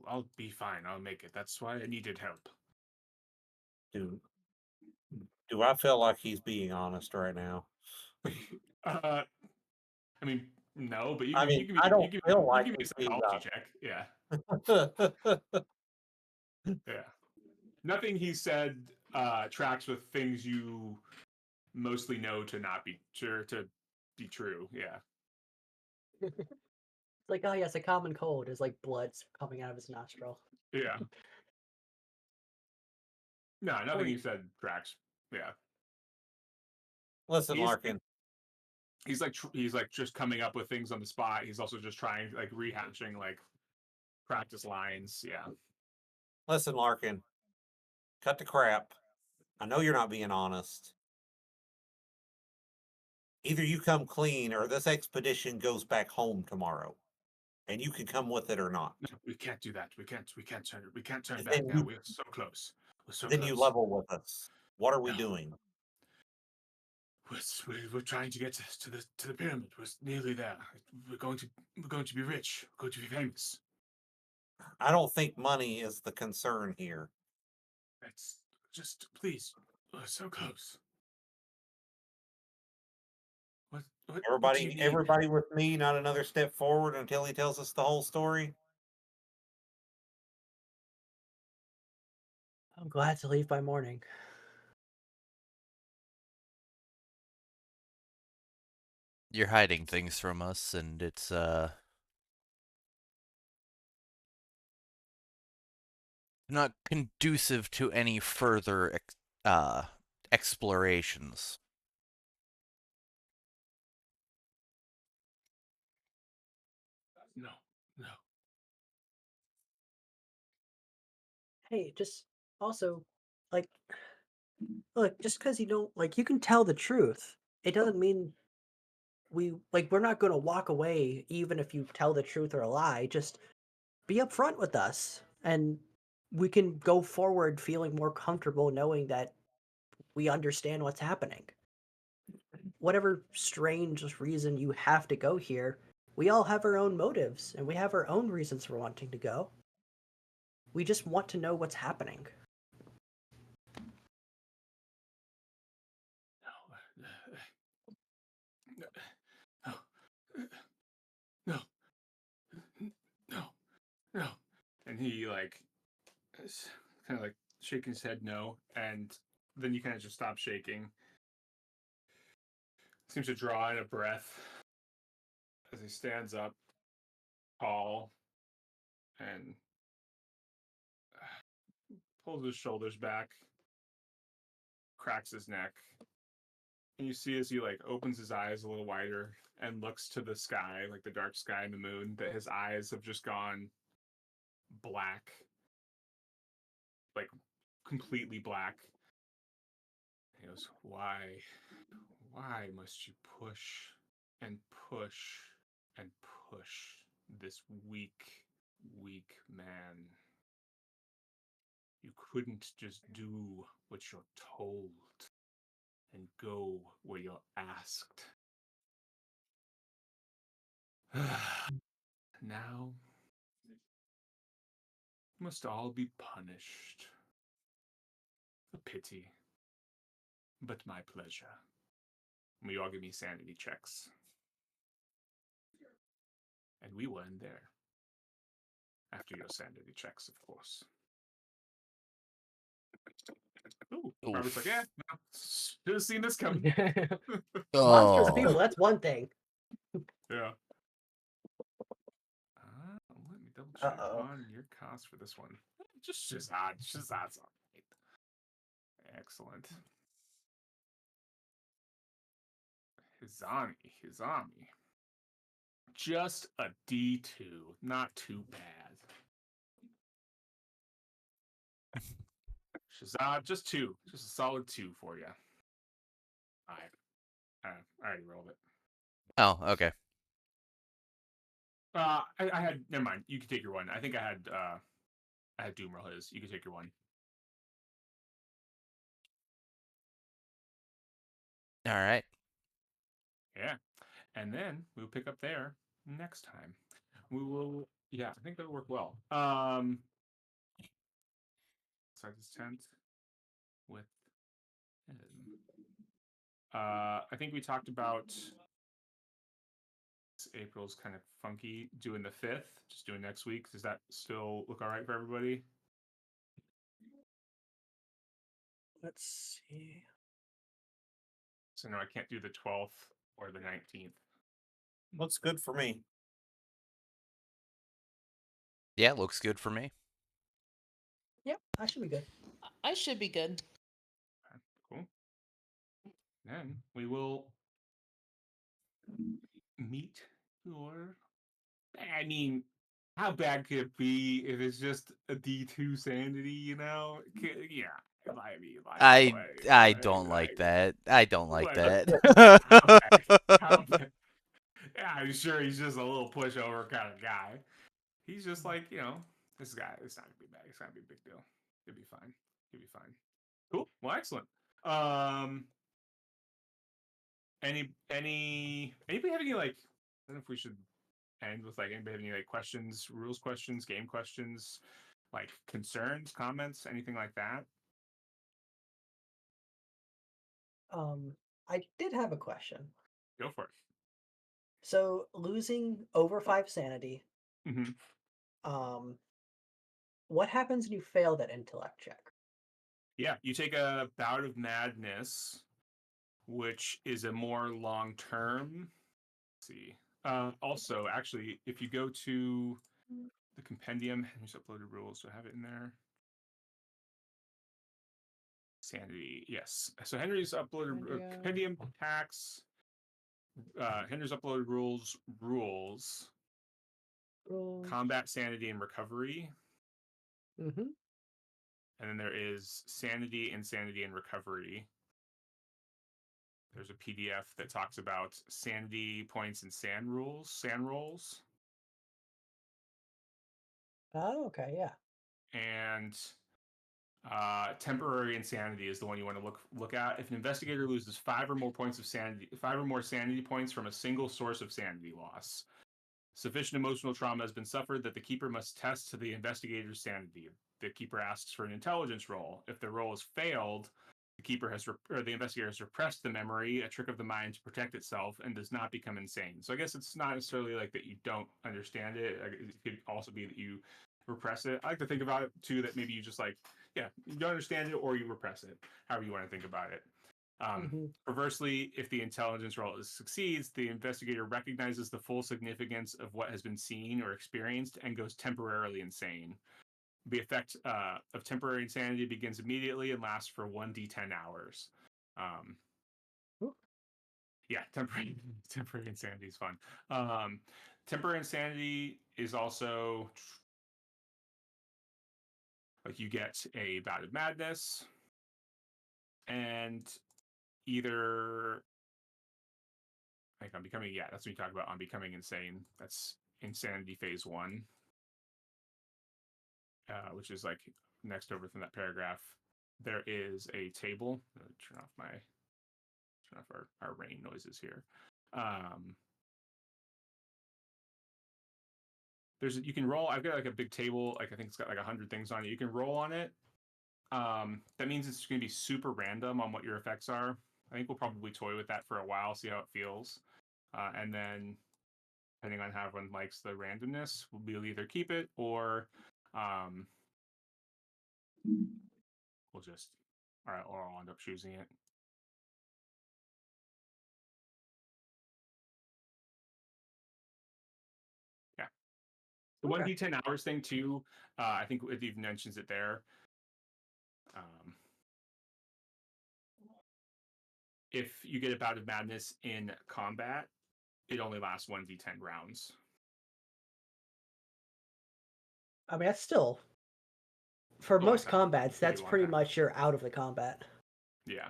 I'll be fine. I'll make it. That's why I needed help. do do I feel like he's being honest right now? I mean, no, but I mean, I don't feel you like give me a he's being psychology check. Yeah, honest. yeah. Nothing he said tracks with things you mostly know to not be sure to be true. Yeah, It's like, oh yes, a common cold is like blood's coming out of his nostril. yeah. No, nothing Or he said tracks. Yeah, Listen, he's Larkin. he's like just coming up with things on the spot. He's also just trying like rehashing like practice lines. Yeah. Listen, Larkin. Cut the crap. I know you're not being honest. Either you come clean or this expedition goes back home tomorrow. And you can come with it or not. No, we can't do that. We can't turn And back now. We're so close. We're so then you close. level with us. What are we No. doing? We're trying to get to the pyramid. We're nearly there. We're going to be rich. We're going to be famous. I don't think money is the concern here. It's just please. We're so close. What do you need? Everybody with me, not another step forward until he tells us the whole story. I'm glad to leave by morning. You're hiding things from us, and it's not conducive to any further explorations. No, no. Hey, just also, like, look, just because you don't, like, you can tell the truth. It doesn't mean we're not going to walk away even if you tell the truth or a lie. Just be upfront with us, and we can go forward feeling more comfortable knowing that we understand what's happening. Whatever strange reason you have to go here, we all have our own motives and we have our own reasons for wanting to go. We just want to know what's happening. No, no, no, no. And he like kind of like shaking his head no, and then you kind of just stop shaking. Seems to draw in a breath as he stands up, tall, and pulls his shoulders back, cracks his neck. And you see as he like opens his eyes a little wider and looks to the sky, like the dark sky and the moon, that his eyes have just gone black, like completely black. He goes, why must you push and push and push this weak man? You couldn't just do what you're told and go where you're asked. Now must all be punished. A pity, but my pleasure. Will you all give me sanity checks? And we will end there. After your sanity checks, of course. Ooh, Robert's like, yeah, no, should have seen this coming. Monstrous Oh, people, that's one thing. Yeah. Let me double check Uh-oh. on your cost for this one. Just Shazad's all right. Excellent. Hizami. Just a D2. Not too bad. Shazad, just 2. Just a solid 2 for you. Alright. I already rolled it. oh, okay. I had, never mind. You can take your one. I think I had Doom roll his. You can take your one. All right. Yeah. And then we'll pick up there next time. We will, yeah, I think that'll work well. Start this tent with him. I think we talked about April's kind of funky doing the 5th, just doing next week. Does that still look all right for everybody? Let's see. So no, I can't do the 12th or the 19th. Looks good for me. Yeah, looks good for me. Yep, I should be good. I should be good. Okay, cool. Then we will meet your. I mean, how bad could it be if it's just a D2 sanity? You know? Yeah. I mean, I don't like that. I don't like that. how bad? Yeah, I'm sure he's just a little pushover kind of guy. He's just like, this guy. It's not gonna be bad. It's not gonna be a big deal. It'll be fine. It'll be fine. Cool. Well, excellent. Anybody have any like? I don't know if we should end with like anybody have any like questions, rules questions, game questions, like concerns, comments, anything like that? I did have a question. Go for it. So losing over 5 sanity, Hmm. um, what happens when you fail that intellect check? Yeah, you take a bout of madness, which is a more long term. See. Also, actually, if you go to the compendium, Henry's uploaded rules. Do I have it in there? Sanity, yes. So Henry's uploaded compendium tax. Henry's uploaded rules, Rules. combat, sanity, and recovery. Mhm. And then there is sanity, insanity, and recovery. There's a PDF that talks about sanity points and sand rolls. Oh, okay, yeah. And temporary insanity is the one you want to look at. If an investigator loses 5 or more sanity points from a single source of sanity loss, sufficient emotional trauma has been suffered that the keeper must test to the investigator's sanity. The keeper asks for an intelligence roll. If the roll has failed, the investigator has repressed the memory, a trick of the mind to protect itself, and does not become insane. So I guess it's not necessarily like that you don't understand it. It could also be that you repress it. I like to think about it too that maybe you just like, yeah, you don't understand it or you repress it, however you want to think about it. Mhm. Reversely, if the intelligence roll succeeds, the investigator recognizes the full significance of what has been seen or experienced and goes temporarily insane. The effect of temporary insanity begins immediately and lasts for 1d10 hours. Um, Ooh. yeah, temporary insanity is fun. Temporary insanity is also like you get a bout of madness, and either like on becoming, yeah, that's what you talk about on becoming insane. That's insanity phase 1, which is like next over from that paragraph. There is a table. Turn off our rain noises here. You can roll. I've got like a big table. Like I think it's got like 100 things on it. You can roll on it. That means it's going to be super random on what your effects are. I think we'll probably toy with that for a while, see how it feels, and then depending on how everyone likes the randomness, we'll either keep it or we'll just or I'll end up choosing it. Yeah. The Okay. 1d10 hours thing too, I think it even mentions it there. If you get a bout of madness in combat, it only lasts 1d10 rounds. I mean, that's still for Oh, most combats, pretty that's long pretty time. much you're out of the combat. Yeah.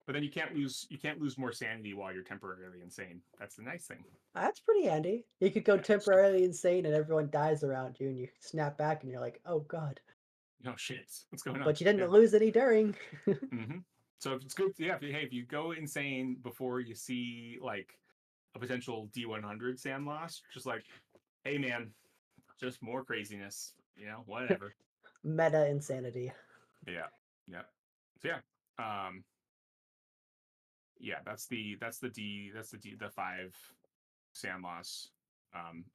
But then you can't lose more sanity while you're temporarily insane. That's the nice thing. That's pretty handy. You could go Yeah, temporarily insane and everyone dies around you and you snap back and you're like, "Oh god." no shit. What's going on? But you didn't Yeah. lose any during. Mm-hmm. So if it's good, yeah. If you go insane before you see like a potential D100 sand loss, just like, hey man, just more craziness. Whatever. Meta insanity. Yeah. Yeah. So yeah. Yeah, the 5 sand loss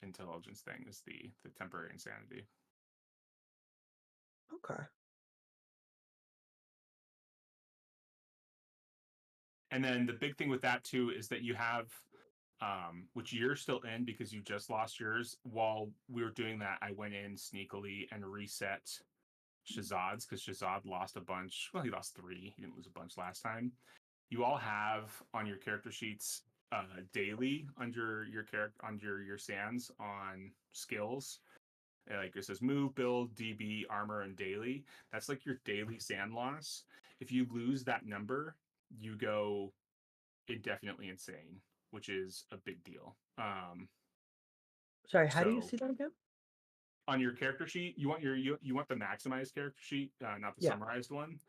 intelligence thing is the temporary insanity. Okay. And then the big thing with that too is that you have which you're still in because you just lost yours. While we were doing that, I went in sneakily and reset Shazad's because Shazad lost a bunch. Well, he lost 3. He didn't lose a bunch last time. You all have on your character sheets daily under your sands on skills. Like it says move, build, DB, armor, and daily. That's like your daily sand loss. If you lose that number, you go indefinitely insane, which is a big deal. Sorry, how do you So see that again? on your character sheet, you want the maximized character sheet, not the Yeah. summarized one.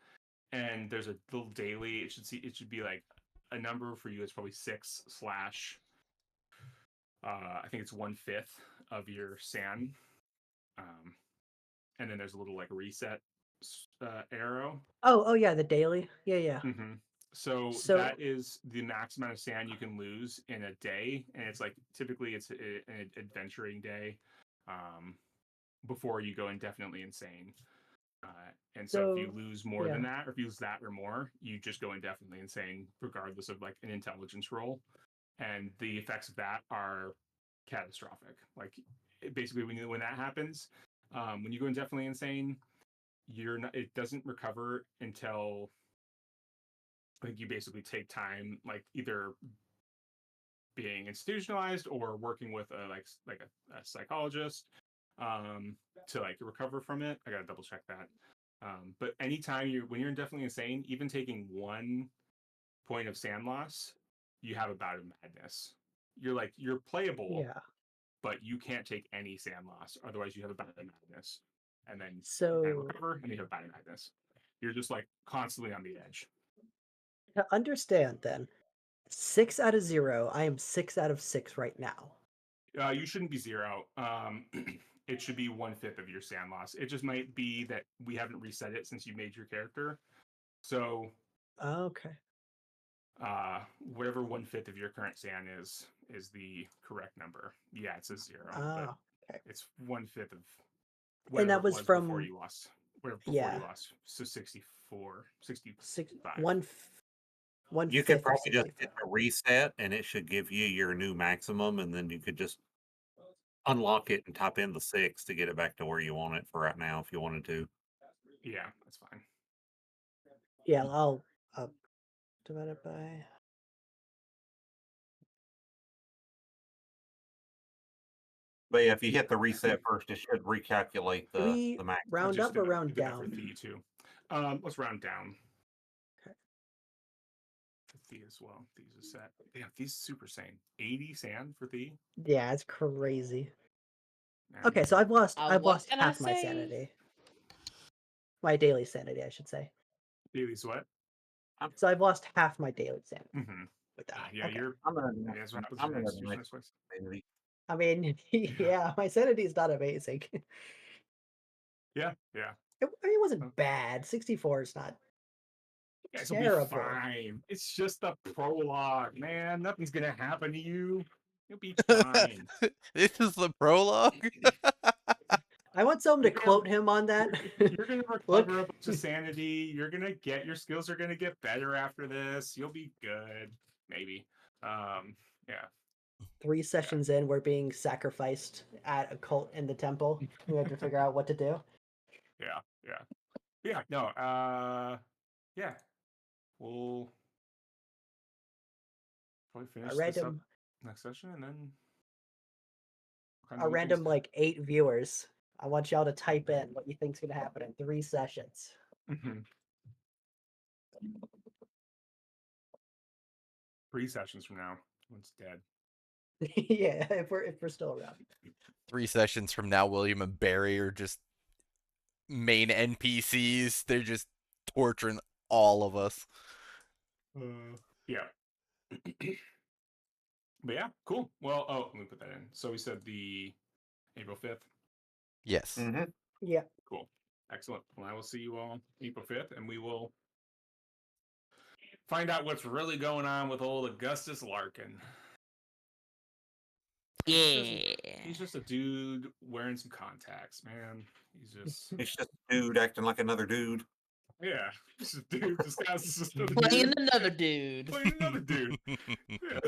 And there's a little daily. It should be like a number for you. It's probably 6 slash. I think it's 1/5 of your sand. And then there's a little like reset arrow. Oh, yeah, the daily. Yeah. Mm-hmm. So So that is the max amount of sand you can lose in a day, and it's like typically it's an adventuring day before you go indefinitely insane. And so if you so lose more than yeah. that, or if you lose that or more, you just go indefinitely insane, regardless of like an intelligence roll. And the effects of that are catastrophic. Like basically, when that happens, when you go indefinitely insane, you're not. It doesn't recover until I think you basically take time, like either being institutionalized or working with a psychologist to like recover from it. I gotta double check that. But anytime when you're indefinitely insane, even taking 1 point of sand loss, you have a bout of madness. You're playable, Yeah. but you can't take any sand loss. Otherwise, you have a bout of madness, and then you can't So recover, and you have a bout of madness. You're just like constantly on the edge. to understand then, 6 out of 0, I am 6 out of 6 right now. You shouldn't be 0. It should be 1/5 of your sand loss. It just might be that we haven't reset it since you made your character. So Okay. whatever 1/5 of your current sand is the correct number. Yeah, it says 0, but Oh, okay. it's 1/5 of And whatever that it was was before from you lost. Whatever before you yeah, lost. So 64, 6 65. 1 You could 1/5 of probably just 65. hit a reset, and it should give you your new maximum, and then you could just unlock it and type in the 6 to get it back to where you want it for right now if you wanted to. Yeah, that's fine. Yeah, I'll divide it by But yeah, if you hit the reset first, it should recalculate do we the max. I round just up or did round that for down? Thea too. Let's round down. Okay. For Thea as well. Thea's a set. Yeah, Thea's super sane. 80 sand for Thea. Yeah, it's crazy. And Okay, so I've lost What can I half my say? sanity. My daily sanity, I should say. Thea's what? So I've lost half my daily sanity Mm-hmm. with that. Yeah, Okay. you're. I'm gonna, I mean, that's what happens I'm when you're gonna nice institutionalized. sanity. I mean, yeah, my sanity is not amazing. Yeah. I mean, it wasn't bad. 64 is not You guys will be terrible. fine. It's just the prologue, man. Nothing's gonna happen to you. You'll be fine. This is the prologue. I want someone to You're gonna, quote him on that. you're gonna Look, recover a bunch of sanity. You're gonna get your skills are gonna get better after this. You'll be good, maybe. Yeah. 3 sessions in, we're being sacrificed at a cult in the temple. We have to figure out what to do. Yeah. No. Yeah. We'll probably A finish this up random, next session, and then a random like 8 viewers. I want y'all to type in what you think's gonna happen in 3 sessions. Mm-hmm. 3 sessions from now, one's dead. Yeah, if we're still around. 3 sessions from now, William and Barry are just main NPCs. They're just torturing all of us. Yeah. But yeah, cool. Well, let me put that in. So we said the April 5th. Yes. Mm-hmm. Yeah. Cool. Excellent. Well, I will see you all April 5th, and we will find out what's really going on with old Augustus Larkin. Yeah. He's just a dude wearing some contacts, man. He's just It's just a dude acting like another dude. yeah, just a dude disguised as another Playing dude. another dude. Playing another dude. Yeah.